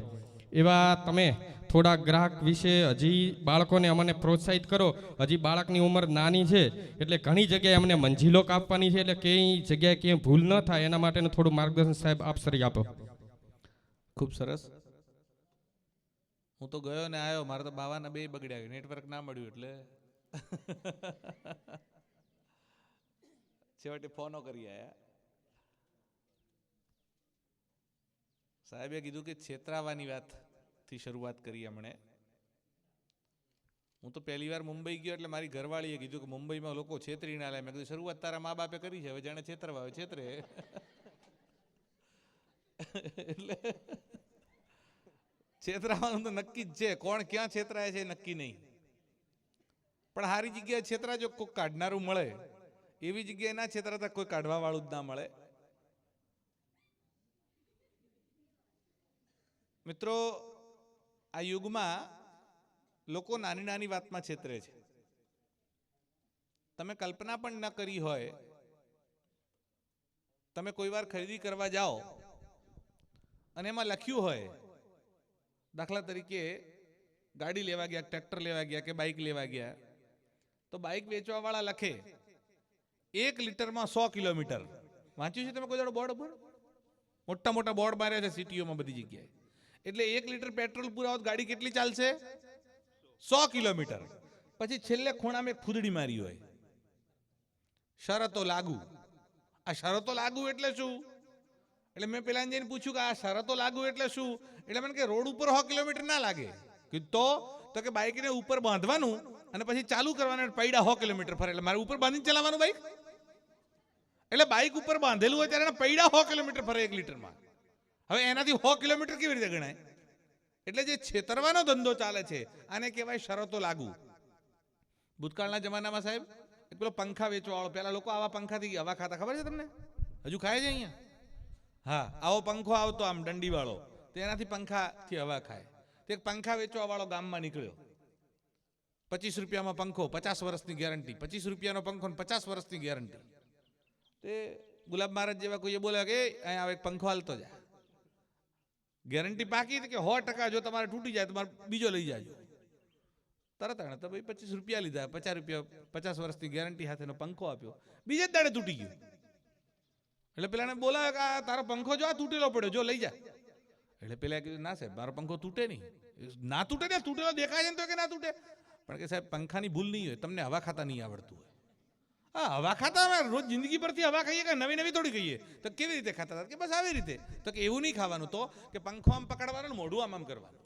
એવા તમે થોડા ગ્રાહક વિશે હજી બાળકોને અમને પ્રોત્સાહિત કરો. હજી બાળકની ઉંમર નાની છે, એટલે ઘણી જગ્યાએ અમને મંજિલો કાપવાની છે, એટલે કઈ જગ્યાએ ક્યાંય ભૂલ ન થાય એના માટેનું થોડું માર્ગદર્શન સાહેબ આપ સરી આપો. ખૂબ સરસ. હું તો ગયો ને આવ્યો, મારે તો બાવાના બે બગડ્યા, નેટવર્ક ના મળ્યું એટલે છેવટે ફોનો કરી આયા. સાહેબે કીધું કે છેતરાવાની વાતથી શરૂઆત કરી હમણે. હું તો પહેલી વાર મુંબઈ ગયો એટલે મારી ઘરવાળીએ કીધું કે મુંબઈમાં લોકો છેતરી ના લે. મેં કીધું શરૂઆત તારા મા બાપે કરી છે, હવે જાણે છેતરવા હોય છેતરે. એટલે છેતરાવાનું તો નક્કી જ છે, કોણ ક્યાં છેતરાય છે નક્કી નહીં. પણ સારી જગ્યાએ છેતરાજો, કોઈ કાઢનારું મળે. એવી જગ્યાએ ના છેતરાતા કોઈ કાઢવા વાળું જ ના મળે. મિત્રો, આ યુગમાં લોકો નાની નાની વાતમાં છેતરે છે. તમે કલ્પના પણ ન કરી હોય, તમે કોઈ વાર ખરીદી કરવા જાઓ અને એમાં લખ્યું હોય, દાખલા તરીકે ગાડી લેવા ગયા, ટ્રેક્ટર લેવા ગયા કે બાઇક લેવા ગયા, તો બાઇક વેચવા વાળા લખે 1 લીટરમાં 100 કિલોમીટર. વાંચ્યું છે તમે કોઈ દાડો બોર્ડ ઉપર? મોટા મોટા બોર્ડ માર્યા છે સિટીઓમાં બધી જગ્યાએ. એટલે 1 લીટર પેટ્રોલ પુરાવો ગાડી કેટલી ચાલશે? 100 કિલોમીટર. પછી છેલ્લે ખૂણામાં એક ફૂદડી મારી હોય, શરતો લાગુ. આ શરતો લાગુ એટલે શું? એટલે મેં પેલા જઈને પૂછ્યું કે આ શરતો લાગુ એટલે શું? એટલે મને કે રોડ ઉપર 100 કિલોમીટર ના લાગે. તો કે બાઇકને ઉપર બાંધવાનું અને પછી ચાલુ કરવાના, પૈડા 100 કિલોમીટર ફરે. એટલે મારે ઉપર બાંધીને ચલાવવાનું બાઇક? એટલે બાઇક ઉપર બાંધેલું હોય ત્યારે પૈડા 100 કિલોમીટર ફરે 1 લીટરમાં. હવે એનાથી 100 કિલોમીટર કેવી રીતે ગણાય? એટલે જે છેતરવાનો ધંધો ચાલે છે આને કહેવાય શરતો લાગુ. ભૂતકાળના જમાનામાં સાહેબ એક પેલો પંખા વેચવા વાળો, પેલા લોકો આવા પંખાથી હવા ખાતા, ખબર છે તમને? હજુ ખાય છે અહીંયા? હા, આવો પંખો આવતો આમ દંડી વાળો, તેનાથી પંખાથી હવા ખાય. તે એક પંખા વેચવા વાળો ગામમાં નીકળ્યો. 25 રૂપિયામાં પંખો, 50 વર્ષની ગેરંટી. 25 રૂપિયાનો પંખો 50 વર્ષની ગેરંટી. તે ગુલાબ મહારાજ જેવા કોઈએ બોલ્યા કે અહીંયા એક પંખો હાલતો જા, ગેરંટી પાકી કે 100% જો તમારે તૂટી જાય તો તમારે બીજો લઈ જાજો. તરત તો ભાઈ 25 રૂપિયા લીધા, 50 રૂપિયા 50 વર્ષની ગેરંટી સાથેનો પંખો આપ્યો, બીજે જ દાડે તૂટી ગયો. એટલે પેલાને બોલાવ્યો કે આ તારો પંખો જો આ તૂટેલો પડ્યો, જો લઈ જા. એટલે પેલા કીધું ના સાહેબ મારો પંખો તૂટે નહીં. ના તૂટે ને, તૂટેલો દેખાય છે ને તો કે ના તૂટે. પણ કે સાહેબ પંખાની ભૂલ નહીં હોય, તમને હવા ખાતા નહીં આવડતું હોય. હા, હવા ખાતા અમે રોજ જિંદગી પરથી હવા ખાઈએ કે નવી નવી થોડી ખાઈએ. તો કેવી રીતે ખાતા હતા? કે બસ આવી રીતે. તો કે એવું નહીં ખાવાનું, તો કે પંખો આમ પકડવાનો, મોઢું આમ કરવાનું.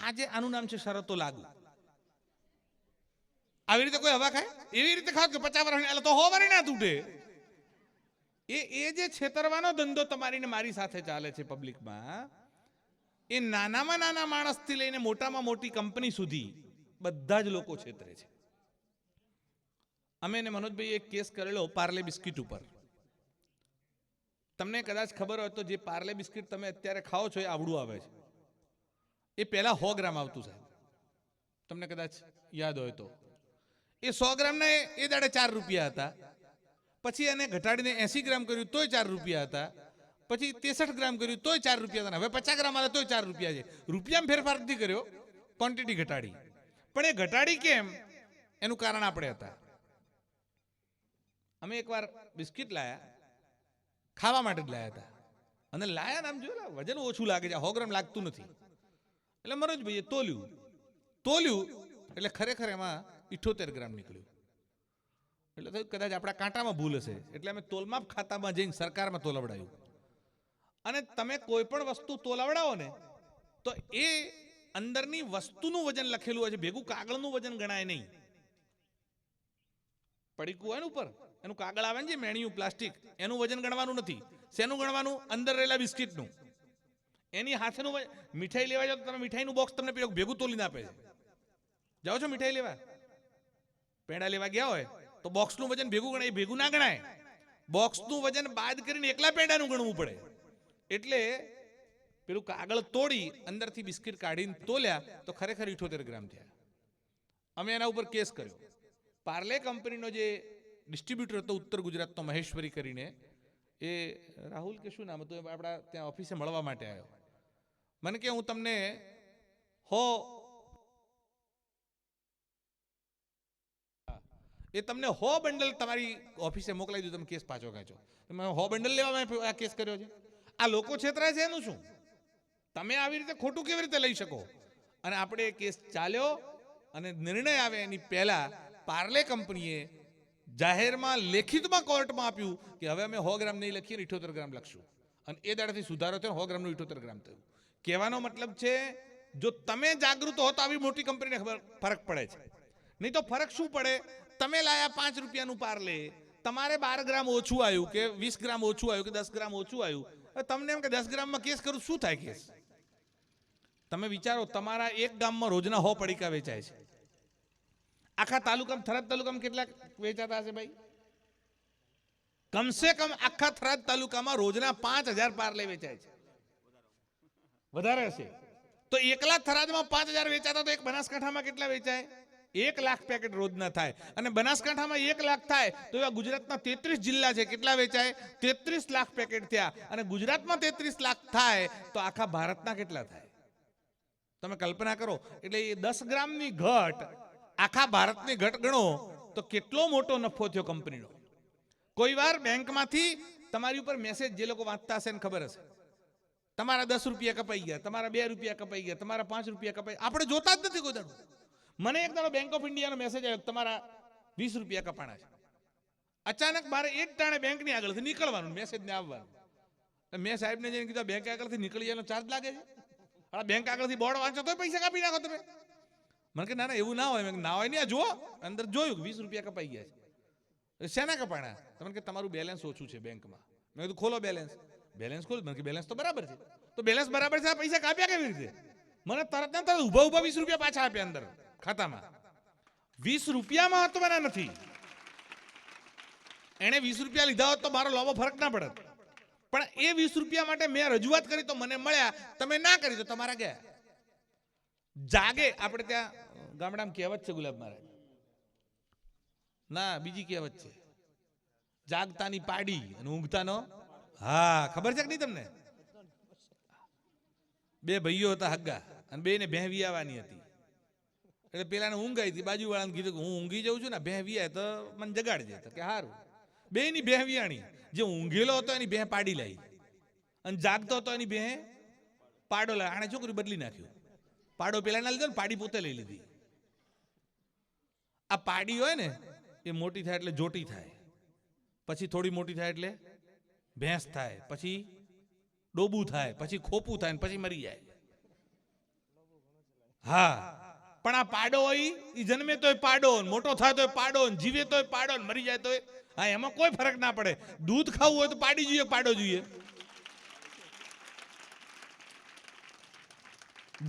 આજે આનું નામ છે શરતો લાગુ. આવી રીતે કોઈ હવા ખાય? એવી રીતે ખાવ કે 50 વર્ષ તો 100 વર્ષ ના તૂટે. એ જે છેતરવાનો ધંધો તમારી ને મારી સાથે ચાલે છે પબ્લિકમાં, એ નાનામાં નાના માણસથી લઈને મોટામાં મોટી કંપની સુધી બધા જ લોકો છેતરે છે. અમે ને મનોજભાઈ એક કેસ કરેલો પાર્લે બિસ્કિટ ઉપર. તમને કદાચ ખબર હોય તો જે પાર્લે બિસ્કિટ તમે અત્યારે ખાઓ છો એ આવડું આવે છે. એ પહેલા 100 ગ્રામ આવતું સાહેબ, તમને કદાચ યાદ હોય તો. એ 100 ગ્રામના એ દાડે 4 રૂપિયા હતા. પછી એને ઘટાડીને 80 ગ્રામ કર્યું તોય 4 રૂપિયા હતા. પછી 63 ગ્રામ કર્યું તોય 4 રૂપિયા હતા. હવે 50 ગ્રામ આવે તોય 4 રૂપિયા છે. રૂપિયામાં ફેરફાર નથી કર્યો, ક્વોન્ટિટી ઘટાડી. પણ એ ઘટાડી કેમ? એનું કારણ આપણે હતા. અમે એકવાર બિસ્કિટ લાયા, ખાવા માટે જ લાયા હતા. અને લાયા નામ જોયું, વજન ઓછું લાગે છે, 100 ગ્રામ લાગતું નથી. એટલે મનોજભાઈએ તોલ્યું એટલે ખરેખર એમાં 78 ગ્રામ નીકળ્યું. એટલે થયું કદાચ આપણા કાંટામાં ભૂલ હશે, એટલે અમે તોલમાપ ખાતામાં જઈને સરકારમાં તોલવડાયું. અને તમે કોઈ પણ વસ્તુ તોલવડાવો ને તો એ અંદરની વસ્તુનું વજન લખેલું હોય છે, ભેગું કાગળનું વજન ગણાય નહીં. પડીકું હોય ને ઉપર એનું કાગળ આવે ને જે મેણિયું પ્લાસ્ટિક, એનું વજન ગણવાનું નથી. શેનું ગણવાનું? અંદર રહેલા બિસ્કિટનું. એની હાથેનું. મીઠાઈ લેવા જાઓ તો તમે મીઠાઈનું બોક્સ તમને ભેગું તોલીને આપે છે. જાઓ છો મીઠાઈ લેવા, પેંડા લેવા ગયા હોય તો બોક્સનું વજન ભેગું ગણાય, ભેગું ના ગણાય. બોક્સનું વજન બાદ કરીને એકલા પેંડાનું ગણવું પડે. એટલે પેલું કાગળ તોડી અંદરથી બિસ્કિટ કાઢીને તોલ્યા તો ખરેખર 78 ગ્રામ થયા. અમે એના ઉપર કેસ કર્યો. પાર્લે કંપનીનો જે ડિસ્ટ્રીબ્યુટર હતો ઉત્તર ગુજરાતનો, મહેશ્વરી કરીને, એ રાહુલ કે શું નામ હતું, આપણા ત્યાં ઓફિસે મળવા માટે આવ્યો. મને કે હું તમને તમને 100 બંડલ તમારી ઓફિસે મોકલાવી દઉં, તમે કેસ પાછો ખેંચો. તમે 100 બંડલ લેવા આ કેસ કર્યો છે. આ લોકો છેતરાય છે એનું શું? તમે આવી રીતે ખોટું કેવી રીતે લઈ શકો? અને આપણે કેસ ચાલ્યો અને નિર્ણય આવે એની પહેલા પાર્લે કંપનીએ જાહેરમાં લેખિતમાં કોર્ટમાં આપ્યું કે હવે અમે 100 ગ્રામ નહીં લખીએ, 78 ગ્રામ લખશું. અને એ દાડાથી સુધારો થયો, 100 ગ્રામનું 78 ગ્રામ થયું. કહેવાનો મતલબ છે જો તમે જાગૃત હો તો આવી મોટી કંપનીને ફરક પડે છે. નહીં તો ફરક શું પડે? તમે લાયા 5 રૂપિયાનું પાર્લે, તમારે 12 ગ્રામ ઓછું આવ્યું કે 20 ગ્રામ ઓછું આવ્યું કે 10 ગ્રામ ઓછું આવ્યું. તમને એમ કે 10 ગ્રામમાં કેસ કરું, શું થાય કેસ? તમે વિચારો, તમારા એક ગામમાં રોજના 100 પડીકા વેચાય છે. આખા તાલુકામાં, થરાદ તાલુકામાં કેટલા વેચાતા હશે ભાઈ? કમસે કમ આખા થરાદ તાલુકામાં રોજના 5000 પાર્લે વેચાય છે. વધારે હશે. તો એકલા થરાદમાં 5000 વેચાતા તો એક બનાસકાંઠામાં કેટલા વેચાય? 1 લાખ પેકેટ રોજના થાય અને બનાસકાંઠામાં 1 લાખ થાય તો એવા ગુજરાતના 33 જિલ્લા છે, કેટલા વેચાય? 33 લાખ પેકેટ થયા. અને ગુજરાતમાં 33 લાખ થાય તો આખા ભારતના કેટલા થાય? તમે કલ્પના કરો. એટલે એ 10 ગ્રામની ઘટ આખા ભારતની ઘટ ગણો તો કેટલો મોટો નફો થયો કંપનીનો. કોઈ વાર બેંકમાંથી તમારી ઉપર મેસેજ, જે લોકો વાંચતા હશે ને ખબર હશે, તમારા 10 રૂપિયા કપાઈ ગયા, તમારા 2 રૂપિયા કપાઈ ગયા, તમારા 5 રૂપિયા કપાઈ. આપણે જોતા જ નથી કોઈ દાડો. મને એક દાડો બેંક ઓફ ઇન્ડિયાનો મેસેજ આવ્યો, તમારા 20 રૂપિયા કપાણા છે. અચાનક મારે એક ટાણે બેંકની આગળથી નીકળવાનું, મેસેજ ને આવવાનું. મેં સાહેબને જઈને કીધું, બેંક આગળથી નીકળી એનો ચાર્જ લાગે છે? બેંક આગળથી બોર્ડ વાંચો તો પૈસા કાપી નાખો તમે. મને કે ના ના એવું ના હોય. મેં ના હોય નહીં, આ જુઓ અંદર જોયું 20 રૂપિયા કપાઈ ગયા છે. શેના કપાણા? તમને કે તમારું બેલેન્સ ઓછું છે બેંકમાં. મેં કીધું ખોલો બેલેન્સ. બેલેન્સ ખોલ. મને કે બેલેન્સ તો બરાબર છે. તો બેલેન્સ બરાબર છે, આ પૈસા કાપ્યા કેવી રીતે? મને તરત ને તરત ઊભા 20 રૂપિયા પાછા આપ્યા અંદર ખાતામાં. 20 રૂપિયામાં મહત્વના નથી. એને 20 રૂપિયા લીધા હોત તો મારો લાવો ફરક ના પડત. પણ એ 20 રૂપિયા માટે મેં રજૂઆત કરી તો મને મળ્યા, તમે ના કરી તો તમારા ગયા. જાગે. આપણે ત્યાં ગામડામાં કહેવત છે ગુલાબ મહારાજ, ના બીજી કહેવત છે, જાગતાની પાડી અને ઊંઘતાનો. હા, ખબર છે કે નહીં તમને? 2 ભાઈઓ હતા હગ્ગા અને 2ને ભેં વિયાવાની હતી. એટલે પેલાને ઊંઘ આવી હતી, બાજુવાળાને કીધું કે હું ઊંઘી જાઉં છું ને, ભેં વિયાય તો મને જગાડજે. તો કે હારું. 2ની ભેં વિયાણી. જે ઊંઘેલો હતો એની ભેં પાડી લાવી અને જાગતો હતો એની ભેં પાડો લાવી. આણે છોકરી બદલી નાખ્યું. પાડો પેલા ના લીધો ને પાડી પોતે લઈ લીધી. આ પાડી હોય ને એ મોટી થાય એટલે જોટી થાય, પછી થોડી મોટી થાય એટલે ભેંસ થાય, પછી ડોબું થાય, પછી ખોપું થાય, પછી મરી જાય. હા, પણ આ પાડો હોય એ જન્મે તોય પાડો, મોટો થાય તોય પાડો, જીવે તોય પાડો, મરી જાય તોય. હા, એમાં કોઈ ફરક ના પડે. દૂધ ખાવું હોય તો પાડી જોઈએ, પાડો જોઈએ.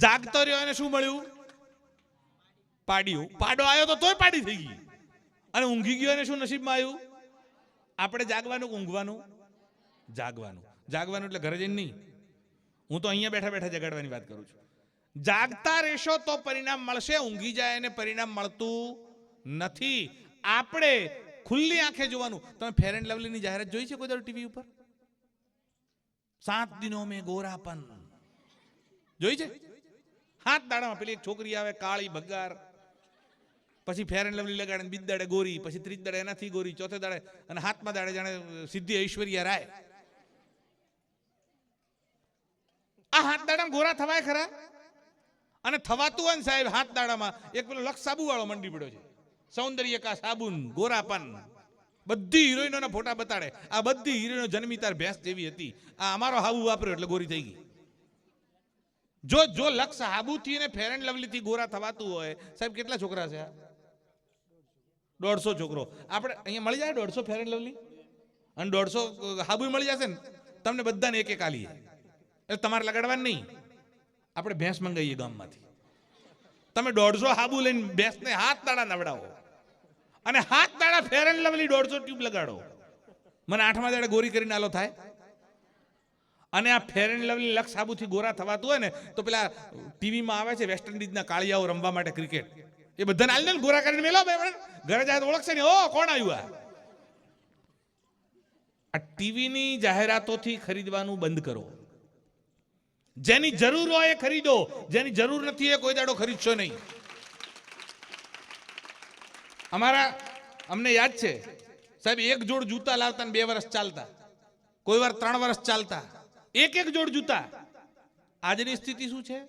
જાગતો રહ્યો એને શું મળ્યું? પાડ્યું. પાડો આવ્યો તો તોય પાડી થઈ ગઈ. અને ઊંઘી ગયો એને શું નસીબમાં આવ્યું? આપણે જાગવાનું કે ઊંઘવાનું? જાગવાનું. જાગવાનું એટલે ઘરે જઈને નહીં, હું તો અહીંયા બેઠા બેઠા જગાડવાની વાત કરું છું. જાગતા રહેશો તો પરિણામ મળશે, ઊંઘી જાય એને પરિણામ મળતું નથી. આપણે ખુલ્લી આંખે જોવાનું. તમે ફેર એન્ડ લવલીની જાહેરાત જોઈ છે કોઈ દર ટીવી ઉપર? 7 દિનો મેં ગોરાપન જોઈ છે? 7 દાડામાં પેલી એક છોકરી આવે કાળી ભગાર, પછી ફેર એન્ડ લવલી લગાડે, બીજ દાડે ગોરી, પછી 3 દાડે એનાથી ગોરી, ચોથે દાડે અને 7મા દાડે જાણે સિદ્ધિ ઐશ્વર્યા રાય. આ 7 દાડામાં ગોરા થવાય ખરા? અને થવાતું હોય ને સાહેબ 7 દાડામાં. એક પેલો લક્ષ સાબુ વાળો મંડી પડ્યો છે, સૌંદર્ય કા સાબુન, ગોરાપન. બધી હિરોઈનોના ફોટા બતાડે. આ બધી હિરોઈનો જન્મી તાર ભેંસ જેવી હતી. આ અમારો હાબુ વાપર્યો એટલે ગોરી થઈ ગઈ. જો લક્ષ હાબુથી અને ફેર એન્ડ લવલીથી ગોરા થવાતું હોય, સાહેબ કેટલા છોકરા છે? 150 છોકરો. આપણે અહીંયા મળી જાય 150 ફેર એન્ડ લવલી અને 150 હાબુ મળી જશે ને તમને બધાને એક આલીએ. એટલે તમારે લગાડવાનું નહીં. આપણે ભેંસ મંગાવીએ ગામમાંથી. તમે 150 હાબુ લઈને ભેંસને 7 દાડા નવડાવો અને 7 દાડા ફેર એન્ડ લવલી 150 ટ્યુબ લગાડો. મને 8મા દાડે ગોરી કરીને આલો થાય. અને આ ફેર એન્ડ લવલી લક્ષ સાબુથી ગોરા થવાતું હોય ને તો પેલા ટીવીમાં આવે છે વેસ્ટ ઇન્ડિઝના કાળિયાઓ રમવા માટે ક્રિકેટ, એ બધાને આલીને ગોરા કરીને મેલો. ઘરે જાય તો ઓળખશે ને, ઓ કોણ આવ્યું? આ ટીવીની જાહેરાતોથી ખરીદવાનું બંધ કરો. જેની જરૂર હોય એ ખરીદો, જેની જરૂર નથી એ કોઈ દાડો ખરીદશો નહીં. અમને યાદ છે સાહેબ, 1 જોડ જૂતા લાવતા 2 વર્ષ ચાલતા, કોઈ વાર 3 વર્ષ ચાલતા. એક જોડ જૂતા. આજની સ્થિતિ શું છે?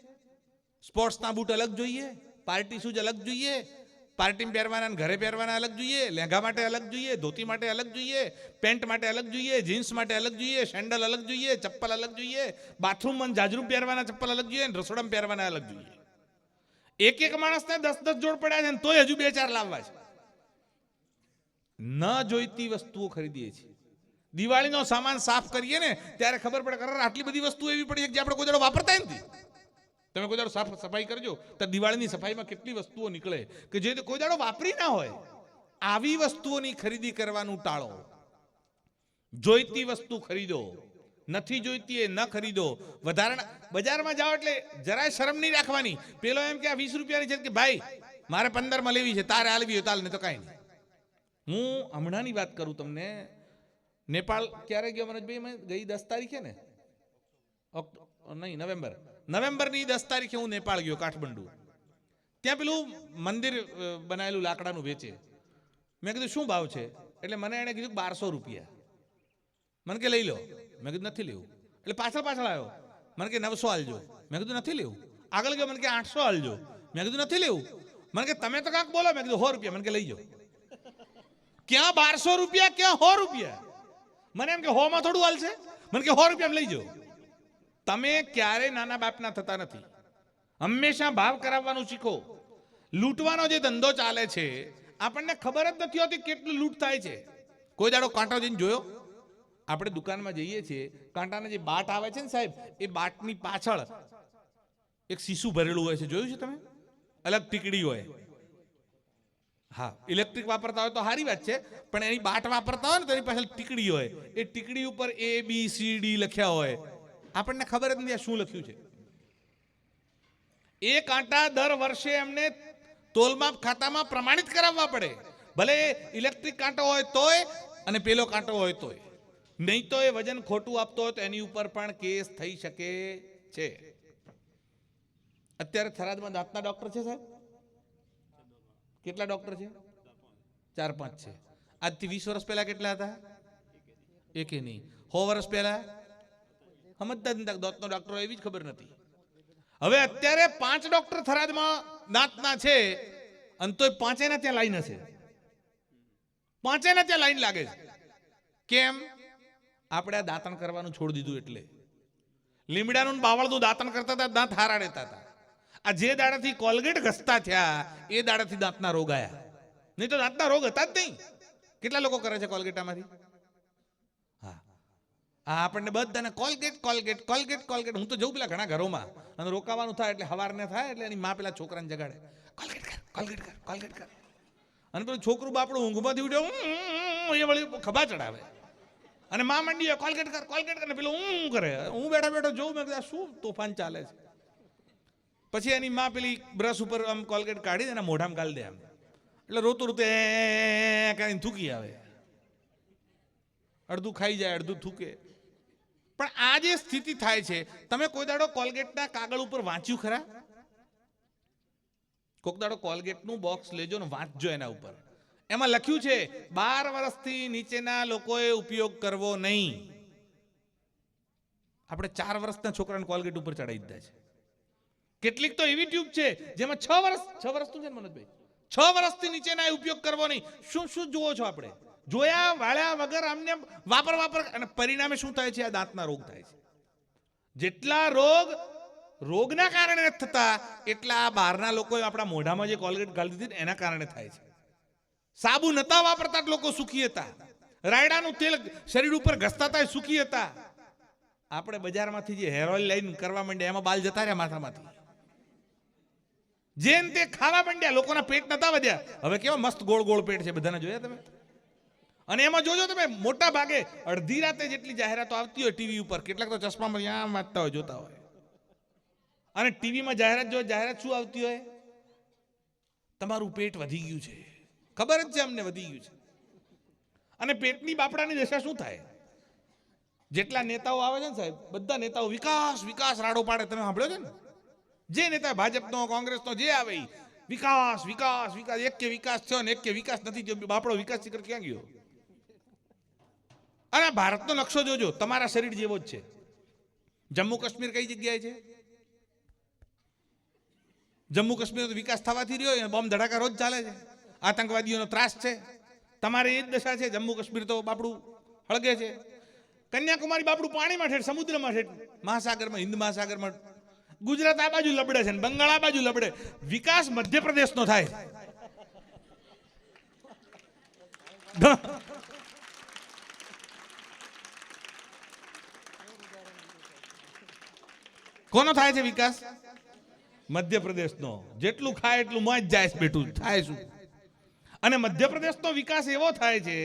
સ્પોર્ટ્સના બૂટ અલગ જોઈએ, પાર્ટી શૂઝ અલગ જોઈએ, પાર્ટીમાં પહેરવાના ઘરે પહેરવાના અલગ જોઈએ, લહેંગા માટે અલગ જોઈએ, ધોતી માટે અલગ જોઈએ, પેન્ટ માટે અલગ જોઈએ, જીન્સ માટે અલગ જોઈએ, સેન્ડલ અલગ જોઈએ, ચપ્પલ અલગ જોઈએ, બાથરૂમમાં જાજરૂમ પહેરવાના ચપ્પલ અલગ જોઈએ, રસોડામાં પહેરવાના અલગ જોઈએ. એક માણસને 10 જોડ પડ્યા છે તોય હજુ 2-4 લાવવા છે. ન જોઈતી વસ્તુઓ ખરીદીએ છીએ. દિવાળીનો સામાન સાફ કરીએ ને ત્યારે ખબર પડે કે આટલી બધી વસ્તુ એવી પડી જે આપણે કોઈ દાડો વાપરતા નથી. તમે કોઈ દાડો સાફ સફાઈ કરજો તો દિવાળીની સફાઈમાં કેટલી વસ્તુઓ નીકળે કે જે કોઈ દાડો વાપરી ના હોય. આવી વસ્તુઓની ખરીદી કરવાનું ટાળો. જોઈતી વસ્તુ ખરીદો, નથી જોઈતી એ ન ખરીદો. વધારાના બજારમાં જાઓ એટલે જરાય શરમ નહીં રાખવાની. પેલો એમ કે આ 20 રૂપિયાની છે કે ભાઈ મારે 15માં લેવી છે, તારે આલવી હોય તાલ, ને તો કાંઈ નહીં. હું હમણાંની વાત કરું તમને. નેપાળ ક્યારે ગયો મનોજભાઈ? ગઈ 10 તારીખે ને, નહીં નવેમ્બરની 10 તારીખે હું નેપાળ ગયો, કાઠમંડુ. ત્યાં પેલું મંદિર બનાવેલું લાકડાનું વેચે. મેં કીધું શું ભાવ છે? એટલે મને એણે કીધું 1200 રૂપિયા. મને કે લઈ લો. મેં કીધું નથી લેવું. એટલે પાછળ આવ્યો. મને કે 900 આલજો. મેં કીધું નથી લેવું. આગળ ગયો, મને કે 800 આલજો. મેં કીધું નથી લેવું. મને કે તમે તો કાંક બોલો. મેં કીધું 100 રૂપિયા. મને કે લઈ જાઓ. ક્યાં 1200 રૂપિયા, ક્યાં 100 રૂપિયા? મને એમ કે 100 માં થોડું હાલશે. મને કે 100 રૂપિયા લઈ જાઓ. તમે ક્યારે નાના બાપના થતા નથી. હંમેશા ભાવ કરાવવાનું શીખો. લૂંટવાનો જે ધંધો ચાલે છે, આપણને ખબર જ નથી હોતી કેટલું લૂંટ થાય છે. કોઈ દાડો કાંટો જઈને જોયો? આપણે દુકાનમાં જઈએ છીએ, કાંટાના જે બાટ આવે છે ને સાહેબ, એ બાટની પાછળ એક શીશુ ભરેલું હોય છે. જોયું છે તમે? અલગ ટીકડી હોય. હા, ઇલેક્ટ્રિક વાપરતા હોય તો સારી વાત છે, પણ એની બાટ વાપરતા હોય ને તો એની પાછળ ટીકડી હોય. એ ટીકડી ઉપર ABCD લખ્યા હોય. આપણને ખબર જ નથી શું લખ્યું છે. એ કાંટા દર વર્ષે એમને તોલમાપ ખાતામાં પ્રમાણિત કરાવવા પડે. ભલે ઇલેક્ટ્રિક કાંટો હોય તોય અને પેલો કાંટો હોય તોય. નહીં તો એ વજન ખોટું આપતો હોય તો એની ઉપર પણ કેસ થઈ શકે છે. અત્યારે થરાદમાં દાંતના ડોક્ટર છે સાહેબ? કેટલા ડોક્ટર છે? 4-5 છે. આજથી 20 વર્ષ પહેલા કેટલા હતા? એકે નહીં. 100 વર્ષ પહેલા સમજતા જ નથી. દાંતનો ડોક્ટર એવી જ ખબર નથી. હવે અત્યારે 5 ડોક્ટર થરાદમાં દાંતના છે, અને તોય 5એના ત્યાં લાઈન હશે. 5એના ત્યાં લાઈન લાગે છે. કેમ? આપણે આ દાંતણ કરવાનું છોડી દીધું એટલે. લીમડાનું બાવળનું દાંતણ કરતા હતા, દાંત હારા રહેતા હતા. આ જે દાડાથી કોલગેટ ઘસતા થયા એ દાડાથી દાંતના રોગ આયા. નહીં તો દાંતના રોગ હતા જ નહીં. કેટલા લોકો કરે છે કોલગેટામાંથી? હા, આપણને બધાને કોલગેટ કોલગેટ કોલગેટ કોલગેટ. હું તો જઉં પેલા ઘણા ઘરોમાં, અને રોકાવાનું થાય એટલે હવારને થાય એટલે એની માં પેલા છોકરાને જગાડે, કોલગેટ કર કોલગેટ કર કોલગેટ કર. અને પેલું છોકરું બાપડું ઊંઘમાંથી ઉઠ્યો એ વળી ખભા ચડાવે, અને માં મંડી કોલગેટ કર કોલગેટ કર, પેલું કરે. હું બેઠા બેઠો જોઉં, મેં કીધું શું તોફાન ચાલે છે. પછી એની માં પેલી બ્રશ ઉપર આમ કોલગેટ કાઢી એના મોઢામાં ગાળી દે આમ, એટલે રોતું રોતું કરીને થૂકી આવે. અડધું ખાઈ જાય, અડધું થૂકે. પણ આ જે સ્થિતિ થાય છે, તમે કોઈ દાડો કોલગેટના કાગળ ઉપર વાંચ્યું ખરા? કોઈક દાડો કોલગેટનું બોક્સ લેજો ને વાંચજો. એના ઉપર એમાં લખ્યું છે 12 વર્ષથી નીચેના લોકોએ ઉપયોગ કરવો નહીં. આપણે 4 વર્ષના છોકરાને કોલગેટ ઉપર ચડાવી દીધા છે. કેટલીક તો એવી ટ્યુબ છે જેમાં 6 વર્ષનું છે ને મનોજભાઈ, 6 વર્ષથી નીચેના ઉપયોગ કરવો નહીં. શું શું જુઓ છો આપણે? જોયા વાળ્યા વગર આમને વાપર અને પરિણામે શું થાય છે? આ દાંતના રોગ થાય છે. જેટલા રોગના કારણે નથી થતા, એટલા બહારના લોકોએ આપણા મોઢામાં જે કોલગેટ ગાળી દીધી એના કારણે થાય છે. સાબુ નતા વાપરતા લોકો સુખી હતા. રાયડાનું તેલ શરીર ઉપર ઘસતા હતા, સુખી હતા. આપણે બજારમાંથી જે હેર ઓઇલ લઈને કરવા માંડ્યા, એમાં બાલ જતા રહ્યા માથામાંથી. જેમ તે ખાવા માંડ્યા, લોકોના પેટ નતા વધ્યા. હવે કેવા મસ્ત ગોળ ગોળ પેટ છે, બધાને જોયા તમે? અને એમાં જોજો તમે, મોટા ભાગે અડધી રાતે જેટલી જાહેરાતો આવતી હોય ટીવી ઉપર, કેટલાક તો ચશ્મામાં ત્યાં વાંચતા હોય, જોતા હોય. અને ટીવીમાં જાહેરાત શું આવતી હોય? તમારું પેટ વધી ગયું છે. ખબર જ છે અમને વધી ગયું છે. અને પેટની બાપડાની દશા શું થાય? જેટલા નેતાઓ આવે છે ને સાહેબ, બધા નેતાઓ વિકાસ વિકાસ રાડો પાડે. તમે સાંભળ્યો છે ને? જે નેતા ભાજપનો, કોંગ્રેસનો જે આવે વિકાસ વિકાસ વિકાસ. એક કે વિકાસ થયો ને એક કે વિકાસ નથી થયો. બાપડો વિકાસ શિખર ક્યાં ગયો? અને ભારતનો નકશો જોજો, તમારા શરીર જેવો જ છે. જમ્મુ કાશ્મીર કઈ જગ્યાએ છે? જમ્મુ કાશ્મીર વિકાસ થવાથી રહ્યો, બોમ્બ ધડાકા રોજ ચાલે છે, આતંકવાદીઓનો ત્રાસ છે. તમારે એ જ દશા છે. જમ્મુ કાશ્મીર તો બાપડું હળગે છે. કન્યાકુમારી બાપડું પાણીમાં ઠેઠ, સમુદ્રમાં ઠેઠ, મહાસાગરમાં, હિન્દ મહાસાગરમાં. ગુજરાત આ બાજુ લબડે છે, બંગાળ આ બાજુ લબડે. વિકાસ મધ્યપ્રદેશનો થાય. કોનો થાય છે વિકાસ? મધ્યપ્રદેશનો. જેટલું ખાય એટલું મોજ જાય છે. બેઠું થાય શું? અને મધ્યપ્રદેશનો વિકાસ એવો થાય છે,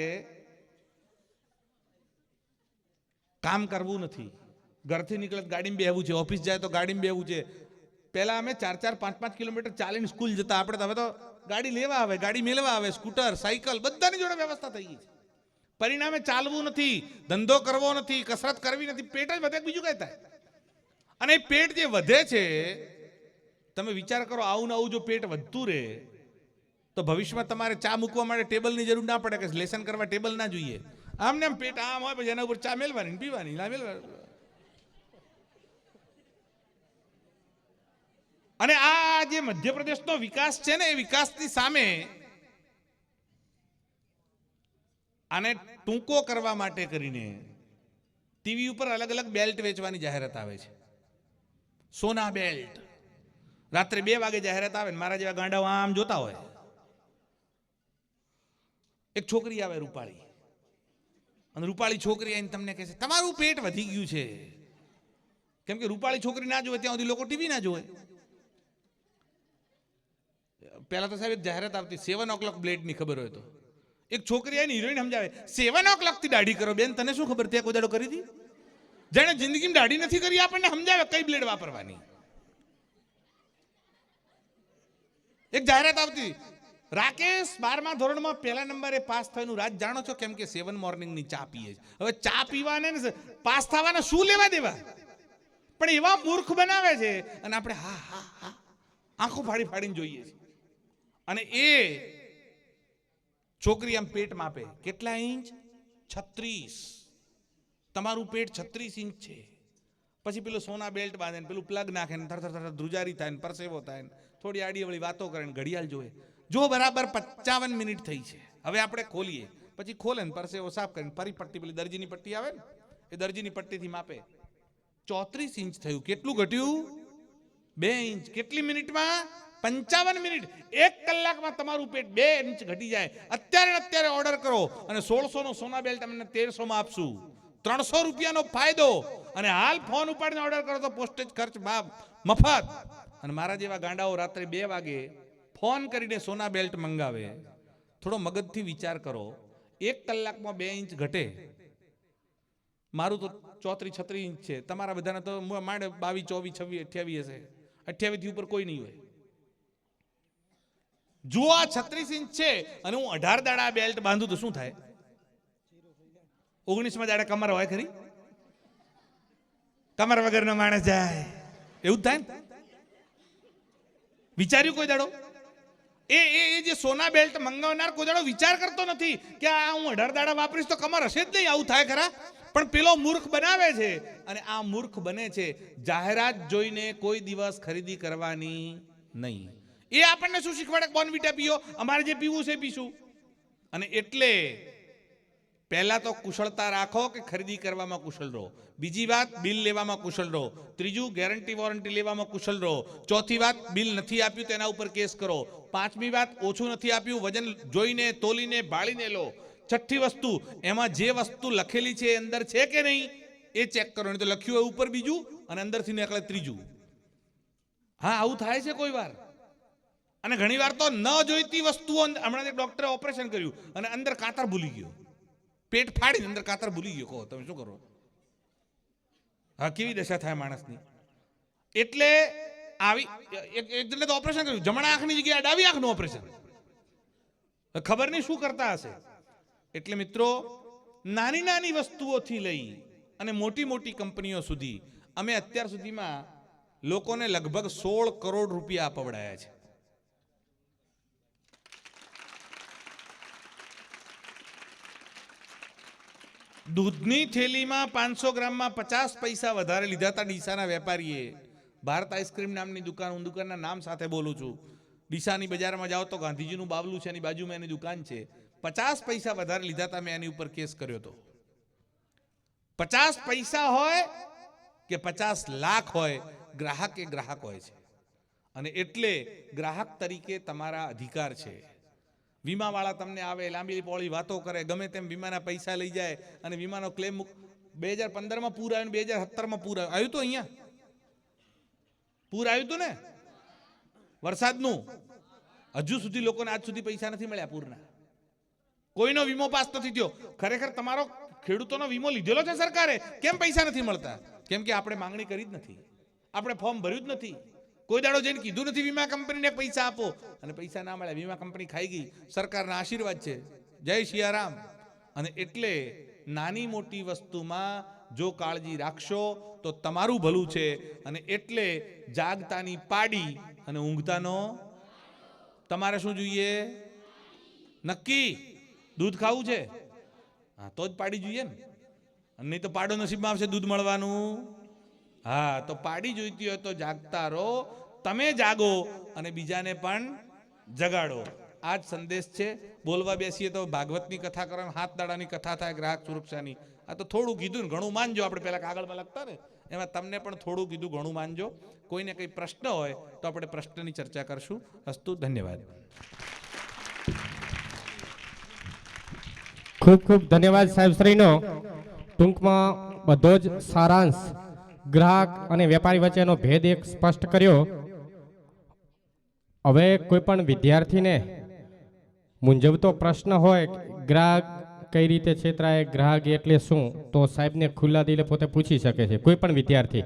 કામ કરવું નથી. ઘરથી નીકળે ગાડીમાં બેહવું છે, ઓફિસ જાય તો ગાડીમાં બેહવું છે, પહેલા અમે 4-5 કિલોમીટર ચાલીને સ્કૂલ જતા. આપણે તો હવે તો ગાડી લેવા આવે, ગાડી મેળવા આવે, સ્કૂટર, સાયકલ બધાની જોડે વ્યવસ્થા થઈ ગઈ છે. પરિણામે ચાલવું નથી, ધંધો કરવો નથી, કસરત કરવી નથી, પેટ જ વધે, બીજું કઈ થાય. અને એ પેટ જે વધે છે, તમે વિચાર કરો, આવું ને આવું જો પેટ વધતું રહે તો ભવિષ્યમાં તમારે ચા મૂકવા માટે ટેબલની જરૂર ના પડે, કે લેસન કરવા ટેબલ ના જોઈએ. આમ ને આમ પેટ આમ હોય, પછી એના ઉપર ચા મેળવાની પીવાની મેળવાની. અને આ જે મધ્યપ્રદેશનો વિકાસ છે ને, એ વિકાસની સામે આને ટૂંકો કરવા માટે કરીને ટીવી ઉપર અલગ અલગ બેલ્ટ વેચવાની જાહેરાત આવે છે. સોના બેલ્ટ રાત્રે 2 વાગે જાહેરાત આવે ને મારા જેવા ગાંડાઓ આમ જોતા હોય. એક છોકરી આવે રૂપાળી, અને રૂપાળી છોકરી આવીને તમને કહે છે તમારું પેટ વધી ગયું છે. કેમ કે રૂપાળી છોકરી ના જોવે ત્યાં સુધી લોકો ટીવી ના જોવે. પહેલા તો સાહેબ એક જાહેરાત આવતી 7 o'clock બ્લેડની, ખબર હોય તો. એક છોકરી આવીને હિરોઈન સમજાવે 7 o'clock થી દાઢી કરો. બેન તને શું ખબર, ત્યાં કોઈ દાડો કરી હતી? જેને જિંદગીમાં દાઢી નથી કરી આપણને સમજાવે કઈ બ્લેડ વાપરવાની. એક જાહેરાત આવતી, રાકેશ 12મા ધોરણમાં 1લા નંબરે પાસ થયેલું રાજ જાણો છો? કેમ કે 7 મોર્નિંગની ચા પીએ છે. હવે ચા પીવાને પાસ થવાના શું લેવા દેવા? પણ એવા મૂર્ખ બનાવે છે અને આપણે હા હા હા આંખો ફાડી ફાડીને જોઈએ છીએ. અને એ છોકરી આમ પેટ માપે, કેટલા ઇંચ? 36. તમારું પેટ 36 ઇંચ છે. પછી પેલું સોના બેલ્ટ બાંધે ને પેલું પ્લગ નાખે ને થર થર ધ્રુજારી થાય ને પરસેવો થાય ને થોડી આડી વળી વાતો કરે ને ઘડિયાળ જોવે. જો બરાબર 55 મિનિટ થઈ છે, હવે આપણે ખોલીએ. પછી ખોલે ને પરસેવો સાફ કરીને ફરી પટ્ટી, પેલી દરજીની પટ્ટી આવે ને, એ દરજીની પટ્ટીથી માપે 34 ઇંચ થયું. કેટલું ઘટ્યું? 2 ઇંચ. કેટલી મિનિટમાં? 55 મિનિટ. 1 કલાકમાં તમારું પેટ 2 ઇંચ ઘટી જાય. અત્યારે ઓર્ડર કરો અને 1600 નો સોના બેલ્ટ તમને 1300 માં આપશું. 300 રૂપિયાનો ફાયદો. અને હાલ ફોન ઉપાડીને ઓર્ડર કરો તો પોસ્ટેજ ખર્ચ મફત. અને મારા જેવા ગાંડાઓ રાત્રે 2 વાગે ફોન કરીને સોના બેલ્ટ મંગાવે. થોડો મગજથી વિચાર કરો, 1 કલાકમાં 2 ઇંચ ઘટે. મારું તો 34-36 ઇંચ છે, તમારા બધાને તો માંડ 22, 24, 26, 28 હશે. 28 થી ઉપર કોઈ નહીં હોય. જો આ 36 ઇંચ છે અને હું 18 દાડા બેલ્ટ બાંધું તો શું થાય? 19માં દાડા કમર હોય ખરી? કમર વગરનો માણસ જાય એવું જ થાય ને? વિચાર્યું કોઈ દાડો? એ જે સોના બેલ્ટ મંગાવનાર કોઈ દાડો વિચાર કરતો નથી કે આ હું 18 દાડા વાપરીશ તો કમર હશે જ નહીં. આવું થાય ખરા? પણ પેલો મૂર્ખ બનાવે છે. અને આ મૂર્ખ બને છે જાહેરાત જોઈને કોઈ દિવસ ખરીદી કરવાની નહીં. એ આપણને શું શીખવાડે? બોર્નવિટા પીઓ, અમારે જે પીવું છે પીશું. અને એટલે પહેલા તો કુશળતા રાખો કે ખરીદી કરવામાં કુશળ રહો. બીજી વાત, બિલ લેવામાં કુશળ રહો. ત્રીજું, ગેરંટી વોરંટી લેવામાં કુશળ રહો. ચોથી વાત, બિલ નથી આપ્યું તેના ઉપર કેસ કરો. પાંચમી વાત, ઓછું નથી આપ્યું વજન જોઈને તોલીને ભાળીને લો. છઠ્ઠી વસ્તુ, એમાં જે વસ્તુ લખેલી છે એ અંદર છે કે નહીં એ ચેક કરો. નહીં તો લખ્યું હોય ઉપર બીજું અને અંદરથી નીકળે ત્રીજું. હા, આવું થાય છે કોઈ વાર. અને ઘણી વાર તો ન જોઈતી વસ્તુઓ, હમણાં એક ડોક્ટરે ઓપરેશન કર્યું અને અંદર કાતર ભૂલી ગયો. પેટ ફાડીને અંદર કાતર ભૂલી ગયો. કહો તમે શું કરો? હા, કેવી દશા થાય માણસની. એટલે આવી એક જણે તો ઓપરેશન કર્યું, જમણા આંખની જગ્યાએ ડાબી આંખનું ઓપરેશન. ખબર નહીં શું કરતા હશે. એટલે મિત્રો, નાની નાની વસ્તુઓથી લઈ અને મોટી મોટી કંપનીઓ સુધી અમે અત્યાર સુધીમાં લોકોને લગભગ 16 કરોડ રૂપિયા અપાવડાયા છે. દૂધની થેલીમાં 500 ગ્રામમાં 50 પૈસા વધારે લીધા હતા ડીસાના વેપારીએ. ભારત આઈસ્ક્રીમ નામની દુકાન, હું દુકાનના નામ સાથે બોલું છું. ડીસાની બજારમાં જાઓ તો ગાંધીજીનું બાવલું છે, એની બાજુમાં એની દુકાન છે. 50 પૈસા વધારે લીધા હતા, મેં એની ઉપર કેસ કર્યો હતો. 50 પૈસા હોય કે 50 લાખ હોય, ગ્રાહક એ ગ્રાહક હોય છે. અને એટલે ગ્રાહક તરીકે તમારા અધિકાર છે. વીમાવાળા તમને આવે, લાંબી પોળી વાતો કરે, ગમે તેમ વીમાના પૈસા લઈ જાય અને વીમાનો ક્લેમ 2015માં પૂર આવ્યું, 2017માં પૂર આવ્યું. તો અહીંયા પૂર આવ્યું હતું ને વરસાદનું. હજુ સુધી લોકોને આજ સુધી પૈસા નથી મળ્યા પૂરના. કોઈનો વીમો પાસ નથી થયો. ખરેખર તમારો ખેડૂતોનો વીમો લીધેલો છે સરકારે, કેમ પૈસા નથી મળતા? કેમ કે આપણે માંગણી કરી જ નથી, આપણે ફોર્મ ભર્યું જ નથી. કોઈ દાડો જઈને કીધું નથી વીમા કંપનીને પૈસા આપો અને પૈસા ના મળ્યા, વીમા કંપની ખાઈ ગઈ. સરકારના આશીર્વાદ છે. જય સિયારામ. અને એટલે નાની મોટી વસ્તુમાં જો કાળજી રાખશો તો તમારું ભલું છે. અને એટલે જાગતાની પાડી અને ઊંઘતાનો તમારે શું જોઈએ? નક્કી દૂધ ખાવું છે, હા તો જ પાડી જોઈએ ને, નહીં તો પાડો નસીબમાં આવશે દૂધ મળવાનું. હા તો પાડી જોઈતી હોય તો જાગતા રહો, તમે જાગો અને બીજાને પણ જગાડો. આ જ સંદેશ છે. બોલવા બેસીએ તો ભાગવતની કથા કરવાની, 7 દાડાની કથા થાય ગ્રાહક સુરક્ષાની. આ તો થોડું કીધું ને ઘણું માનજો. આપણે પહેલા કાગળમાં લખતા ને એમાં તમને પણ થોડું કીધું, ઘણું માનજો. કોઈને કંઈ પ્રશ્ન હોય તો આપણે પ્રશ્નની ચર્ચા કરશું. અસ્તુ, ધન્યવાદ. ખૂબ ખૂબ ધન્યવાદ સાહેબશ્રીનો. ટૂંકમાં બધો જ સારાંશ ગ્રાહક અને વેપારી વચ્ચેનો ભેદ એક સ્પષ્ટ કર્યો. હવે કોઈ પણ વિદ્યાર્થીને મૂંઝવતો પ્રશ્ન હોય, ગ્રાહક કઈ રીતે છેતરાય, ગ્રાહક એટલે શું, તો સાહેબને ખુલ્લા દિલે પોતે પૂછી શકે છે. કોઈ પણ વિદ્યાર્થી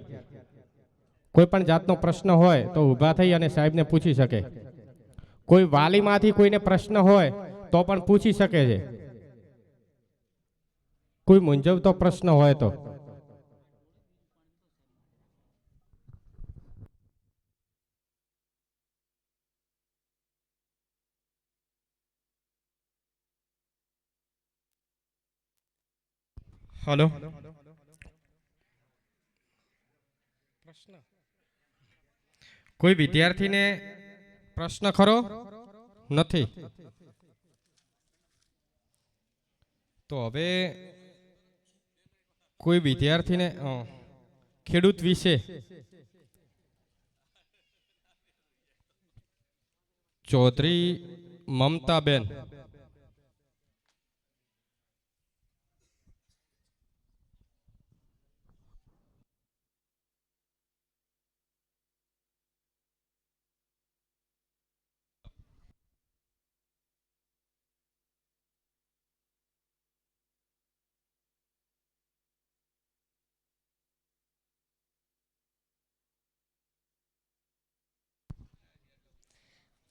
કોઈ પણ જાતનો પ્રશ્ન હોય તો ઊભા થઈ અને સાહેબને પૂછી શકે. કોઈ વાલીમાંથી કોઈને પ્રશ્ન હોય તો પણ પૂછી શકે છે. કોઈ મૂંઝવતો પ્રશ્ન હોય તો હલો, કોઈ વિદ્યાર્થીને પ્રશ્ન ખરો? નથી. તો હવે કોઈ વિદ્યાર્થીને ખેડૂત વિશે ચૌધરી મમતાબેન.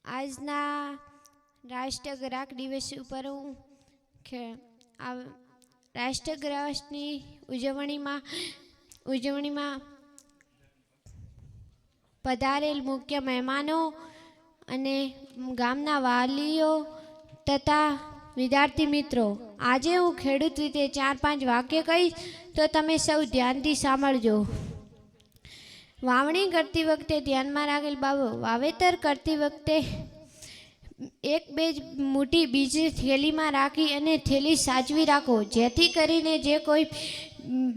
આજના રાષ્ટ્રીય ગ્રાહક દિવસ ઉપર હું રાષ્ટ્રીય ગ્રાહકની ઉજવણીમાં પધારેલ મુખ્ય મહેમાનો અને ગામના વાલીઓ તથા વિદ્યાર્થી મિત્રો, આજે હું ખેડૂત રીતે 4-5 વાક્ય કહીશ તો તમે સૌ ધ્યાનથી સાંભળજો. વાવણી કરતી વખતે ધ્યાનમાં રાખેલ બાબતો: વાવેતર કરતી વખતે 1-2 મુઠ્ઠી બીજ થેલીમાં રાખી અને થેલી સાચવી રાખો, જેથી કરીને જે કોઈ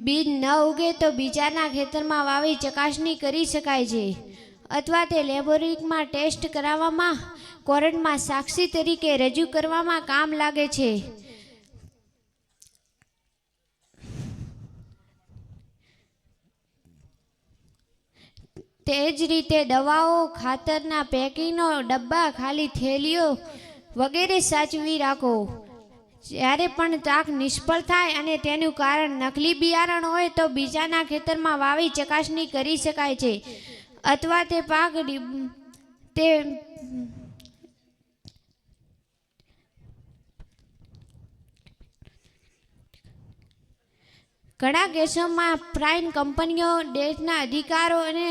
બીજ ન ઉગે તો બીજાના ખેતરમાં વાવી ચકાસણી કરી શકાય છે, અથવા તે લેબોરેટરીમાં ટેસ્ટ કરાવવામાં કોર્ટમાં સાક્ષી તરીકે રજૂ કરવામાં કામ લાગે છે. તે જ રીતે દવાઓ, ખાતરના પેકિંગનો ડબ્બા, ખાલી થેલીઓ વગેરે સાચવી રાખો. જ્યારે પણ પાક નિષ્ફળ થાય અને તેનું કારણ નકલી બિયારણ હોય તો બીજાના ખેતરમાં વાવી ચકાસણી કરી શકાય છે, અથવા તે પાક ઘણા કેસોમાં પ્રાઇવેટ કંપનીઓ દેશના અધિકારો અને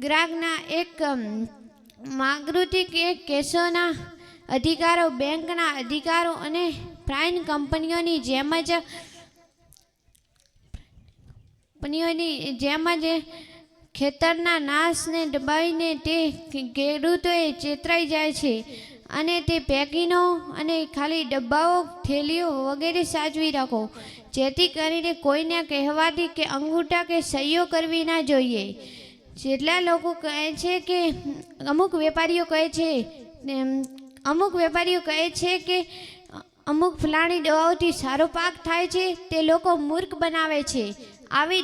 ગ્રાહકના એક માગૃતિક કેસોના અધિકારો બેંકના અધિકારો અને પ્રાઇવેટ કંપનીઓની જેમ જ ખેતરના નાશને દબાવીને તે ખેડૂતોએ છેતરાઈ જાય છે અને તે પેકિંગો અને ખાલી ડબ્બાઓ, થેલીઓ વગેરે સાચવી રાખો, જેથી કરીને કોઈને કહેવાથી કે અંગૂઠા કે સહીઓ કરવી ના જોઈએ. જેટલા લોકો કહે છે કે અમુક વેપારીઓ કહે છે કે અમુક ફલાણી દવાઓથી સારો પાક થાય છે, તે લોકો મૂર્ખ બનાવે છે. આવી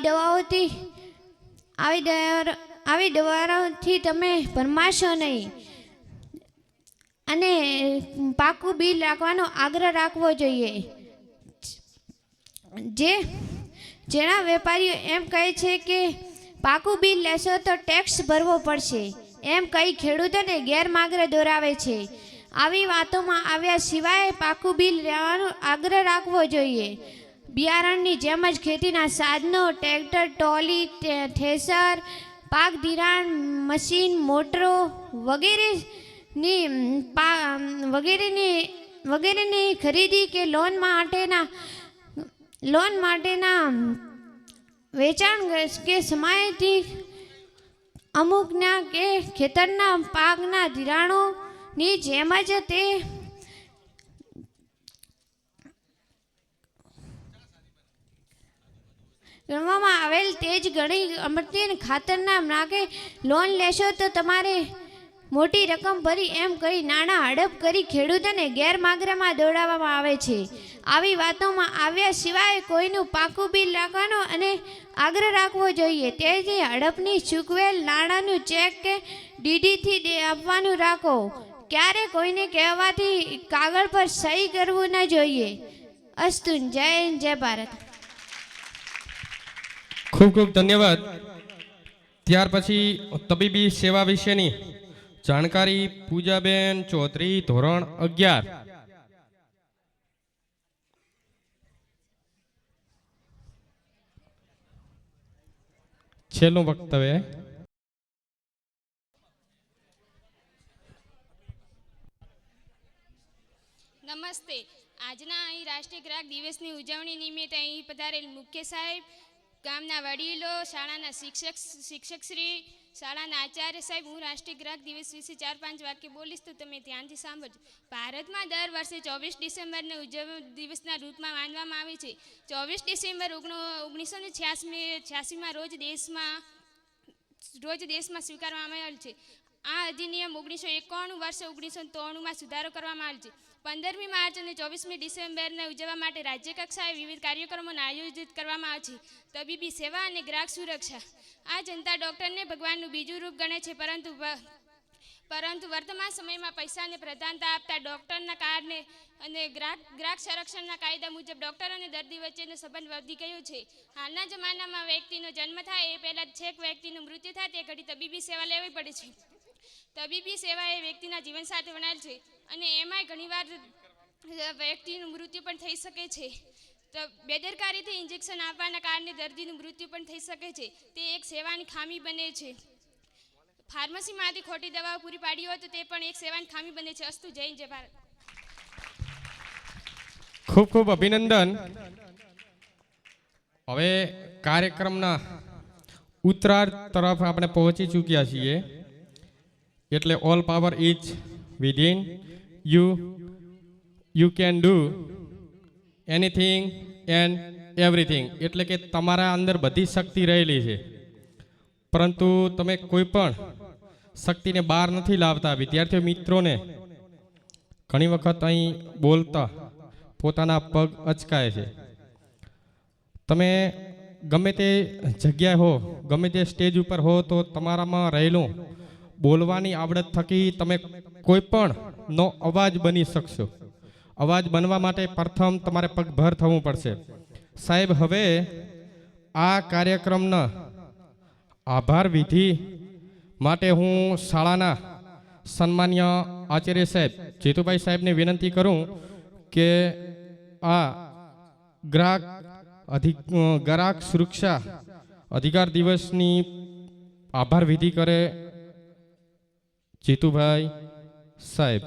દવાઓથી તમે ભરમાશો નહીં અને પાકું બિલ રાખવાનો આગ્રહ રાખવો જોઈએ. જેના વેપારીઓ એમ કહે છે કે પાકું બિલ લેશો તો ટેક્સ ભરવો પડશે, એમ કહી ખેડૂતોને ગેરમાર્ગે દોરાવે છે. આવી વાતોમાં આવ્યા સિવાય પાકું બિલ લેવાનો આગ્રહ રાખવો જોઈએ. બિયારણની જેમ જ ખેતીના સાધનો, ટ્રેક્ટર, ટ્રોલી, થ્રેશર, પાક ધિરાણ મશીન, મોટરો વગેરેની ખરીદી કે લોન માટેના વેચાણ કે સમાયથી અમુકના કે ખેતરના પાકના ધિરાણોની જેમ જ તે ગણવામાં આવેલ તે જ ઘણી અમર્ત્ય ખાતરના નાકે લોન લેશો તો તમારે મોટી રકમ ભરી એમ કહી નાણાં હડપ કરી ખેડૂતોને ગેરમાર્ગમાં દોડાવવામાં આવે છે. આવી વાતોમાં આવ્યા સિવાય કોઈનું પાકું બિલ રાખવાનો અને આગ્રહ રાખવો જોઈએ. તેથી હડપની ચૂકવેલ નાણાંનું ચેક કે ડીડીથી આપવાનું રાખો. ક્યારે કોઈને કહેવાથી કાગળ પર સહી કરવું ન જોઈએ. અસ્તુ. જય હિન્દ, જય ભારત. ખૂબ ખૂબ ધન્યવાદ. ત્યાર પછી તબીબી સેવા વિશેની જાણકારી પૂજાબેન ચૌધરી, ધોરણ 11. છેલ્લું વક્તવ્ય. નમસ્તે. આજના અહીં રાષ્ટ્રીય ગ્રાહક દિવસની ઉજવણી નિમિત્તે અહીં પધારેલ મુખ્ય સાહેબ, ગામના વડીલો, શાળાના શિક્ષકશ્રી, શાળાના આચાર્ય સાહેબ, હું રાષ્ટ્રીય ગ્રાહક દિવસ વિશે 4-5 વાક્ય બોલીશ તો તમે ધ્યાનથી સાંભળજો. ભારતમાં દર વર્ષે 24 ડિસેમ્બરને દિવસના રૂપમાં માનવામાં આવે છે. 24 ડિસેમ્બર 1986માં રોજ દેશમાં સ્વીકારવામાં આવેલ છે. આ અધિનિયમ 1991 વર્ષ 1993માં સુધારો કરવામાં આવેલ છે. 15મી માર્ચ અને 24મી ડિસેમ્બરને ઉજવવા માટે રાજ્ય કક્ષાએ વિવિધ કાર્યક્રમોને આયોજિત કરવામાં આવે છે. તબીબી સેવા અને ગ્રાહક સુરક્ષા. આ જનતા ડૉક્ટરને ભગવાનનું બીજું રૂપ ગણે છે, પરંતુ વર્તમાન સમયમાં પૈસાને પ્રધાનતા આપતા ડૉક્ટરના કારણે અને ગ્રાહક સંરક્ષણના કાયદા મુજબ ડૉક્ટર અને દર્દી વચ્ચેનો સંબંધ વધી ગયો છે. હાલના જમાનામાં વ્યક્તિનો જન્મ થાય એ પહેલાં છેક વ્યક્તિનું મૃત્યુ થાય તે ઘડી તબીબી સેવા લેવી પડે છે. તબીબી સેવા એ વ્યક્તિના જીવન સાથે વણાયેલ છે અને એમાંય ઘણીવાર વ્યક્તિનું મૃત્યુ પણ થઈ શકે છે. તો બેદરકારીથી ઇન્જેક્શન આપવાના કારણે દર્દીનું મૃત્યુ પણ થઈ શકે છે. તે એક સેવાની ખામી બને છે. ફાર્મસીમાંથી ખોટી દવાઓ પૂરી પાડી હોય તો તે પણ એક સેવાની ખામી બને છે. અસ્તુ. જય હિન્દ, જય ભારત. ખૂબ ખૂબ અભિનંદન. હવે કાર્યક્રમના ઉત્તરાર્ધ તરફ આપણે પહોંચી ચૂક્યા છીએ. એટલે all power is within you can do anything and everything. એટલે કે તમારા અંદર બધી શક્તિ રહેલી છે, પરંતુ તમે કોઈ પણ શક્તિને બહાર નથી લાવતા. વિદ્યાર્થીઓ મિત્રોને ઘણી વખત અહીં બોલતા પોતાના પગ અચકાય છે. તમે ગમે તે જગ્યાએ હો, ગમે તે સ્ટેજ ઉપર હો, તો તમારામાં રહેલું બોલવાની આવડત થકી તમે કોઈ પણ નો અવાજ બની શકશો. અવાજ બનવા માટે પ્રથમ તમારે પગભર થવું પડશે. સાહેબ, હવે આ કાર્યક્રમના આભાર વિધિ માટે હું શાળાના સન્માન્ય આચાર્ય સાહેબ જેતુભાઈ સાહેબને વિનંતી કરું કે આ ગ્રાહક સુરક્ષા અધિકાર દિવસની આભાર વિધિ કરે. જીતુભાઈ સાહેબ.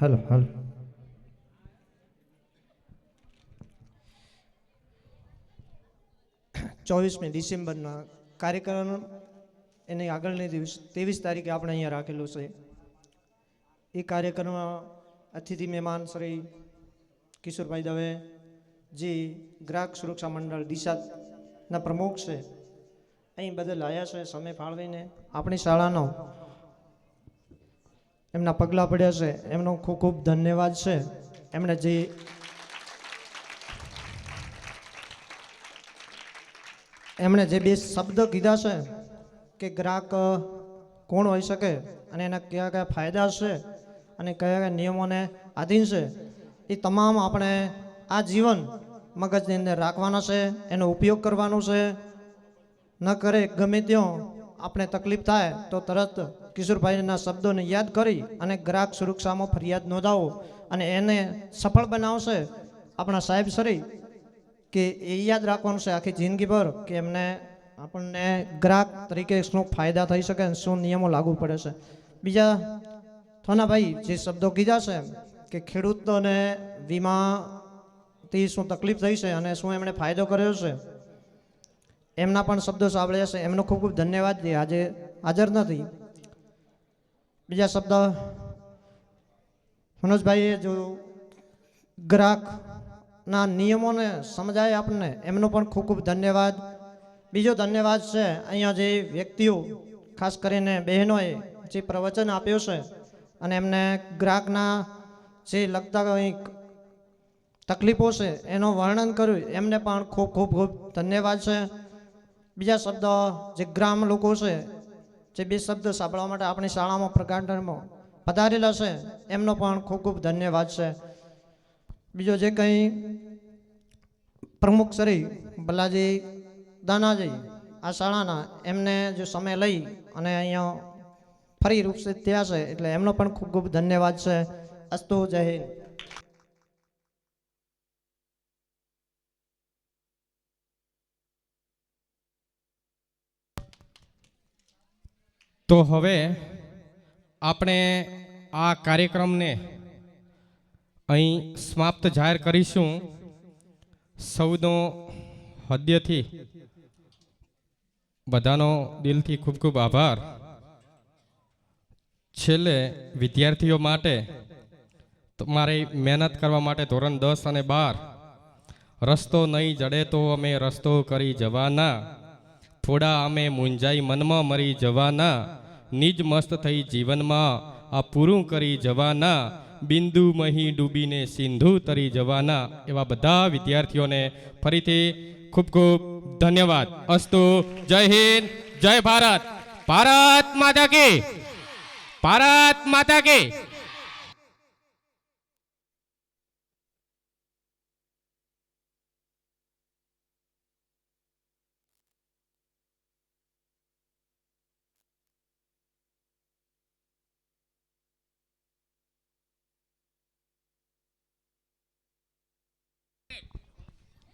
હેલો. 24મી ડિસેમ્બરના કાર્યક્રમ એની આગળની દિવસ 23 તારીખે આપણે અહીંયા રાખેલું છે. એ કાર્યક્રમમાં અતિથિ મહેમાન શ્રી કિશોરભાઈ દવે, જે ગ્રાહક સુરક્ષા મંડળ દિશાના પ્રમુખ છે, અહીં બદલ આવ્યા છે. સમય ફાળવીને આપણી શાળાનો એમના પગલાં પડ્યા છે, એમનો ખૂબ ખૂબ ધન્યવાદ છે. એમણે જે એમણે જે બે શબ્દ કીધા છે કે ગ્રાહક કોણ હોઈ શકે અને એના કયા કયા ફાયદા છે અને કયા કયા નિયમોને આધીન છે, એ તમામ આપણે આ જીવન મગજની અંદર રાખવાના છે, એનો ઉપયોગ કરવાનો છે. ન કરે ગમે ત્યાં આપણે તકલીફ થાય તો તરત કિશોરભાઈના શબ્દોને યાદ કરી અને ગ્રાહક સુરક્ષામાં ફરિયાદ નોંધાવો અને એને સફળ બનાવશે આપણા સાહેબ શ્રી, કે એ યાદ રાખવાનું છે આખી જિંદગીભર કે એમને આપણને ગ્રાહક તરીકે શું ફાયદા થઈ શકે અને શું નિયમો લાગુ પડે છે. બીજા થોનાભાઈ જે શબ્દો કીધા છે કે ખેડૂતોને વીમાથી શું તકલીફ થઈ છે અને શું એમણે ફાયદો કર્યો છે, એમના પણ શબ્દો સાંભળ્યા છે, એમનો ખૂબ ખૂબ ધન્યવાદ. જે આજે હાજર નથી. બીજા શબ્દ મનોજભાઈએ જો ગ્રાહકના નિયમોને સમજાય આપણને, એમનો પણ ખૂબ ખૂબ ધન્યવાદ. બીજો ધન્યવાદ છે અહીંયા જે વ્યક્તિઓ ખાસ કરીને બહેનોએ જે પ્રવચન આપ્યું છે અને એમને ગ્રાહકના જે લગતા કંઈક તકલીફો છે એનું વર્ણન કર્યું, એમને પણ ખૂબ ખૂબ ખૂબ ધન્યવાદ છે. બીજા શબ્દ જે ગ્રામ લોકો છે, જે બે શબ્દ સાંભળવા માટે આપણી શાળામાં પ્રકાંડમાં પધારેલા છે, એમનો પણ ખૂબ ખૂબ ધન્યવાદ છે. બીજો જે કંઈ પ્રમુખ શ્રી ભલાજી દાનાજી આ શાળાના, એમને જો સમય લઈ અને અહીંયા ફરી રૂપસિત થયા છે એટલે એમનો પણ ખૂબ ખૂબ ધન્યવાદ છે. અસ્તુ, જય હિન્દ. તો હવે આપણે આ કાર્યક્રમને અહીં સમાપ્ત જાહેર કરીશું. સૌનો હૃદયથી બધાનો દિલથી ખૂબ ખૂબ આભાર. છેલ્લે વિદ્યાર્થીઓ માટે તમારે મહેનત કરવા માટે ધોરણ 10 અને 12 રસ્તો નહીં જડે તો અમે રસ્તો કરી જવાના, થોડા અમે મૂંઝાઈ મનમાં મરી જવાના, નિજ મસ્ત થઈ જીવનમાં આ પૂરું કરી જવાના, બિંદુ મહી ડૂબીને સિંધુ તરી જવાના. એવા બધા વિદ્યાર્થીઓને ફરીથી ખૂબ ખૂબ ધન્યવાદ. અસ્તુ. જય હિન્દ, જય ભારત. ભારત માતા કી, ભારત માતા કી.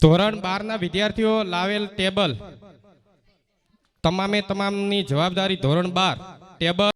ધોરણ 12ના વિદ્યાર્થીઓ લાવેલ ટેબલ તમામની જવાબદારી ધોરણ 12 ટેબલ